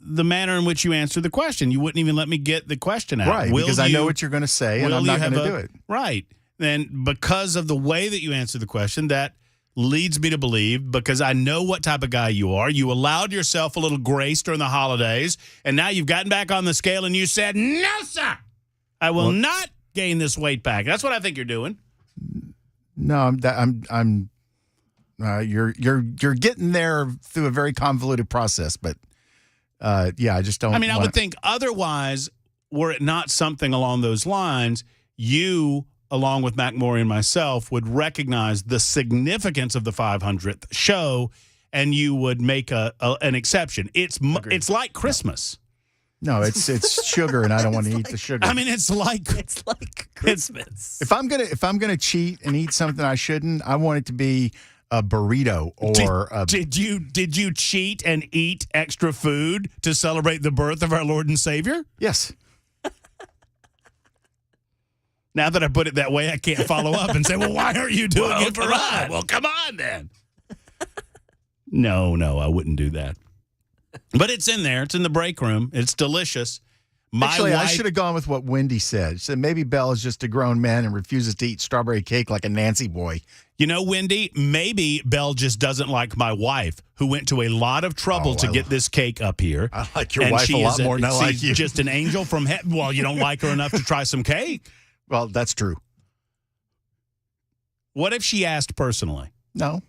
manner in which you answered the question. You wouldn't even let me get the question out. Right, because I know what you're going to say, and I'm not going to do it. Right. then because of the way that you answered the question, that leads me to believe, because I know what type of guy you are, you allowed yourself a little grace during the holidays, and now you've gotten back on the scale and you said, no, sir, I will not gain this weight back. That's what I think you're doing. No, you're getting there through a very convoluted process, but I just don't. I mean, I would think otherwise, were it not something along those lines, you, along with McMurray and myself, would recognize the significance of the 500th show, and you would make an exception. It's like Christmas. No, it's sugar, and I don't want to eat the sugar. I mean, it's like Christmas. If I'm gonna cheat and eat something I shouldn't, I want it to be a burrito or Did you cheat and eat extra food to celebrate the birth of our Lord and Savior? Yes. Now that I put it that way, I can't follow up and say, well, why aren't you doing it for us? Well, come on then. No, I wouldn't do that. But it's in there. It's in the break room. It's delicious. I should have gone with what Wendy said. She said maybe Bell is just a grown man and refuses to eat strawberry cake like a Nancy boy. You know, Wendy, maybe Bell just doesn't like my wife, who went to a lot of trouble to get this cake up here. I like your wife a lot more than I like you. She's just an angel from heaven. Well, you don't like her enough to try some cake? Well, that's true. What if she asked personally? No.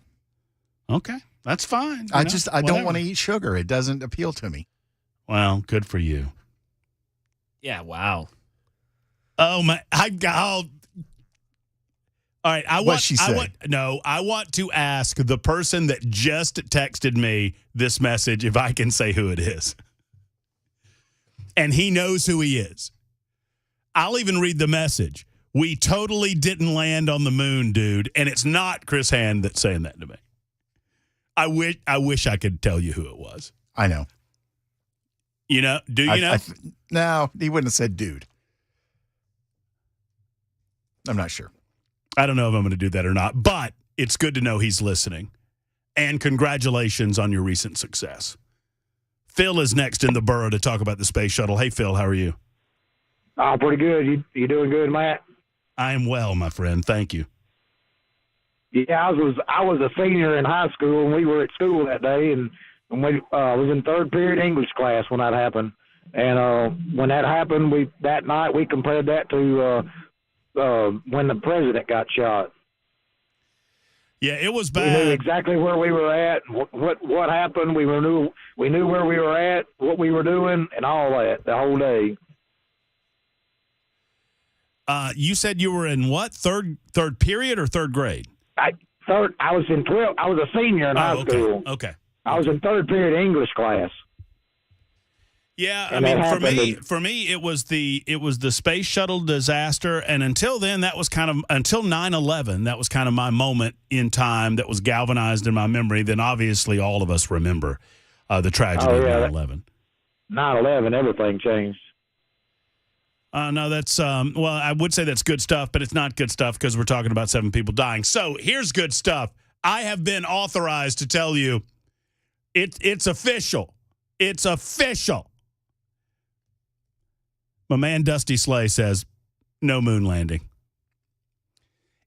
Okay, that's fine. I don't want to eat sugar. It doesn't appeal to me. Well, good for you. Yeah, wow. Oh my! All right, I want to ask the person that just texted me this message if I can say who it is, and he knows who he is. I'll even read the message. We totally didn't land on the moon, dude, and it's not Chris Hand that's saying that to me. I wish I could tell you who it was. I know. You know? Do you know? No, he wouldn't have said dude. I'm not sure. I don't know if I'm going to do that or not, but it's good to know he's listening. And congratulations on your recent success. Phil is next in the borough to talk about the space shuttle. Hey, Phil, how are you? Oh, pretty good. You doing good, Matt? I am well, my friend. Thank you. Yeah, I was a senior in high school, and we were at school that day, and we was in third period English class when that happened. And when that happened, that night we compared that to when the president got shot. Yeah, it was bad. We knew exactly where we were at, what happened. We knew where we were at, what we were doing, and all that the whole day. You said you were in what? Third period or third grade? I was in 12. I was a senior in high school. Okay. I was in third period English class. Yeah, and I mean, for me, it was the space shuttle disaster, and until then, that was kind of until 9/11. That was kind of my moment in time that was galvanized in my memory. Then, obviously, all of us remember the tragedy of 9/11. 9/11, everything changed. No, that's well, I would say that's good stuff, but it's not good stuff because we're talking about 7 people dying. So here's good stuff. I have been authorized to tell you, it's official. It's official. My man Dusty Slay says, no moon landing.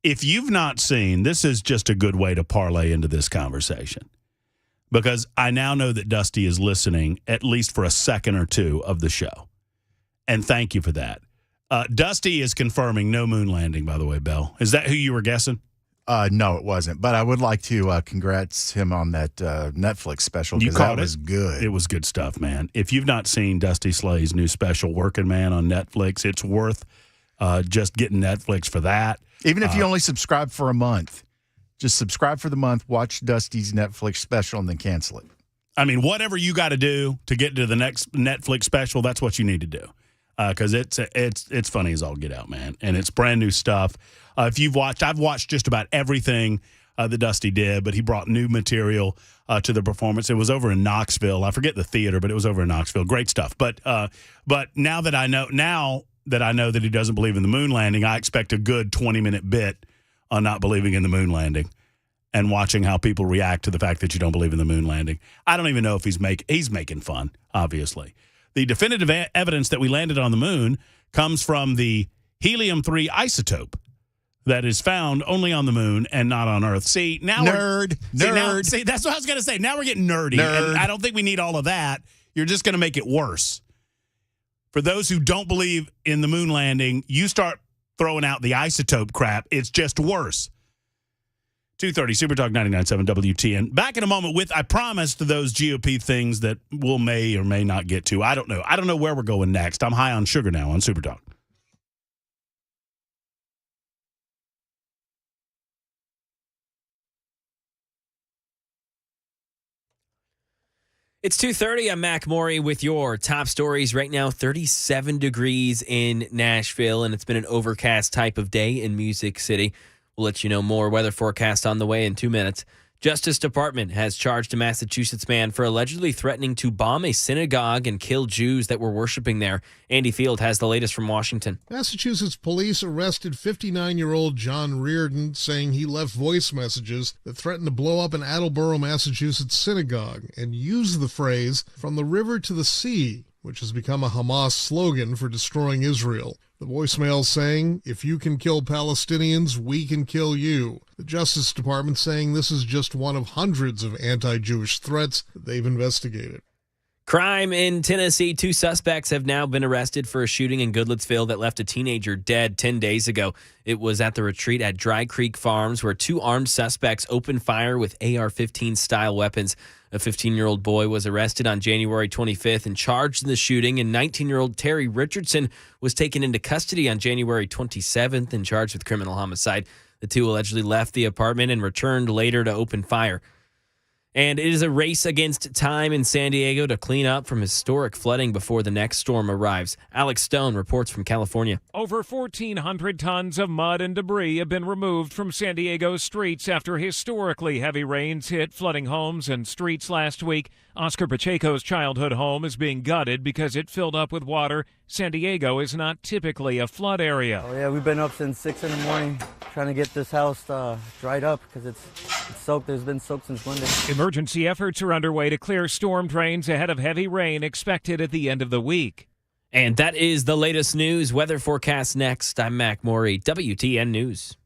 If you've not seen, this is just a good way to parlay into this conversation, because I now know that Dusty is listening at least for a second or two of the show. And thank you for that. Dusty is confirming no moon landing, by the way, Bell. Is that who you were guessing? No, it wasn't. But I would like to congrats him on that Netflix special, because that was good. It was good stuff, man. If you've not seen Dusty Slay's new special, Working Man, on Netflix, it's worth just getting Netflix for that. Even if you only subscribe for a month, just subscribe for the month, watch Dusty's Netflix special, and then cancel it. I mean, whatever you got to do to get to the next Netflix special, that's what you need to do. Because it's funny as all get out, man, and it's brand new stuff. If you've watched, I've watched just about everything that Dusty did, but he brought new material to the performance. It was over in Knoxville. I forget the theater, but it was over in Knoxville. Great stuff. But now that I know that he doesn't believe in the moon landing, I expect a good 20-minute bit on not believing in the moon landing and watching how people react to the fact that you don't believe in the moon landing. I don't even know if he's making fun, obviously. The definitive evidence that we landed on the moon comes from the helium-3 isotope that is found only on the moon and not on Earth. See, now Nerd. See, that's what I was going to say. Now we're getting nerdy. Nerd. And I don't think we need all of that. You're just going to make it worse. For those who don't believe in the moon landing, you start throwing out the isotope crap. It's just worse. 2:30 Super Talk 99.7 WTN. Back in a moment with, I promised, those GOP things that we'll may or may not get to. I don't know. I don't know where we're going next. I'm high on sugar now on Super Talk. It's 2:30. I'm Mac Maury with your top stories. Right now, 37 degrees in Nashville, and it's been an overcast type of day in Music City. We'll let you know more weather forecast on the way in 2 minutes. Justice Department has charged a Massachusetts man for allegedly threatening to bomb a synagogue and kill Jews that were worshiping there. Andy Field has the latest from Washington. Massachusetts police arrested 59-year-old John Reardon, saying he left voice messages that threatened to blow up an Attleboro, Massachusetts synagogue and used the phrase, "from the river to the sea," which has become a Hamas slogan for destroying Israel. The voicemail saying, "If you can kill Palestinians, we can kill you." The Justice Department saying this is just one of hundreds of anti-Jewish threats that they've investigated. Crime in Tennessee. 2 suspects have now been arrested for a shooting in Goodlettsville that left a teenager dead 10 days ago. It was at the retreat at Dry Creek Farms where 2 armed suspects opened fire with AR-15 style weapons. A 15-year-old boy was arrested on January 25th and charged in the shooting, and 19-year-old Terry Richardson was taken into custody on January 27th and charged with criminal homicide. The 2 allegedly left the apartment and returned later to open fire. And it is a race against time in San Diego to clean up from historic flooding before the next storm arrives. Alex Stone reports from California. Over 1,400 tons of mud and debris have been removed from San Diego's streets after historically heavy rains hit flooding homes and streets last week. Oscar Pacheco's childhood home is being gutted because it filled up with water. San Diego is not typically a flood area. Oh, yeah, we've been up since 6 in the morning trying to get this house dried up because it's soaked. It's been soaked since Monday. Emergency efforts are underway to clear storm drains ahead of heavy rain expected at the end of the week. And that is the latest news. Weather forecast next. I'm Mac Maury, WTN News.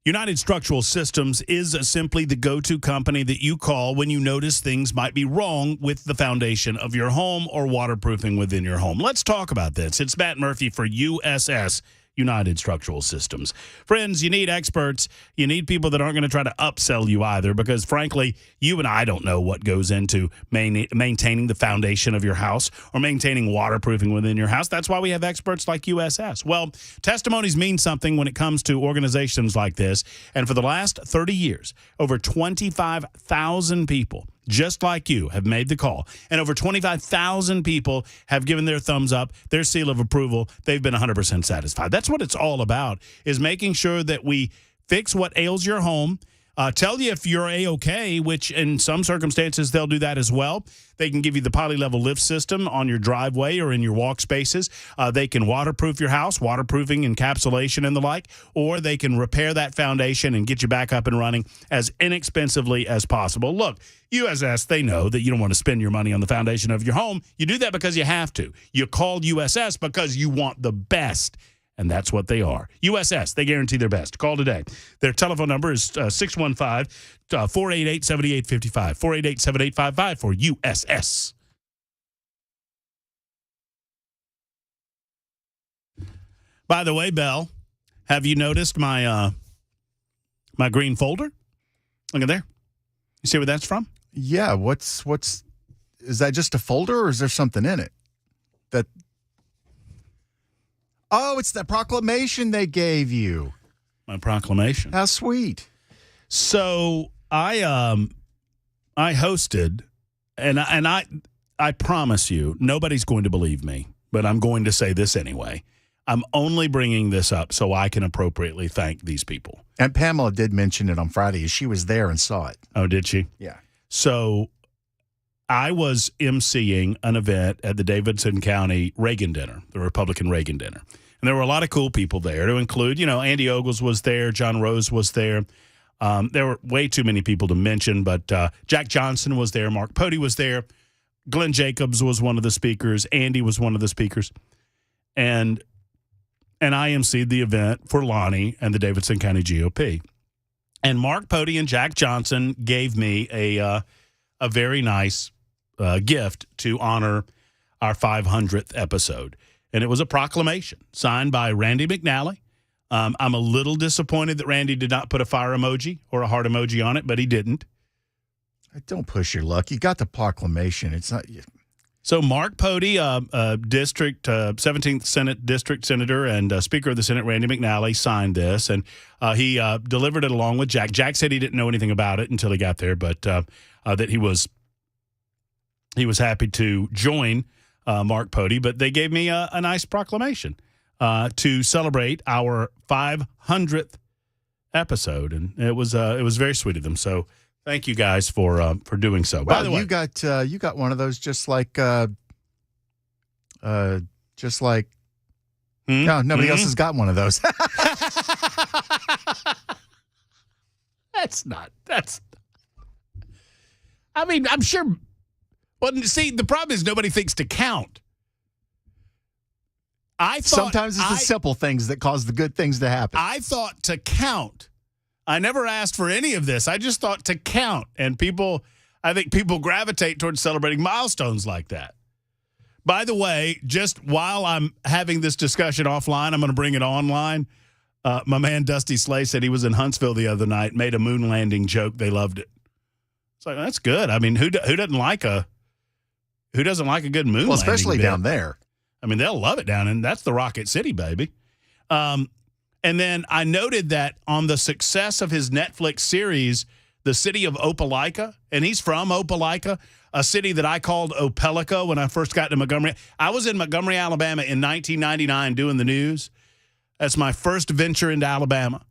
United Structural Systems is simply the go-to company that you call when you notice things might be wrong with the foundation of your home or waterproofing within your home. Let's talk about this. It's Matt Murphy for USS, United Structural Systems. Friends, you need experts. You need people that aren't going to try to upsell you either, because frankly, you and I don't know what goes into maintaining the foundation of your house or maintaining waterproofing within your house. That's why we have experts like USS. Well, testimonies mean something when it comes to organizations like this. And for the last 30 years, over 25,000 people just like you have made the call, and over 25,000 people have given their thumbs up, their seal of approval. They've been 100% satisfied. That's what it's all about, is making sure that we fix what ails your home, tell you if you're A-OK, which in some circumstances they'll do that as well. They can give you the poly-level lift system on your driveway or in your walk spaces. They can waterproof your house, waterproofing, encapsulation, and the like, or they can repair that foundation and get you back up and running as inexpensively as possible. Look, USS, they know that you don't want to spend your money on the foundation of your home. You do that because you have to. You call USS because you want the best. And that's what they are. USS, they guarantee their best. Call today. Their telephone number is 615-488-7855. 488-7855 for USS. By the way, Belle, have you noticed my my green folder? Look at there. You see where that's from? Yeah. What's is that just a folder, or is there something in it? Oh, it's the proclamation they gave you. My proclamation. How sweet. So I hosted, and I promise you, nobody's going to believe me, but I'm going to say this anyway. I'm only bringing this up so I can appropriately thank these people. And Pamela did mention it on Friday. She was there and saw it. Oh, did she? Yeah. So I was emceeing an event at the Davidson County Reagan Dinner, the Republican Reagan Dinner. And there were a lot of cool people there, to include, Andy Ogles was there, John Rose was there. There were way too many people to mention, but Jack Johnson was there, Mark Pody was there, Glenn Jacobs was one of the speakers, Andy was one of the speakers. And I emceed the event for Lonnie and the Davidson County GOP. And Mark Pody and Jack Johnson gave me a very nice gift to honor our 500th episode. And it was a proclamation signed by Randy McNally. I'm a little disappointed that Randy did not put a fire emoji or a heart emoji on it, but he didn't. Don't push your luck. You got the proclamation. It's not. So Mark Pody, 17th Senate District Senator and Speaker of the Senate, Randy McNally, signed this, and he delivered it along with Jack. Jack said he didn't know anything about it until he got there, but that he was happy to join Mark Pody. But they gave me a nice proclamation to celebrate our 500th episode, and it was very sweet of them. So thank you guys for doing so. Well, by the way, you got one of those just like no, nobody else has got one of those. I mean, I'm sure. Well, see, the problem is nobody thinks to count. Sometimes it's the simple things that cause the good things to happen. I thought to count. I never asked for any of this. I just thought to count. And I think people gravitate towards celebrating milestones like that. By the way, just while I'm having this discussion offline, I'm going to bring it online. My man Dusty Slay said he was in Huntsville the other night, made a moon landing joke. They loved it. It's like, that's good. I mean, who doesn't like a good moon landing? Well, especially down there. I mean, they'll love it down in. That's the Rocket City, baby. And then I noted that on the success of his Netflix series, The City of Opelika, and he's from Opelika, a city that I called Opelika when I first got to Montgomery. I was in Montgomery, Alabama in 1999 doing the news. That's my first venture into Alabama.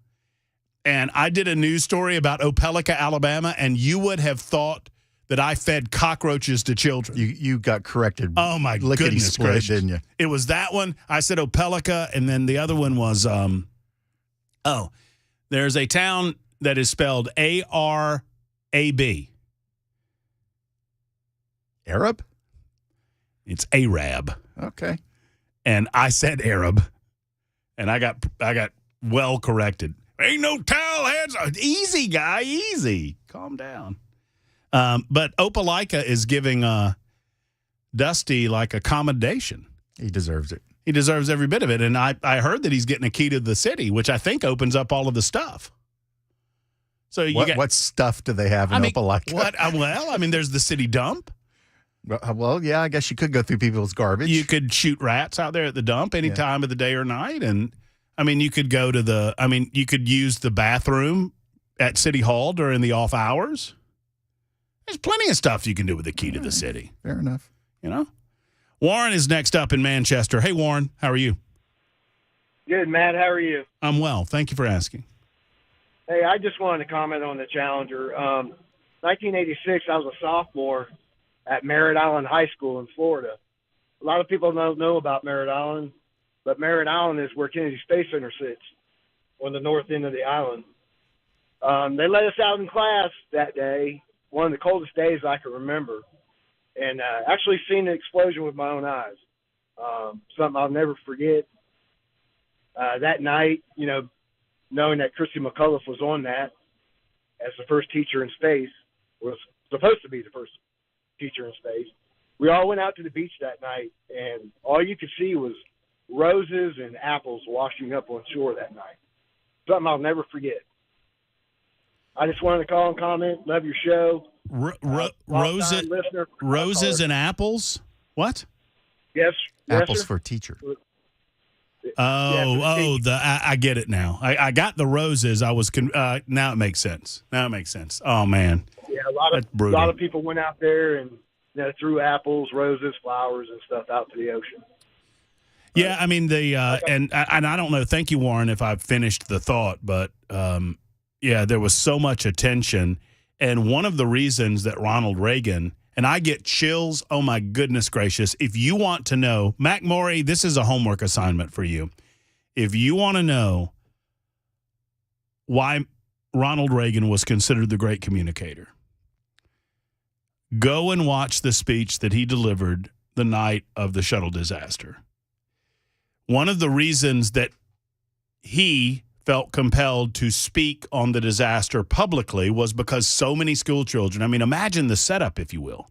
And I did a news story about Opelika, Alabama, and you would have thought that I fed cockroaches to children. You got corrected. Oh, my goodness gracious. Didn't you? It was that one. I said Opelika, and then the other one was, there's a town that is spelled A-R-A-B. Arab? It's Arab. Okay. And I said Arab, and I got well corrected. Ain't no towel hands. Easy, guy, easy. Calm down. But Opelika is giving Dusty like a commendation. He deserves it. He deserves every bit of it. And I heard that he's getting a key to the city, which I think opens up all of the stuff. So what stuff do they have in Opelika? Well, there's the city dump. Well, yeah, I guess you could go through people's garbage. You could shoot rats out there at the dump any time of the day or night. And, you could go to you could use the bathroom at City Hall during the off hours. There's plenty of stuff you can do with the key to the city. Fair enough. Warren is next up in Manchester. Hey, Warren, how are you? Good, Matt. How are you? I'm well. Thank you for asking. Hey, I just wanted to comment on the Challenger. 1986, I was a sophomore at Merritt Island High School in Florida. A lot of people don't know about Merritt Island, but Merritt Island is where Kennedy Space Center sits on the north end of the island. They let us out in class that day, one of the coldest days I can remember, and actually seen the explosion with my own eyes. Something I'll never forget. That night, knowing that Christy McCullough was on that as the first teacher in space, was supposed to be the first teacher in space. We all went out to the beach that night, and all you could see was roses and apples washing up on shore that night. Something I'll never forget. I just wanted to call and comment. Love your show. Roses and apples? What? Yes. Apples sir. for teacher. I get it now. I got the roses. Now it makes sense. Oh man. Yeah, a lot of people went out there and threw apples, roses, flowers, and stuff out to the ocean. Yeah, and I don't know. Thank you, Warren, if I've finished the thought, but there was so much attention, and one of the reasons that Ronald Reagan, and I get chills. Oh my goodness gracious! If you want to know, Mac Morey, this is a homework assignment for you. If you want to know why Ronald Reagan was considered the great communicator, go and watch the speech that he delivered the night of the shuttle disaster. One of the reasons that he felt compelled to speak on the disaster publicly was because so many school children, imagine the setup, if you will.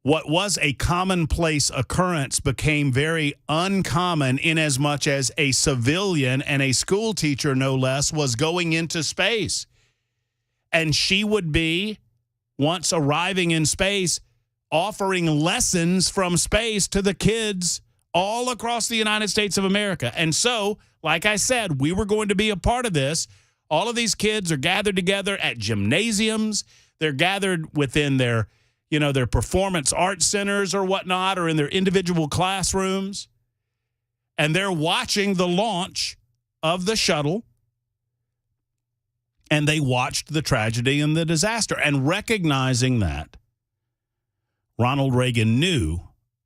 What was a commonplace occurrence became very uncommon in as much as a civilian and a school teacher, no less, was going into space. And she would be, once arriving in space, offering lessons from space to the kids all across the United States of America. And so, like I said, we were going to be a part of this. All of these kids are gathered together at gymnasiums. They're gathered within their performance art centers or whatnot, or in their individual classrooms. And they're watching the launch of the shuttle. And they watched the tragedy and the disaster. And recognizing that, Ronald Reagan knew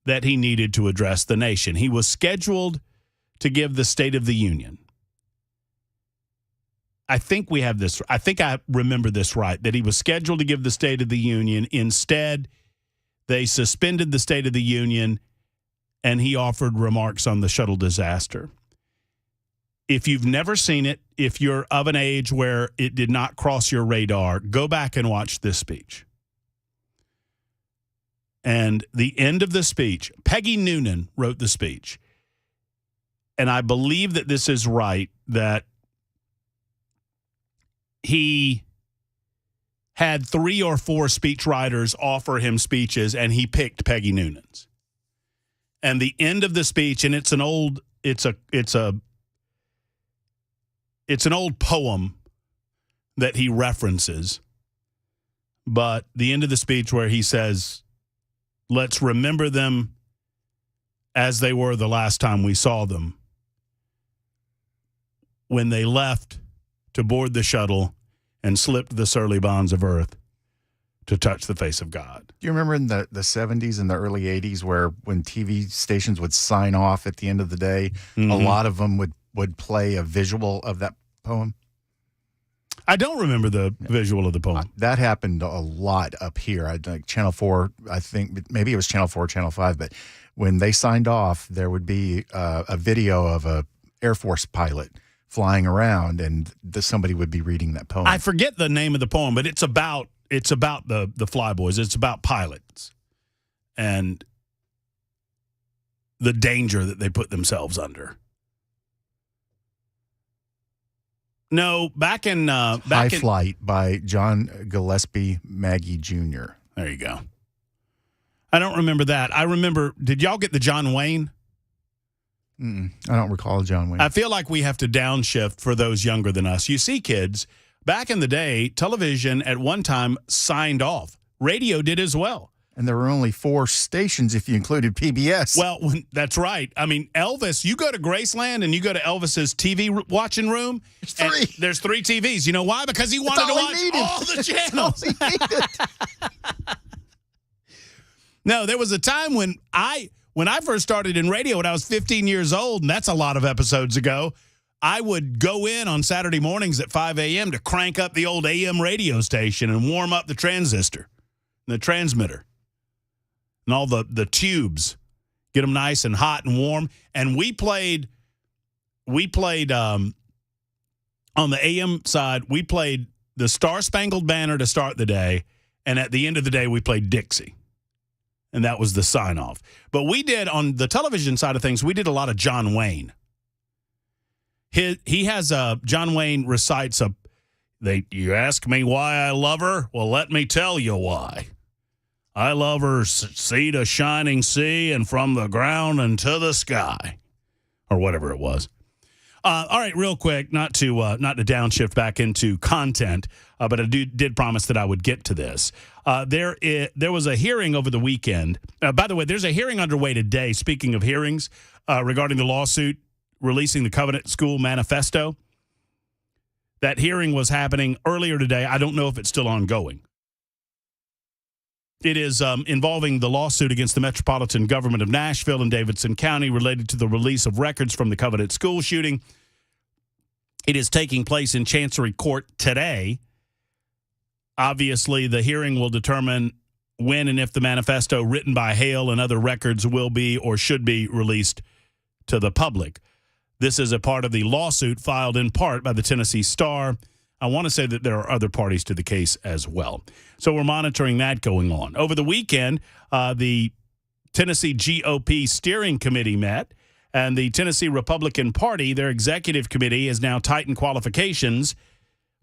that he needed to address the nation. He was scheduled to give the State of the Union. I think I remember this right, that he was scheduled to give the State of the Union. Instead, they suspended the State of the Union, and he offered remarks on the shuttle disaster. If you've never seen it, if you're of an age where it did not cross your radar, go back and watch this speech. And the end of the speech, Peggy Noonan wrote the speech. And I believe that this is right, that he had 3 or 4 speechwriters offer him speeches, and he picked Peggy Noonan's. And the end of the speech, and it's an old poem that he references, but the end of the speech where he says, "Let's remember them as they were the last time we saw them, when they left to board the shuttle and slipped the surly bonds of earth to touch the face of God." Do you remember in the 70s and the early 80s where when TV stations would sign off at the end of the day, a lot of them would play a visual of that poem? I don't remember the visual of the poem. That happened a lot up here. Like Channel 4, I think, maybe it was Channel 4 or Channel 5, but when they signed off, there would be a video of a Air Force pilot flying around, and somebody would be reading that poem. I forget the name of the poem, but it's about the flyboys. It's about pilots and the danger that they put themselves under. No, back in High Flight by John Gillespie Maggie Jr. There you go. I don't remember that. I remember, did y'all get the John Wayne? I don't recall John Wayne. I feel like we have to downshift for those younger than us. You see, kids, back in the day, television at one time signed off. Radio did as well. And there were only 4 stations if you included PBS. Well, that's right. I mean, Elvis, you go to Graceland and you go to Elvis's TV watching room. There's 3 TVs. You know why? Because he wanted to watch all the channels. No, there was a time when I first started in radio when I was 15 years old, and that's a lot of episodes ago, I would go in on Saturday mornings at 5 a.m. to crank up the old AM radio station and warm up the transistor, the transmitter, and all the tubes, get them nice and hot and warm. And we played on the AM side, we played the Star Spangled Banner to start the day, and at the end of the day, we played Dixie. And that was the sign-off. But we did, on the television side of things, we did a lot of John Wayne. He has John Wayne recites you ask me why I love her? Well, let me tell you why. I love her sea to shining sea and from the ground into the sky. Or whatever it was. All right, real quick, not to downshift back into content, but I did promise that I would get to this. There was a hearing over the weekend. By the way, there's a hearing underway today, speaking of hearings, regarding the lawsuit releasing the Covenant School Manifesto. That hearing was happening earlier today. I don't know if it's still ongoing. It is involving the lawsuit against the Metropolitan Government of Nashville and Davidson County related to the release of records from the Covenant School shooting. It is taking place in Chancery Court today. Obviously, the hearing will determine when and if the manifesto written by Hale and other records will be or should be released to the public. This is a part of the lawsuit filed in part by the Tennessee Star. I want to say that there are other parties to the case as well. So we're monitoring that going on. Over the weekend, the Tennessee GOP Steering Committee met, and the Tennessee Republican Party, their executive committee, has now tightened qualifications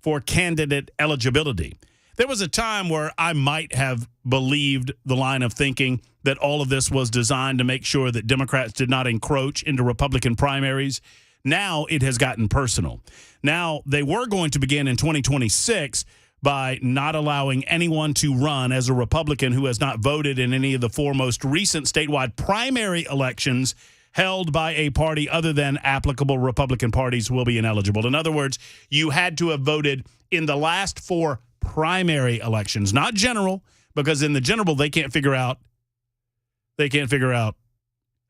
for candidate eligibility. There was a time where I might have believed the line of thinking that all of this was designed to make sure that Democrats did not encroach into Republican primaries. Now it has gotten personal. Now, they were going to begin in 2026 by not allowing anyone to run as a Republican who has not voted in any of the 4 most recent statewide primary elections held by a party other than applicable Republican parties will be ineligible. In other words, you had to have voted in the last 4 primary elections, not general, because in the general they can't figure out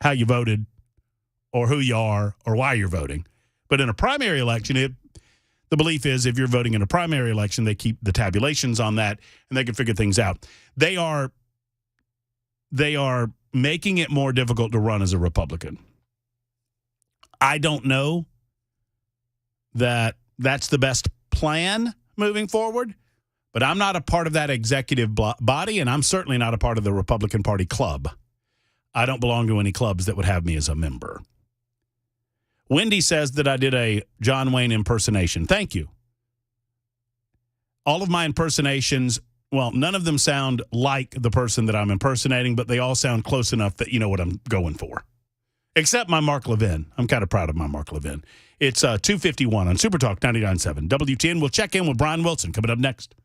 how you voted or who you are or why you're voting. But in a primary election, the belief is if you're voting in a primary election, they keep the tabulations on that and they can figure things out. They are making it more difficult to run as a Republican. I don't know that that's the best plan moving forward, but I'm not a part of that executive body, and I'm certainly not a part of the Republican Party club. I don't belong to any clubs that would have me as a member. Wendy says that I did a John Wayne impersonation. Thank you. All of my impersonations, well, none of them sound like the person that I'm impersonating, but they all sound close enough that you know what I'm going for. Except my Mark Levin. I'm kind of proud of my Mark Levin. It's 2:51 on Super Talk 99.7 WTN. We'll check in with Brian Wilson coming up next.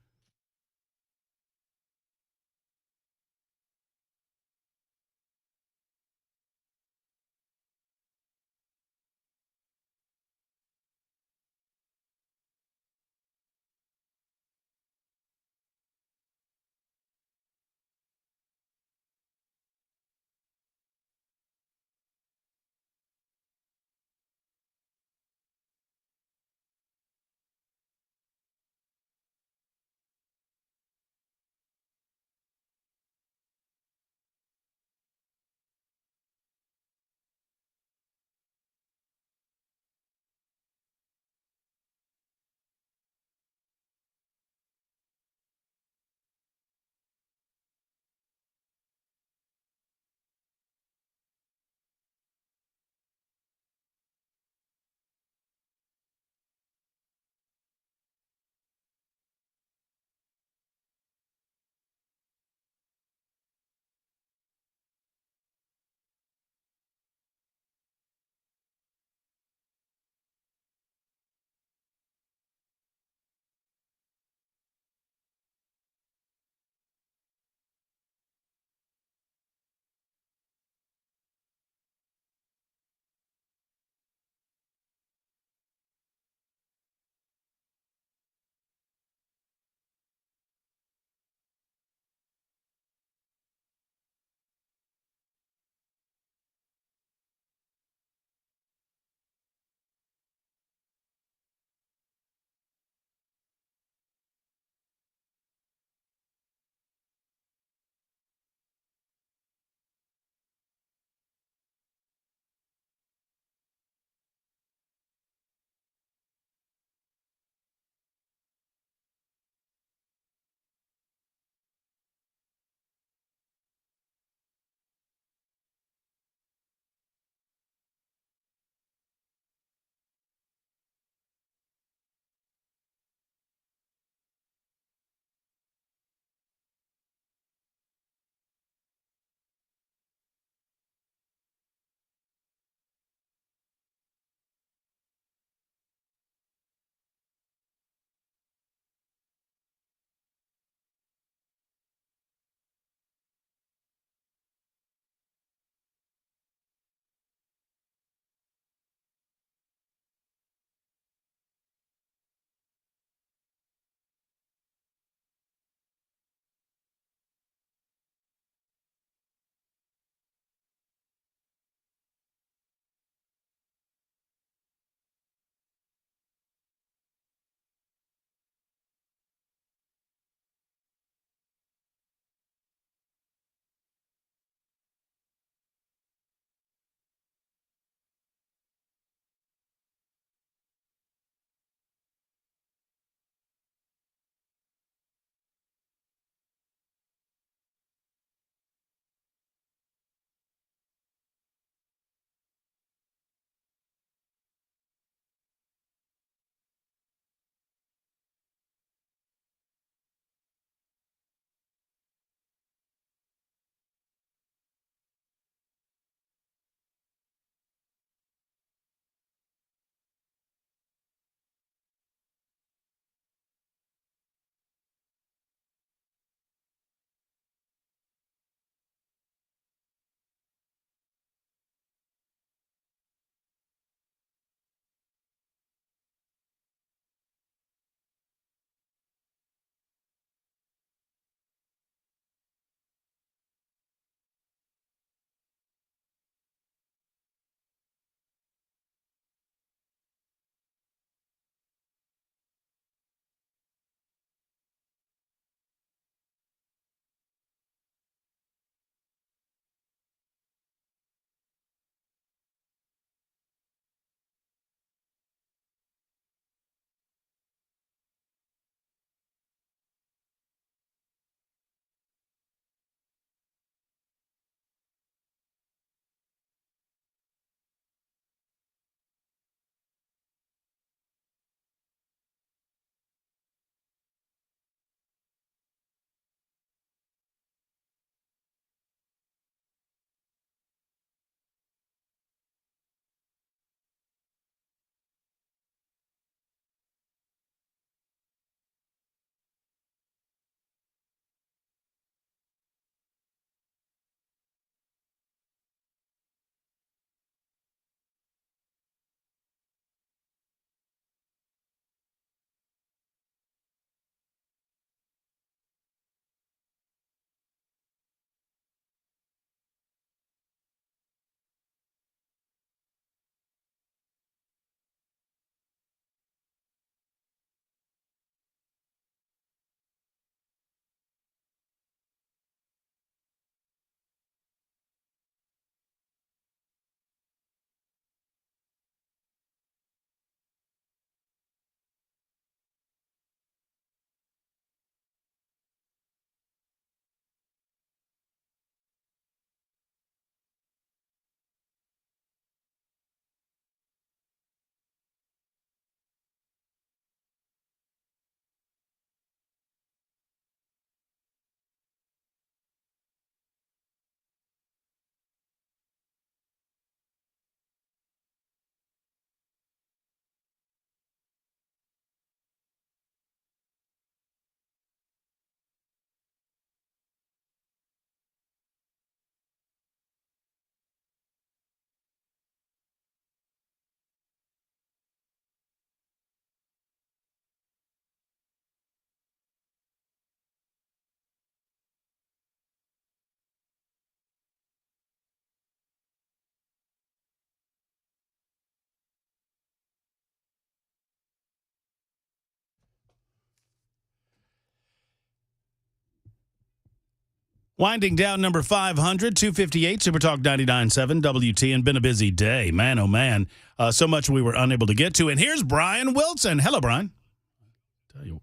Winding down number 500, 258, Super Talk 99.7 WTN. Been a busy day. Man, oh, man. So much we were unable to get to. And here's Brian Wilson. Hello, Brian. Tell you.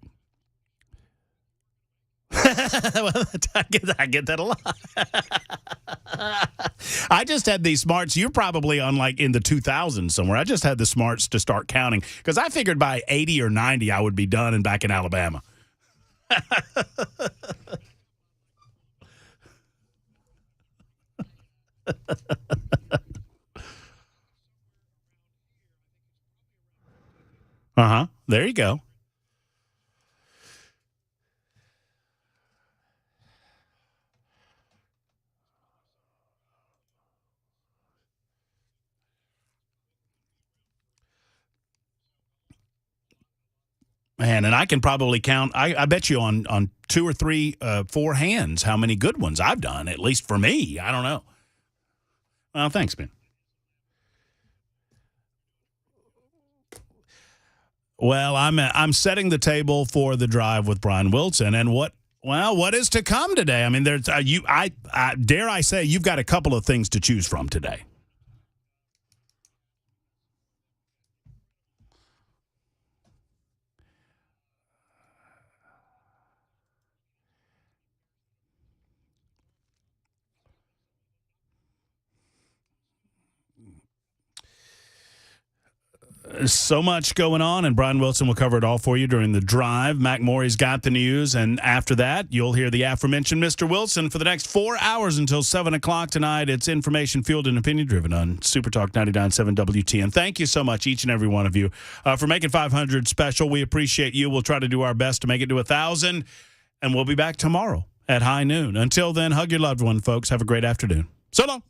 Well, I get that a lot. I just had these smarts. You're probably on like in the 2000s somewhere. I just had the smarts to start counting because I figured by 80 or 90 I would be done and back in Alabama. Uh-huh. There you go. Man, and I can probably count, I bet you on 2 or 3, 4 hands how many good ones I've done, at least for me. I don't know. Well, thanks, man. Well, I'm setting the table for the drive with Brian Wilson, and what is to come today? I mean, there's I dare I say you've got a couple of things to choose from today. So much going on, and Brian Wilson will cover it all for you during the drive. Mac Morey's got the news, and after that, you'll hear the aforementioned Mr. Wilson for the next 4 hours until 7 o'clock tonight. It's information fueled and opinion driven on Super Talk 99.7 WTN. Thank you so much, each and every one of you, for making 500 special. We appreciate you. We'll try to do our best to make it to 1,000, and we'll be back tomorrow at high noon. Until then, hug your loved one, folks. Have a great afternoon. So long.